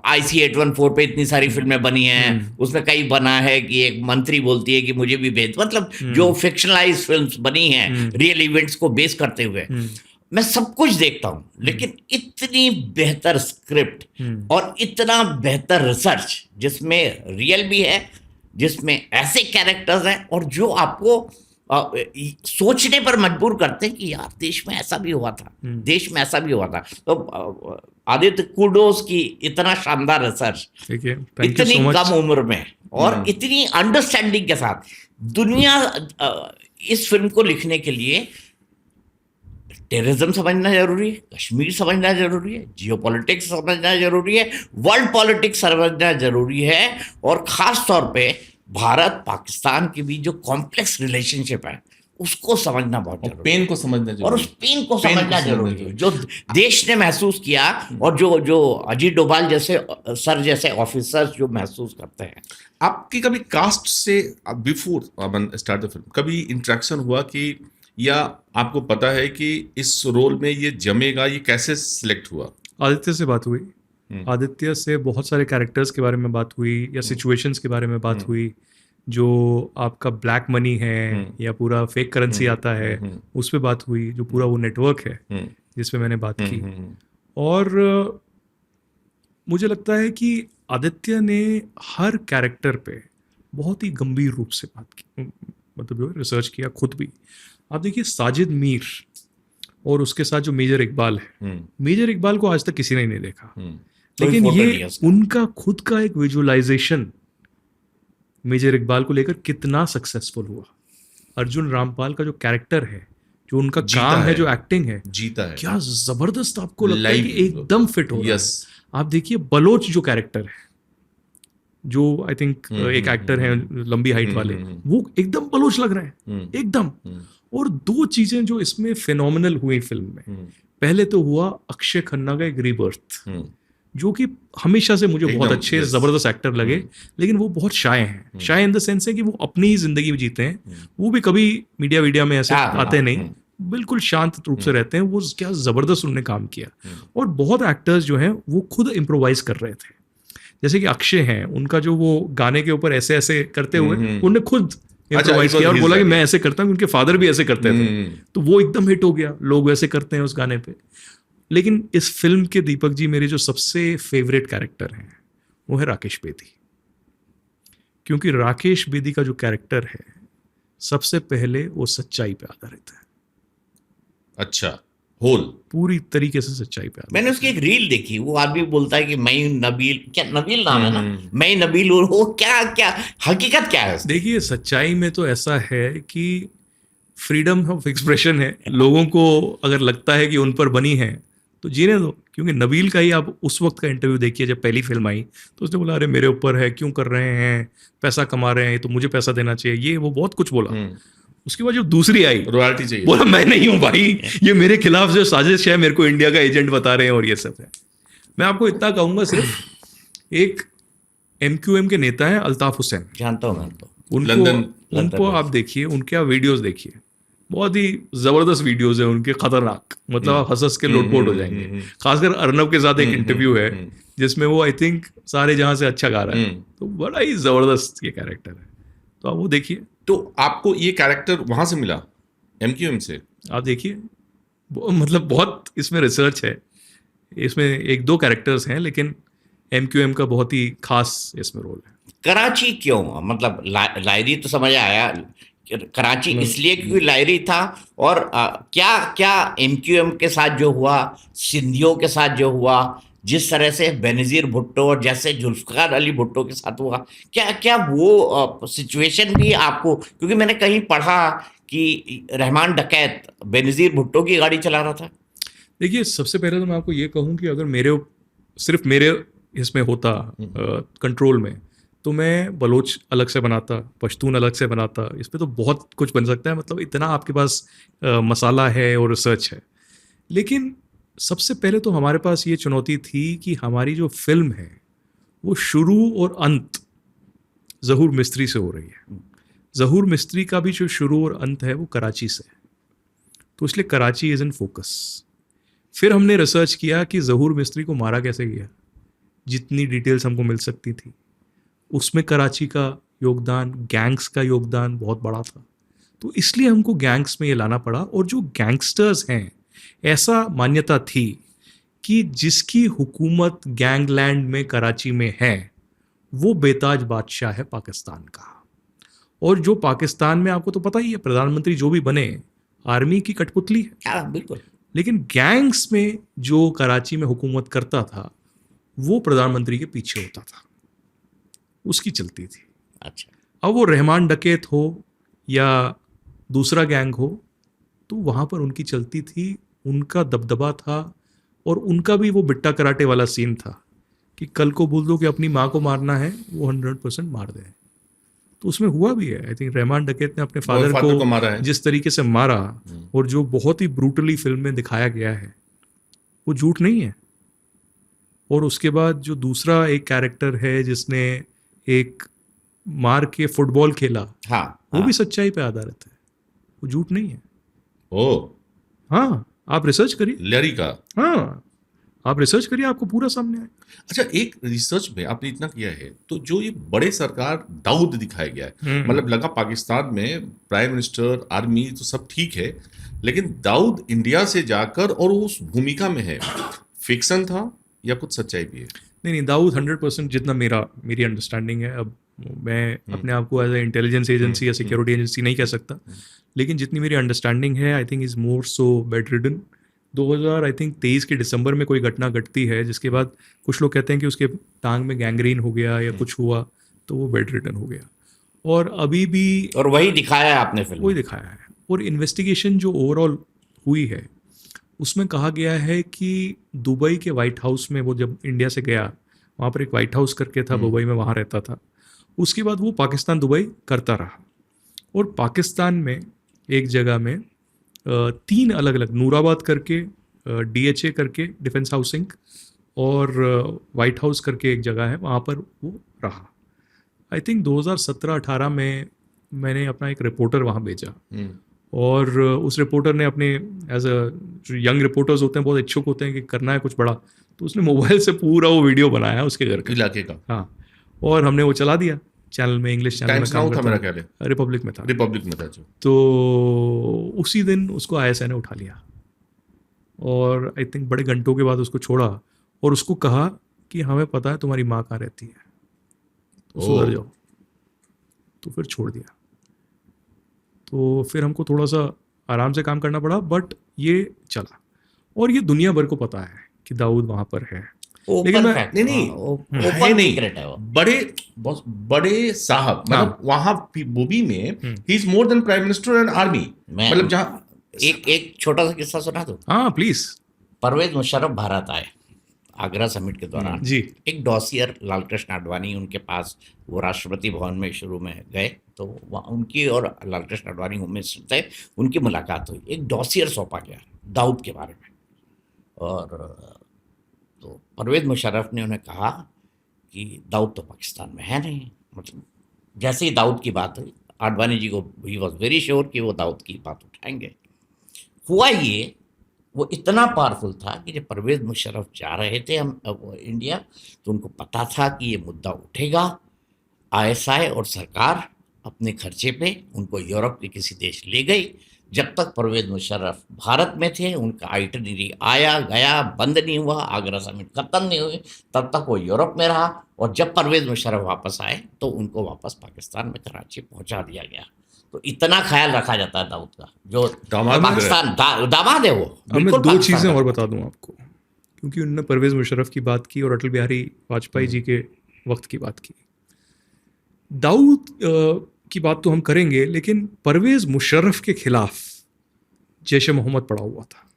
IC 814 पे इतनी सारी फिल्में बनी हैं, उसमें कई बना है कि एक मंत्री बोलती है कि मुझे भी भेज, मतलब जो फिक्शनलाइज फिल्म्स बनी हैं रियल इवेंट्स को बेस करते हुए, मैं सब कुछ देखता हूं, लेकिन इतनी बेहतर स्क्रिप्ट और इतना बेहतर रिसर्च जिसमें रियल भी है, जिसमें ऐसे कैरेक्टर्स हैं और जो आपको सोचने पर मजबूर करते हैं कि यार देश में ऐसा भी हुआ था, देश में ऐसा भी हुआ था। तो आदित्य, कुडोस की इतना शानदार रिसर्च, ठीक है, थैंक यू इतनी सो मच। कम उम्र में और इतनी अंडरस्टैंडिंग के साथ। दुनिया इस फिल्म को लिखने के लिए टेररिज्म समझना जरूरी है, कश्मीर समझना जरूरी है, जियोपॉलिटिक्स समझना जरूरी है, वर्ल्ड पॉलिटिक्स समझना जरूरी है, और खास तौर पे भारत पाकिस्तान के बीच जो कॉम्प्लेक्स रिलेशनशिप है उसको समझना बहुत और जरूरी है, पेन को समझना और उस पेन को समझना जरूरी है जो देश ने महसूस किया, और जो अजीत डोभाल जैसे सर जैसे ऑफिसर्स जो महसूस करते हैं। आपकी कभी कास्ट से बिफोर स्टार्ट द फिल्म कभी इंटरेक्शन हुआ कि, या आपको पता है कि इस रोल में ये जमेगा, ये कैसे सिलेक्ट हुआ? आदित्य से बात हुई, आदित्य से बहुत सारे कैरेक्टर्स के बारे में बात हुई, या सिचुएशंस के बारे में बात हुई, जो आपका ब्लैक मनी है या पूरा फेक करेंसी आता है उस पर बात हुई, जो पूरा वो नेटवर्क है जिस पे मैंने बात की। और मुझे लगता है कि आदित्य ने हर कैरेक्टर पे बहुत ही गंभीर रूप से बात की, मतलब जो रिसर्च किया खुद भी। आप देखिए साजिद मीर और उसके साथ जो मेजर इकबाल है, मेजर इकबाल को आज तक किसी ने नहीं देखा, लेकिन फोटो लिया ये उसका। उनका खुद का एक विजुअलाइजेशन मेजर इकबाल को लेकर कितना सक्सेसफुल हुआ। अर्जुन रामपाल का जो कैरेक्टर है, जो उनका जीता काम है, है। जो एक्टिंग है, जीता है क्या जबरदस्त आपको लगता है Live- कि एकदम फिट हो रहा यस है। आप देखिए बलोच जो कैरेक्टर है, जो आई थिंक एक एक्टर है लंबी हाइट वाले, वो एकदम बलोच लग रहे हैं एकदम। और दो चीजें जो इसमें फिनोमिनल हुई फिल्म में, पहले तो हुआ अक्षय खन्ना का एक रीबर्थ, जो कि हमेशा से मुझे बहुत एकदम, अच्छे yes. जबरदस्त एक्टर लगे, लेकिन वो बहुत शाय हैं। शाय इन द सेंस है कि वो अपनी ही जिंदगी में जीते हैं, वो भी कभी मीडिया में ऐसे आते नहीं, बिल्कुल शांत रूप से रहते हैं। वो क्या जबरदस्त उन्होंने काम किया। और बहुत एक्टर्स जो हैं वो खुद इम्प्रोवाइज कर रहे थे, जैसे कि अक्षय हैं, उनका जो वो गाने के ऊपर ऐसे ऐसे करते हुए उन्होंने खुद इम्प्रोवाइज किया और बोला कि मैं ऐसे करता हूँ, उनके फादर भी ऐसे करते थे, तो वो एकदम हिट हो गया, लोग वैसे करते हैं उस गाने पे। लेकिन इस फिल्म के दीपक जी मेरे जो सबसे फेवरेट कैरेक्टर हैं वो है राकेश बेदी, क्योंकि राकेश बेदी का जो कैरेक्टर है सबसे पहले वो सच्चाई पे आधारित है। अच्छा, होल पूरी तरीके से सच्चाई पे आधारित। मैंने उसकी एक रील देखी, वो आदमी बोलता है कि मैं नबील, क्या नबील नाम है ना, मैं नबील हूँ, वो क्या क्या हकीकत क्या है उसकी? देखिए सच्चाई में तो ऐसा है कि फ्रीडम ऑफ एक्सप्रेशन है, लोगों को अगर लगता है कि उन पर बनी है तो जीने दो। क्योंकि नबील का ही आप उस वक्त का इंटरव्यू देखिए जब पहली फिल्म आई, तो उसने बोला अरे मेरे ऊपर है, क्यों कर रहे हैं, पैसा कमा रहे हैं तो मुझे पैसा देना चाहिए, ये वो बहुत कुछ बोला। उसके बाद जब दूसरी आई, रॉयल्टी चाहिए, बोला मैं नहीं हूं भाई, ये मेरे खिलाफ जो साजिश है, मेरे को इंडिया का एजेंट बता रहे हैं और ये सब है। मैं आपको इतना कहूंगा, सिर्फ एक MQM के नेता है अल्ताफ हुसैन, जानता हूँ मैं तो। उनको आप देखिए, उनके आप वीडियोस देखिए, बहुत ही जबरदस्त वीडियोस है उनके, खतरनाक, मतलब आप हंस के लोटपोट हो जाएंगे। खासकर अर्नब के साथ एक इंटरव्यू है जिसमें वो आई थिंक सारे जहां से अच्छा गा रहा है, तो बड़ा ही जबरदस्त ये कैरेक्टर है, तो आप वो देखिए। तो आपको ये कैरेक्टर वहां से मिला, MQM से? आप देखिए, मतलब बहुत इसमें रिसर्च है, इसमें एक दो कैरेक्टर्स हैं, लेकिन MQM का बहुत ही खास इसमें रोल है। कराची क्यों, मतलब लायरी तो समझ आया, कराची इसलिए क्योंकि लायरी था, और क्या क्या MQM के साथ जो हुआ, सिंधियों के साथ जो हुआ, जिस तरह से बेनज़ीर भुट्टो और जैसे जुल्फ़िकार अली भुट्टो के साथ हुआ, क्या क्या वो सिचुएशन भी आपको, क्योंकि मैंने कहीं पढ़ा कि रहमान डकैत बेनज़ीर भुट्टो की गाड़ी चला रहा था। देखिए सबसे पहले तो मैं आपको ये कहूँ कि अगर सिर्फ मेरे इसमें होता कंट्रोल में, तो मैं बलोच अलग से बनाता, पश्तून अलग से बनाता, इस पे तो बहुत कुछ बन सकता है। मतलब इतना आपके पास मसाला है और रिसर्च है। लेकिन सबसे पहले तो हमारे पास ये चुनौती थी कि हमारी जो फिल्म है वो शुरू और अंत ज़हूर मिस्त्री से हो रही है। ज़हूर मिस्त्री का भी जो शुरू और अंत है वो कराची से है, तो इसलिए कराची इज़ इन फोकस। फिर हमने रिसर्च किया कि ज़हूर मिस्त्री को मारा कैसे गया, जितनी डिटेल्स हमको मिल सकती थी उसमें कराची का योगदान, गैंग्स का योगदान बहुत बड़ा था। तो इसलिए हमको गैंग्स में ये लाना पड़ा। और जो गैंगस्टर्स हैं, ऐसा मान्यता थी कि जिसकी हुकूमत गैंगलैंड में कराची में है वो बेताज बादशाह है पाकिस्तान का। और जो पाकिस्तान में, आपको तो पता ही है, प्रधानमंत्री जो भी बने आर्मी की कठपुतली है। हाँ बिल्कुल। लेकिन गैंग्स में जो कराची में हुकूमत करता था वो प्रधानमंत्री के पीछे होता था, उसकी चलती थी। अच्छा। अब वो रहमान डकैत हो या दूसरा गैंग हो, तो वहाँ पर उनकी चलती थी, उनका दबदबा था। और उनका भी वो बिट्टा कराटे वाला सीन था कि कल को बोल दो कि अपनी माँ को मारना है, वो 100% मार दे। तो उसमें हुआ भी है। आई थिंक रहमान डकैत ने अपने फादर को मारा है। जिस तरीके से मारा और जो बहुत ही ब्रूटली फिल्म में दिखाया गया है वो झूठ नहीं है। और उसके बाद जो दूसरा एक कैरेक्टर है जिसने एक मार के फुटबॉल खेला, हाँ, वो हाँ। भी सच्चाई पे आधारित है, वो झूठ नहीं है। ओ, हाँ, आप रिसर्च करिए। लैरी का। हाँ, आप रिसर्च करिए, आपको पूरा सामने आए। अच्छा, एक रिसर्च में आपने इतना किया है, तो जो ये बड़े सरकार दाऊद दिखाया गया है, मतलब लगा पाकिस्तान में प्राइम मिनिस्टर, आर्मी तो सब ठीक है, लेकिन दाऊद इंडिया से जाकर और उस भूमिका में है, फिक्शन था या कुछ सच्चाई भी है? नहीं, दाऊद 100% जितना मेरी अंडरस्टैंडिंग है। अब मैं अपने आप को एज ए इंटेलिजेंस एजेंसी या सिक्योरिटी एजेंसी नहीं कह सकता, लेकिन जितनी मेरी अंडरस्टैंडिंग है, I think is more so bed ridden. 2023 के दिसंबर में कोई घटना घटती है जिसके बाद कुछ लोग कहते हैं कि उसके टांग में गैंग्रीन हो गया या कुछ हुआ, तो वो बेड रिडन हो गया। और अभी भी और वही दिखाया है आपने फिल्म वही में। दिखाया है। और इन्वेस्टिगेशन जो ओवरऑल हुई है उसमें कहा गया है कि दुबई के वाइट हाउस में, वो जब इंडिया से गया, वहाँ पर एक वाइट हाउस करके था दुबई में, वहाँ रहता था। उसके बाद वो पाकिस्तान दुबई करता रहा। और पाकिस्तान में एक जगह में 3 अलग अलग, नूराबाद करके, DHA करके डिफेंस हाउसिंग, और वाइट हाउस करके एक जगह है, वहाँ पर वो रहा। आई थिंक 2017-18 में मैंने अपना एक रिपोर्टर वहाँ भेजा, और उस रिपोर्टर ने अपने एज अ, जो यंग रिपोर्टर्स होते हैं बहुत इच्छुक होते हैं कि करना है कुछ बड़ा, तो उसने मोबाइल से पूरा वो वीडियो बनाया उसके घर का, इलाके का। हाँ, और हमने वो चला दिया चैनल में, इंग्लिश चैनल में टाइम्स काम नाउ था करता मेरा हूँ। ख्याल है, रिपब्लिक में था। रिपब्लिक में था जो। तो उसी दिन उसको ISI ने उठा लिया और आई थिंक बड़े घंटों के बाद उसको छोड़ा और उसको कहा कि हमें पता है तुम्हारी माँ कहाँ रहती है, तो सुधर जाओ। तो फिर छोड़ दिया। तो फिर हमको थोड़ा सा आराम से काम करना पड़ा, बट ये चला। और ये दुनिया भर को पता है कि दाऊद वहाँ पर है। लेकिन मैं नहीं, ओपन नहीं, सीक्रेट है वो। बड़े साहब, मतलब वहां मूवी में he is more than prime minister and army, मतलब जहां एक छोटा सा किस्सा सुना दो। हाँ प्लीज। परवेज मुशर्रफ भारत आए आगरा समिट के दौरान जी। एक डॉसियर लालकृष्ण आडवाणी उनके पास, वो राष्ट्रपति भवन में शुरू में गए, तो वहाँ उनकी और लालकृष्ण आडवाणी होम मिनिस्टर थे, उनकी मुलाकात हुई। एक डॉसियर सौंपा गया दाऊद के बारे में, और तो परवेज मुशर्रफ ने उन्हें कहा कि दाऊद तो पाकिस्तान में है नहीं। मतलब जैसे ही दाऊद की बात हुई, आडवाणी जी को ही वॉज वेरी श्योर कि वो दाऊद की बात उठाएंगे। हुआ ये, वो इतना पावरफुल था कि जब परवेज मुशर्रफ जा रहे थे इंडिया, तो उनको पता था कि ये मुद्दा उठेगा। ISI और सरकार अपने खर्चे पे उनको यूरोप के किसी देश ले गई। जब तक परवेज मुशर्रफ भारत में थे, उनका आइटनरी आया गया, बंद नहीं हुआ, आगरा समिट खत्म नहीं हुई, तब तक वो यूरोप में रहा। और जब परवेज मुशर्रफ वापस आए तो उनको वापस पाकिस्तान में कराची पहुंचा दिया गया। तो इतना ख्याल रखा जाता है दाऊद का, जो पाकिस्तान दामाद है वो। अब मैं 2 चीज़ें और बता दूं आपको, क्योंकि उन्होंने परवेज मुशर्रफ की बात की और अटल बिहारी वाजपेयी जी के वक्त की बात की। दाऊद की बात तो हम करेंगे, लेकिन परवेज मुशर्रफ के खिलाफ जैश ए मोहम्मद पड़ा हुआ था।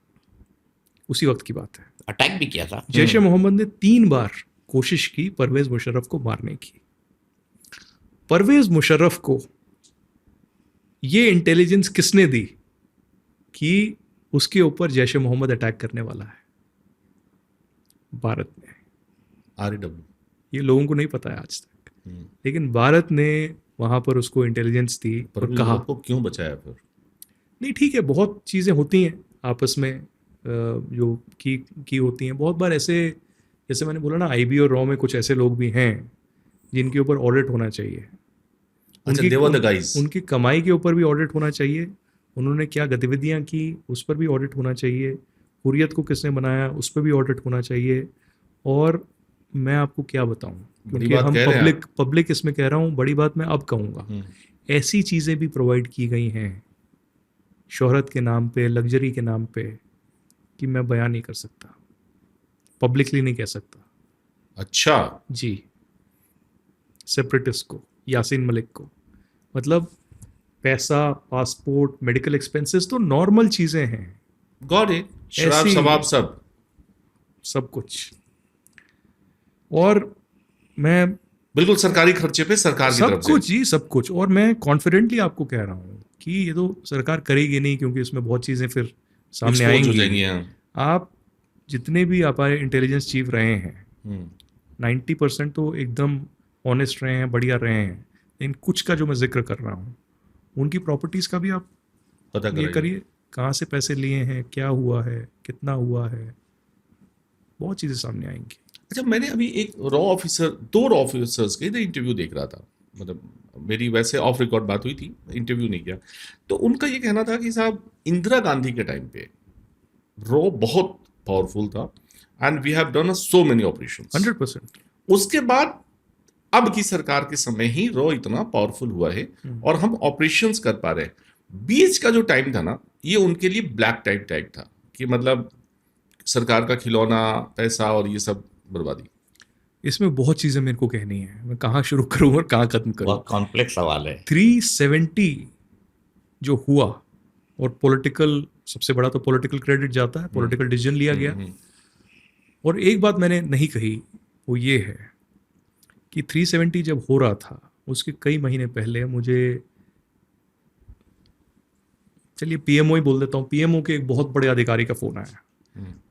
उसी वक्त की बात है। अटैक भी किया था। जैश ए मोहम्मद ने 3 बार कोशिश की परवेज मुशर्रफ को मारने की। परवेज मुशर्रफ को ये इंटेलिजेंस किसने दी कि उसके ऊपर जैश ए मोहम्मद अटैक करने वाला है? भारत ने। RW। ये लोगों को नहीं पता है आज तक, लेकिन भारत ने वहां पर उसको इंटेलिजेंस दी और कहा को क्यों बचाया फिर? नहीं ठीक है, बहुत चीज़ें होती हैं आपस में जो की होती हैं। बहुत बार ऐसे, जैसे मैंने बोला ना, IB और रॉ में कुछ ऐसे लोग भी हैं जिनके ऊपर ऑडिट होना चाहिए। अच्छा, they were the guys। उनकी कमाई के ऊपर भी ऑडिट होना चाहिए, उन्होंने क्या गतिविधियां की उस पर भी ऑडिट होना चाहिए, हुर्रियत को किसने बनाया उस पर भी ऑडिट होना चाहिए। और मैं आपको क्या बताऊं, क्योंकि हम पब्लिक इसमें कह रहा हूं, बड़ी बात मैं अब कहूंगा, ऐसी चीज़ें भी प्रोवाइड की गई हैं शोहरत के नाम पे, लग्जरी के नाम पे, कि मैं बयान नहीं कर सकता, पब्लिकली नहीं कह सकता। अच्छा जी, सेपरेटिस्ट को, यासीन मलिक को, मतलब पैसा, पासपोर्ट, मेडिकल एक्सपेंसेस तो नॉर्मल चीज़ें हैं। Got it. शराब शबाब सब कुछ। और मैं बिल्कुल सरकारी खर्चे पे सरकार की तरफ से सब कुछ, जी सब कुछ। और मैं कॉन्फिडेंटली आपको कह रहा हूँ कि ये तो सरकार करेगी नहीं, क्योंकि इसमें बहुत चीज़ें फिर सामने आएंगी। आप जितने भी आप इंटेलिजेंस चीफ रहे हैं 90% तो एकदम ऑनेस्ट रहे हैं, बढ़िया रहे हैं, लेकिन कुछ का जो मैं जिक्र कर रहा हूँ उनकी प्रॉपर्टीज़ का भी आप पता करिए, कहाँ से पैसे लिए हैं, क्या हुआ है, कितना हुआ है, बहुत चीज़ें सामने आएंगी। अच्छा, मैंने अभी एक दो रॉ ऑफिसर्स के इंटरव्यू देख रहा था, मतलब मेरी वैसे ऑफ रिकॉर्ड बात हुई थी, इंटरव्यू नहीं किया, तो उनका ये कहना था कि साहब इंदिरा गांधी के टाइम पे रॉ बहुत पावरफुल था and we have done so many operations. 100%। उसके बाद अब की सरकार के समय ही रॉ इतना पावरफुल हुआ है और हम ऑपरेशंस कर पा रहे हैं। बीच का जो टाइम था ना, ये उनके लिए ब्लैक टाइप था, कि मतलब सरकार का खिलौना, पैसा और ये सब बर्बादी। इसमें बहुत चीज़ें मेरे को कहनी है, मैं कहाँ शुरू करूँ और कहाँ खत्म करूँ। बहुत कॉम्प्लेक्स सवाल है। 370 जो हुआ, और पॉलिटिकल, सबसे बड़ा तो पॉलिटिकल क्रेडिट जाता है, पॉलिटिकल डिसीजन लिया गया। और एक बात मैंने नहीं कही, वो ये है कि 370 जब हो रहा था उसके कई महीने पहले मुझे, चलिए PMO ही बोल देता हूँ, PMO के एक बहुत बड़े अधिकारी का फ़ोन आया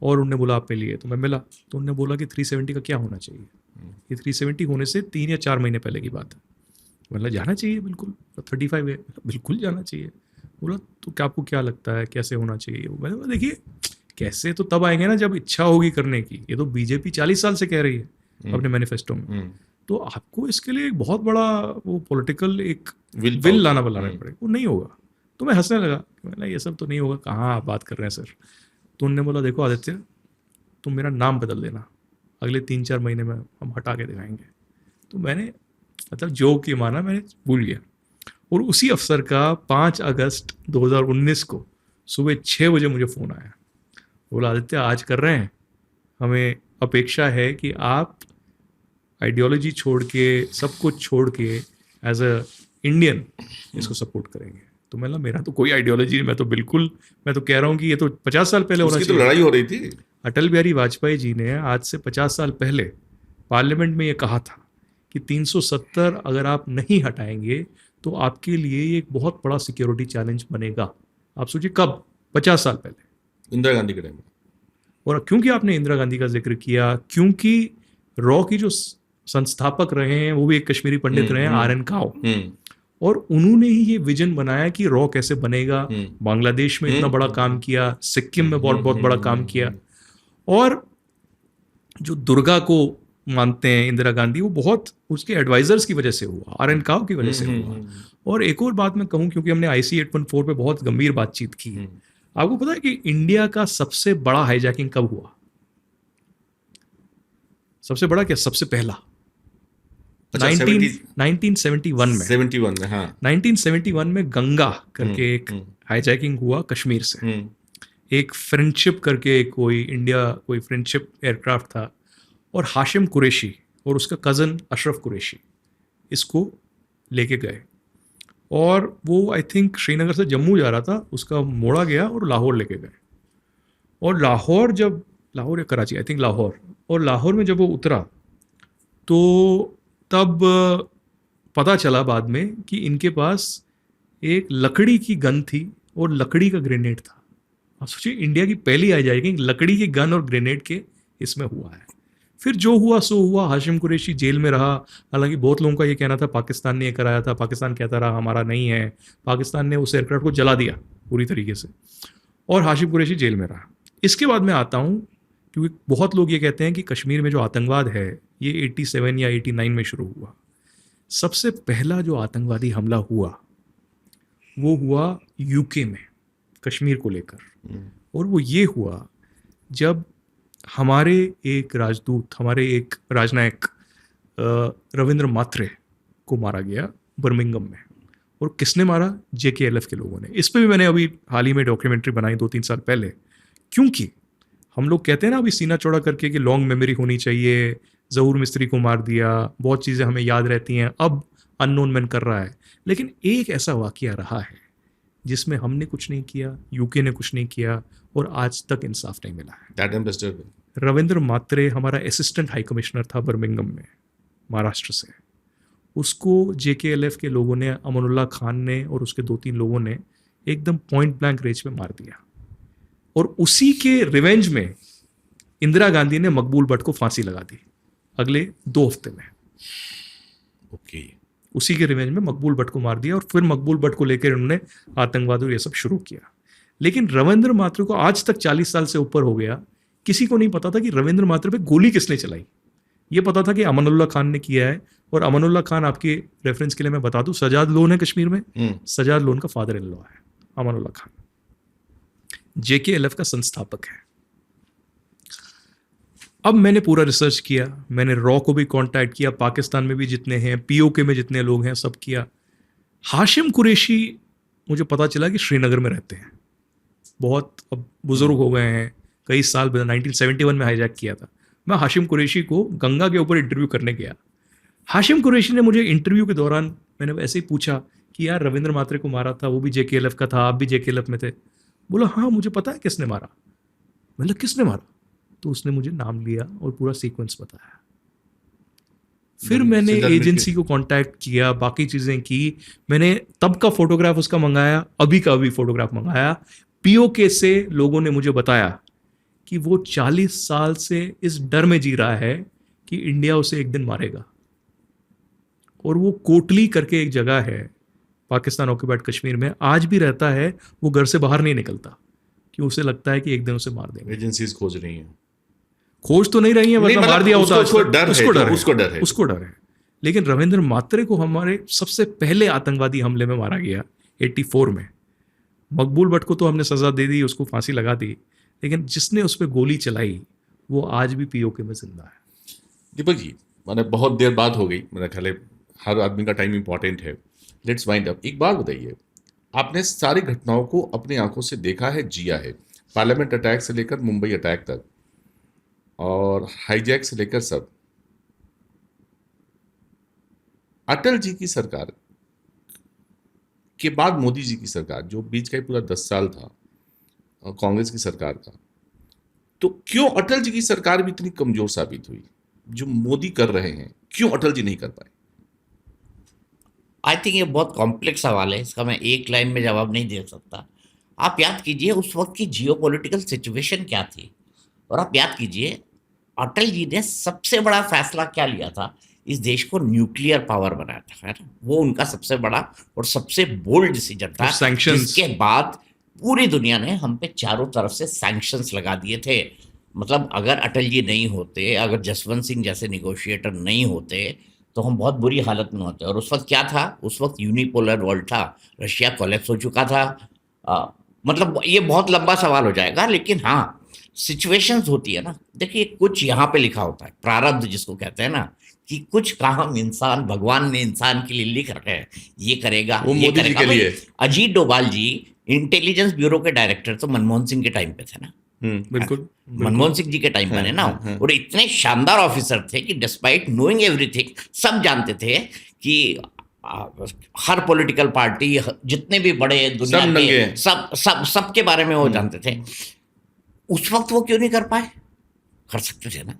और उनने बोला आप मिलिए। तो मैं मिला, तो उनने बोला कि 370 का क्या होना चाहिए, ये 370 होने से 3 या 4 महीने पहले की बात है। मतलब जाना चाहिए बिल्कुल, 35 है बिल्कुल जाना चाहिए। बोला तो क्या आपको क्या लगता है कैसे होना चाहिए? मैंने बोला देखिए कैसे तो तब आएंगे ना जब इच्छा होगी करने की, ये तो बीजेपी 40 साल से कह रही है अपने मैनिफेस्टो में, तो आपको इसके लिए एक बहुत बड़ा वो पॉलिटिकल एक विल लाना पड़ेगा, वो नहीं होगा। तो मैं हंसने लगा, मैंने ये सब तो नहीं होगा, कहाँ आप बात कर रहे हैं सर। तो उन्होंने बोला देखो आदित्य, तुम मेरा नाम बदल देना, अगले 3-4 महीने में हम हटा के दिखाएंगे। तो मैंने मतलब जो कि माना, मैंने भूल गया। और उसी अफसर का 5 अगस्त 2019 को सुबह 6 बजे मुझे फ़ोन आया, बोला आदित्य आज कर रहे हैं, हमें अपेक्षा है कि आप आइडियोलॉजी छोड़ के, सब कुछ छोड़ के एज अ इंडियन इसको सपोर्ट करेंगे। तो मैं मेरा तो कोई आइडियोलॉजी नहीं, मैं तो बिल्कुल, मैं तो कह रहा हूँ कि ये तो 50 साल पहले होना चाहिए। तो लड़ाई हो रही थी। अटल बिहारी वाजपेयी जी ने आज से 50 साल पहले पार्लियामेंट में ये कहा था कि 370 अगर आप नहीं हटाएंगे तो आपके लिए ये एक बहुत बड़ा सिक्योरिटी चैलेंज बनेगा। आप सोचिए कब, 50 साल पहले, इंदिरा गांधी के टाइम में। और क्योंकि आपने इंदिरा गांधी का जिक्र किया, क्योंकि रॉ की जो संस्थापक रहे हैं वो भी एक कश्मीरी पंडित रहे हैं, RN काओ, और उन्होंने ही ये विजन बनाया कि रॉ कैसे बनेगा। बांग्लादेश में इतना बड़ा काम किया, सिक्किम में बहुत बड़ा काम किया, और जो दुर्गा को मानते हैं इंदिरा गांधी, वो बहुत उसके एडवाइजर्स की वजह से हुआ, RN काओ की वजह से हुआ। और एक और बात मैं कहूँ, क्योंकि हमने IC 814 पे बहुत गंभीर बातचीत की, आपको पता है कि इंडिया का सबसे बड़ा हाईजैकिंग कब हुआ? सबसे बड़ा क्या, सबसे पहला 1971 में। 71 में, हाँ। 1971 में गंगा करके एक हाईजैकिंग हुआ कश्मीर से। एक फ्रेंडशिप करके कोई फ्रेंडशिप एयरक्राफ्ट था, और हाशिम कुरैशी और उसका कज़न अशरफ कुरैशी इसको लेके गए, और वो आई थिंक श्रीनगर से जम्मू जा रहा था, उसका मोड़ा गया और लाहौर लेके गए। और लाहौर या कराची, आई थिंक लाहौर, और लाहौर में जब वो उतरा तो तब पता चला बाद में कि इनके पास एक लकड़ी की गन थी और लकड़ी का ग्रेनेड था। आप सोचिए, इंडिया की पहली आ जाएगी लकड़ी की गन और ग्रेनेड के इसमें हुआ है। फिर जो हुआ सो हुआ, हाशिम कुरैशी जेल में रहा। हालांकि बहुत लोगों का ये कहना था पाकिस्तान ने ये कराया था, पाकिस्तान कहता रहा हमारा नहीं है, पाकिस्तान ने उस एयरक्राफ्ट को जला दिया पूरी तरीके से, और हाशिम कुरैशी जेल में रहा। इसके बाद मैं आता हूँ, क्योंकि बहुत लोग ये कहते हैं कि कश्मीर में जो आतंकवाद है ये 87 या 89 में शुरू हुआ। सबसे पहला जो आतंकवादी हमला हुआ वो हुआ यूके में कश्मीर को लेकर, और वो ये हुआ जब हमारे एक राजदूत, हमारे एक राजनायक रविंद्र मात्रे को मारा गया बर्मिंघम में। और किसने मारा? JKLF के लोगों ने। इस पे भी मैंने अभी हाल ही में डॉक्यूमेंट्री बनाई 2-3 साल पहले, क्योंकि हम लोग कहते हैं ना अभी सीना चौड़ा करके कि लॉन्ग मेमोरी होनी चाहिए, ज़हूर मिस्त्री को मार दिया, बहुत चीज़ें हमें याद रहती हैं, अब अननोन मैन कर रहा है। लेकिन एक ऐसा वाकया रहा है जिसमें हमने कुछ नहीं किया, यूके ने कुछ नहीं किया, और आज तक इंसाफ नहीं मिला है। रविंद्र मात्रे हमारा असिस्टेंट हाई कमिश्नर था बर्मिंघम में, महाराष्ट्र से। उसको JKLF के लोगों ने, अमनुल्लाह खान ने और उसके 2-3 लोगों ने एकदम पॉइंट ब्लैंक रेंज में मार दिया। और उसी के रिवेंज में इंदिरा गांधी ने मकबूल भट्ट को फांसी लगा दी अगले 2 हफ्ते में। ओके। उसी के रिवेंज में मकबूल भट्ट को मार दिया, और फिर मकबूल भट्ट को लेकर उन्होंने आतंकवाद और ये सब शुरू किया। लेकिन रविंद्र मात्रे को आज तक 40 साल से ऊपर हो गया, किसी को नहीं पता था कि रविंद्र मात्रे पे गोली किसने चलाई। ये पता था कि अमनुल्लाह खान ने किया है, और अमनुल्लाह खान, आपके रेफरेंस के लिए मैं बता दूं, सजाद लोन है कश्मीर में, सजाद लोन का फादर इन लॉ है अमनुल्लाह खान, JKLF का संस्थापक है। अब मैंने पूरा रिसर्च किया, मैंने रॉ को भी कांटेक्ट किया, पाकिस्तान में भी जितने हैं, POK में जितने लोग हैं सब किया। हाशिम कुरैशी मुझे पता चला कि श्रीनगर में रहते हैं, बहुत अब बुजुर्ग हो गए हैं, कई साल 1971 में हाईजैक किया था। मैं हाशिम कुरैशी को गंगा के ऊपर इंटरव्यू करने गया। हाशिम कुरैशी ने मुझे इंटरव्यू के दौरान, मैंने ऐसे ही पूछा कि यार रविंद्र मात्रे को मारा था, वो भी JKLF का था, आप भी JKLF में थे। बोला हाँ मुझे पता है किसने मारा। मतलब किसने मारा? तो उसने मुझे नाम लिया और पूरा सीक्वेंस बताया। फिर मैंने एजेंसी को कांटेक्ट किया, बाकी चीज़ें की। मैंने तब का फोटोग्राफ उसका मंगाया, अभी का अभी फोटोग्राफ मंगाया। POK से लोगों ने मुझे बताया कि वो 40 साल से इस डर में जी रहा है कि इंडिया उसे एक दिन मारेगा। और वो कोटली करके एक जगह है पाकिस्तान ऑक्यूपाइड कश्मीर में, आज भी रहता है। वो घर से बाहर नहीं निकलता कि उसे लगता है कि एक दिन उसे मार देंगे। एजेंसीज खोज रही हैं, खोज तो नहीं रही है, मतलब मार दिया होता है, उसको डर है। लेकिन रविंद्र मात्रे को हमारे सबसे पहले आतंकवादी हमले में मारा गया 84 में। मकबूल भट्ट को तो हमने सजा दे दी, उसको फांसी लगा दी, लेकिन जिसने उस पर गोली चलाई वो आज भी POK में जिंदा है। दीपक जी, मैंने बहुत देर बात हो गई, मेरा ख्याल है हर आदमी का टाइम इंपॉर्टेंट है। Let's wind up. एक बात बताइए, आपने सारी घटनाओं को अपनी आंखों से देखा है, जिया है, पार्लियामेंट अटैक से लेकर मुंबई अटैक तक और हाईजैक से लेकर सब। अटल जी की सरकार के बाद मोदी जी की सरकार, जो बीच का ही पूरा 10 साल था कांग्रेस की सरकार का, तो क्यों अटल जी की सरकार भी इतनी कमजोर साबित हुई? जो मोदी कर रहे हैं क्यों अटल जी नहीं कर पाए? आई थिंक ये बहुत कॉम्प्लेक्स सवाल है, इसका मैं एक लाइन में जवाब नहीं दे सकता। आप याद कीजिए उस वक्त की जियोपॉलिटिकल सिचुएशन क्या थी, और आप याद कीजिए अटल जी ने सबसे बड़ा फैसला क्या लिया था, इस देश को न्यूक्लियर पावर बनाया था, है ना। वो उनका सबसे बड़ा और सबसे बोल्ड डिसीजन था, जिसके बाद पूरी दुनिया ने हम पे चारों तरफ से सैंक्शंस लगा दिए थे। मतलब अगर अटल जी नहीं होते, अगर जसवंत सिंह जैसे निगोशिएटर नहीं होते, तो हम बहुत बुरी हालत में होते। और उस वक्त क्या था, उस वक्त यूनिपोलर वर्ल्ड था, रशिया कोलैप्स हो चुका था। मतलब ये बहुत लंबा सवाल हो जाएगा, लेकिन हाँ सिचुएशंस होती है ना। देखिए कुछ यहाँ पे लिखा होता है, प्रारब्ध जिसको कहते हैं ना, कि कुछ काम इंसान, भगवान ने इंसान के लिए लिख रखे हैं, ये करेगा, वो ये मोदी जी करेगा। के लिए। अजीत डोभाल जी इंटेलिजेंस ब्यूरो के डायरेक्टर तो मनमोहन सिंह के टाइम पे थे ना। बिल्कुल मनमोहन सिंह जी के टाइम बने ना, और इतने शानदार ऑफिसर थे कि डिस्पाइट नोइंग एवरीथिंग, सब जानते थे कि हर पॉलिटिकल पार्टी, जितने भी बड़े दुनिया के, सब सबके बारे में वो जानते थे। उस वक्त वो क्यों नहीं कर पाए? कर सकते थे ना,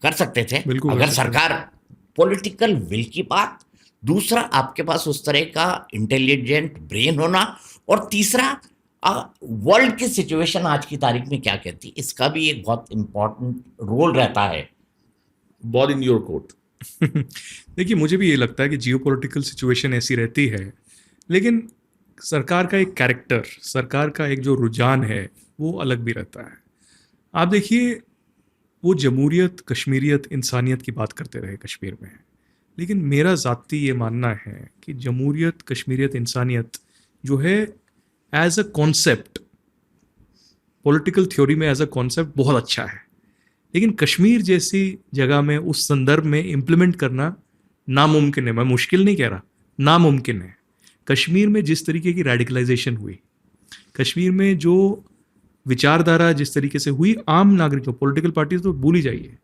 कर सकते थे बिल्कुल कर अगर सकते थे। सरकार, पॉलिटिकल विल की बात, दूसरा आपके पास उस तरह का इंटेलिजेंट ब्रेन होना, और तीसरा वर्ल्ड की सिचुएशन आज की तारीख में क्या कहती है, इसका भी एक बहुत इंपॉर्टेंट रोल रहता है। Ball in your court. देखिए, मुझे भी ये लगता है कि जियोपॉलिटिकल सिचुएशन ऐसी रहती है, लेकिन सरकार का एक कैरेक्टर, सरकार का एक जो रुझान है वो अलग भी रहता है। आप देखिए, वो जमहूरियत, कश्मीरियत, इंसानियत की बात करते रहे कश्मीर में, लेकिन मेरा ज़ाती ये मानना है कि जमहूरियत, कश्मीरियत, इंसानियत जो है as a concept, political theory में एज अ कॉन्सेप्ट बहुत अच्छा है, लेकिन कश्मीर जैसी जगह में उस संदर्भ में इम्प्लीमेंट करना नामुमकिन है। मैं मुश्किल नहीं कह रहा, नामुमकिन है। कश्मीर में जिस तरीके की रेडिकलाइजेशन हुई, कश्मीर में जो विचारधारा जिस तरीके से हुई, आम नागरिकों, पॉलिटिकल पार्टीज तो भूल ही जाइए,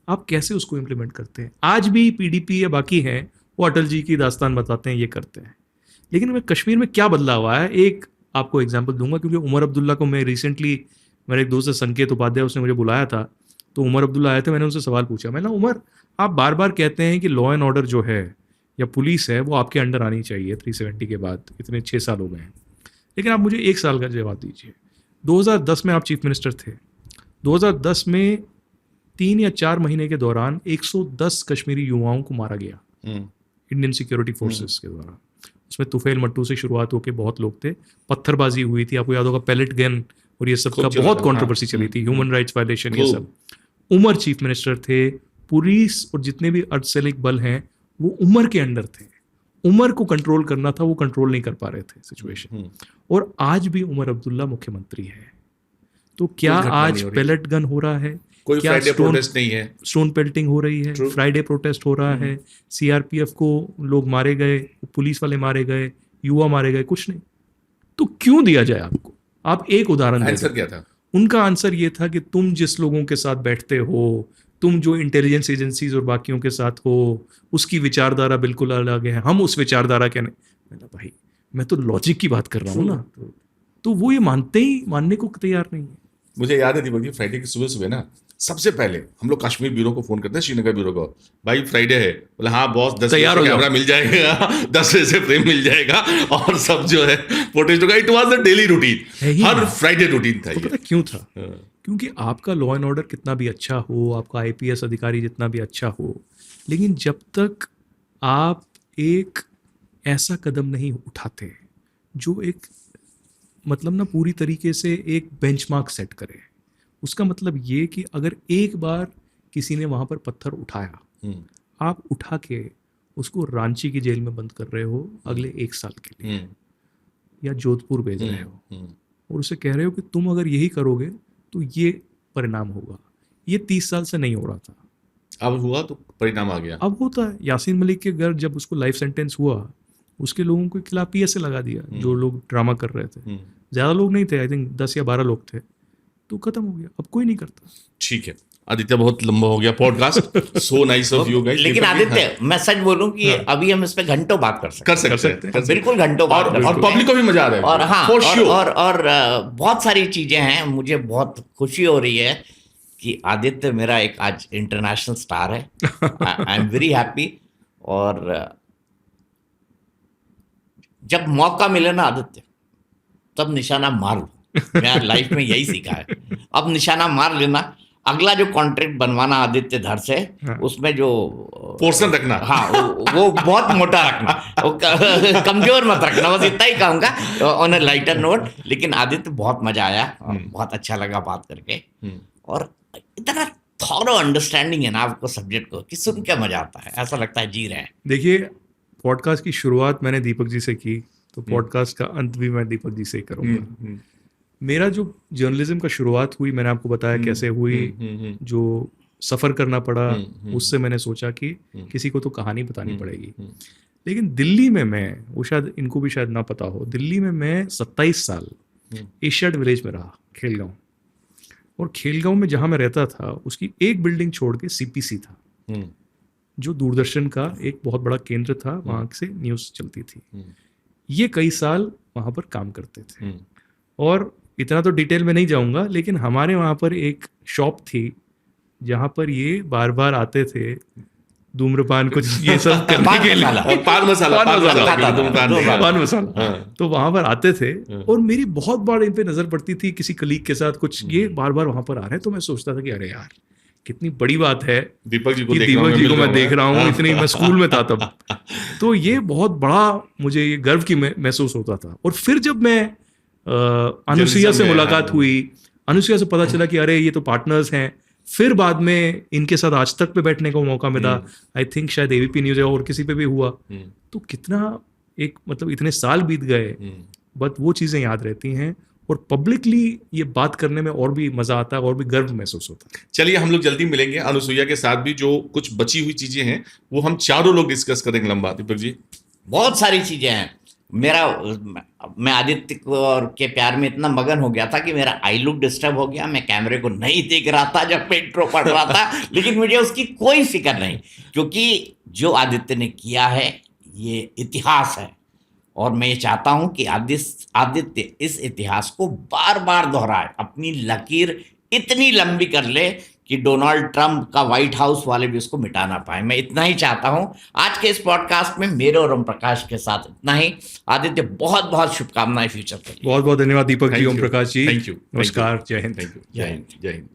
आप कैसे उसको इम्प्लीमेंट करते हैं। आज भी पीडीपी या बाकी हैं, वो अटल जी की दास्तान बताते हैं, ये करते हैं, लेकिन मैं कश्मीर में क्या बदलाव हुआ है, एक आपको एग्जाम्पल दूंगा, क्योंकि उमर अब्दुल्ला को मैं रिसेंटली, मेरे एक दोस्त है संकेत उपाध्याय, उसने मुझे बुलाया था, तो उमर अब्दुल्ला आए थे, मैंने उनसे सवाल पूछा, मैंने उमर, आप बार बार कहते हैं कि लॉ एंड ऑर्डर जो है या पुलिस है वो आपके अंडर आनी चाहिए 370 के बाद, इतने 6 साल हो गए हैं, लेकिन आप मुझे 1 साल का जवाब दीजिए। 2010 में आप चीफ मिनिस्टर थे, 2010 में 3 या 4 महीने के दौरान 110 कश्मीरी युवाओं को मारा गया इंडियन सिक्योरिटी फोर्सेस के द्वारा। उसमें तुफैल मट्टू से शुरुआत होकर बहुत लोग थे, पत्थरबाजी हुई थी, आपको याद होगा पैलेट गन और ये सब का बहुत कंट्रोवर्सी चली थी, ह्यूमन राइट्स वायलेशन, ये सब। उमर चीफ मिनिस्टर थे, पुलिस और जितने भी अर्धसैनिक बल हैं वो उमर के अंडर थे, उमर को कंट्रोल करना था, वो कंट्रोल नहीं कर पा रहे थे सिचुएशन। और आज भी उमर अब्दुल्ला मुख्यमंत्री है, तो क्या आज पैलेट गन हो रहा है, कोई क्या फ्राइडे प्रोटेस्ट नहीं है, स्टोन पेल्टिंग हो रही है, फ्राइडे प्रोटेस्ट हो रहा है, सीआरपीएफ को लोग मारे गए, पुलिस वाले मारे गए, युवा मारे गए, कुछ नहीं, तो क्यों दिया जाए आपको? आप एक उदाहरण दें। आंसर क्या था? उनका आंसर ये था कि तुम जिस लोगों के साथ बैठते हो, तुम जो इंटेलिजेंस एजेंसीज और बाकियों के साथ हो, उसकी विचारधारा बिल्कुल अलग है, हम उस विचारधारा के नहीं। मैंने भाई, मैं तो लॉजिक की बात कर रहा हूँ ना, तो वो ये मानने को तैयार नहीं है। मुझे याद है दीपक जी, फ्राइडे की सुबह सुबह ना सबसे पहले हम लोग कश्मीर ब्यूरो को फोन करते हैं, श्रीनगर ब्यूरो को, भाई फ्राइडे है, बोले हाँ बॉस 10 बजे से कैमरा मिल जाएगा, 10 बजे से फ्रेम मिल जाएगा और सब जो है फुटेज होगा। It was the daily routine, her Friday routine था। पता क्यों था? क्योंकि आपका लॉ एंड ऑर्डर कितना भी अच्छा हो, आपका आईपीएस अधिकारी जितना भी अच्छा हो, लेकिन जब तक आप एक ऐसा कदम नहीं उठाते जो एक मतलब ना पूरी तरीके से एक बेंचमार्क सेट करे, उसका मतलब ये कि अगर एक बार किसी ने वहाँ पर पत्थर उठाया, आप उठा के उसको रांची की जेल में बंद कर रहे हो अगले 1 साल के लिए, या जोधपुर भेज रहे हो और उसे कह रहे हो कि तुम अगर यही करोगे तो ये परिणाम होगा। ये 30 साल से नहीं हो रहा था, अब हुआ तो परिणाम आ गया। अब होता है। यासीन मलिक के घर जब उसको लाइफ सेंटेंस हुआ, उसके लोगों के खिलाफ पीएसए लगा दिया, जो लोग ड्रामा कर रहे थे। ज़्यादा लोग नहीं थे, आई थिंक 10 या 12 लोग थे, तो खत्म हो गया, अब कोई नहीं करता। ठीक है आदित्य, बहुत लंबा हो गया podcast, so nice of you guys. लेकिन आदित्य, मैं सच बोलूं कि अभी हम इस पे घंटों बात कर सकते हैं, बिल्कुल घंटों बात कर सकते हैं, और पब्लिक को भी मजा आ रहा है। और हाँ, और बहुत सारी चीजें हैं। मुझे बहुत खुशी हो रही है कि आदित्य मेरा एक आज इंटरनेशनल स्टार है। I am very happy. और जब मौका मिले ना आदित्य, तब निशाना मार लो। मैं लाइफ में यही सीखा है, अब निशाना मार लेना। अगला जो कॉन्ट्रैक्ट बनवाना आदित्य धर से, उसमें जो पोर्शन रखना, हाँ वो बहुत मोटा रखना, वो कमजोर मत रखना, बस इतना ही कहूँगा ऑन अ लाइटर नोट। लेकिन आदित्य बहुत मजा आया, बहुत अच्छा लगा बात करके, और इतना थॉरो अंडरस्टैंडिंग है ना आपको सब्जेक्ट को कि सुन के मजा आता है, ऐसा लगता है जी रहे हैं। देखिए, पॉडकास्ट की शुरुआत मैंने दीपक जी से की, तो पॉडकास्ट का अंत भी मैं दीपक जी से ही करूँगा। मेरा जो जर्नलिज्म का शुरुआत हुई, मैंने आपको बताया कैसे हुई, जो सफ़र करना पड़ा, उससे मैंने सोचा कि किसी को तो कहानी बतानी पड़ेगी। लेकिन दिल्ली में मैं, वो शायद इनको भी शायद ना पता हो, दिल्ली में मैं 27 साल एशियाड विलेज में रहा, खेलगांव। और खेलगांव में जहाँ मैं रहता था, उसकी एक बिल्डिंग छोड़ के सीपीसी था, जो दूरदर्शन का एक बहुत बड़ा केंद्र था, वहाँ से न्यूज़ चलती थी। ये कई साल वहाँ पर काम करते थे। और इतना तो डिटेल में नहीं जाऊंगा, लेकिन हमारे वहाँ पर एक शॉप थी जहाँ पर ये बार बार आते थे धूम्रपान कुछ ये सब करने पान के लिए। मसाला। और पान मसाला पान मसाला। खाता था, धूम्रपान दो नहीं। बार। पान मसाला। हाँ। तो वहां पर आते थे हाँ। और मेरी बहुत बार इन पे नजर पड़ती थी किसी कलीग के साथ, कुछ ये बार बार वहां पर आ रहे हैं, तो मैं सोचता था कि अरे यार कितनी बड़ी बात है दीपक जी को कि देख रहा हूँ, दीपक जी मिल को रहा मैं देख रहा हूँ, इतनी मैं स्कूल में था तब। तो ये बहुत बड़ा मुझे ये गर्व की महसूस होता था। और फिर जब मैं अनुसुईया से में, मुलाकात हाँ। हुई, अनुसुईया से पता चला कि अरे ये तो पार्टनर्स हैं, फिर बाद में इनके साथ आज तक पे बैठने का मौका मिला, आई थिंक शायद एबीपी न्यूज और किसी पे भी हुआ, तो कितना एक मतलब इतने साल बीत गए, बट वो चीज़ें याद रहती हैं और पब्लिकली ये बात करने में और भी मजा आता है और भी गर्व महसूस होता है। चलिए हम लोग जल्दी मिलेंगे अनुसुईया के साथ भी, जो कुछ बची हुई चीजें हैं वो हम चारों लोग डिस्कस करेंगे लंबा। दीपक जी बहुत सारी चीजें हैं। मैं आदित्य को और के प्यार में इतना मगन हो गया था कि मेरा आई लुक डिस्टर्ब हो गया, मैं कैमरे को नहीं देख रहा था जब मैं इंट्रो पढ़ रहा था, लेकिन मुझे उसकी कोई फिक्र नहीं, क्योंकि जो आदित्य ने किया है ये इतिहास है और मैं ये चाहता हूं कि आदित्य इस इतिहास को बार बार दोहराए, अपनी लकीर इतनी लंबी कर ले कि डोनाल्ड ट्रंप का व्हाइट हाउस वाले भी उसको मिटा ना पाए। मैं इतना ही चाहता हूं। आज के इस पॉडकास्ट में मेरे और ओम प्रकाश के साथ इतना ही। आदित्य बहुत बहुत शुभकामनाएं फ्यूचर के लिए। बहुत बहुत धन्यवाद Deepak ji, Thank Om you. Prakash ji, Thank you. नमस्कार, जय हिंद। Thank you. जय हिंद। जय हिंद।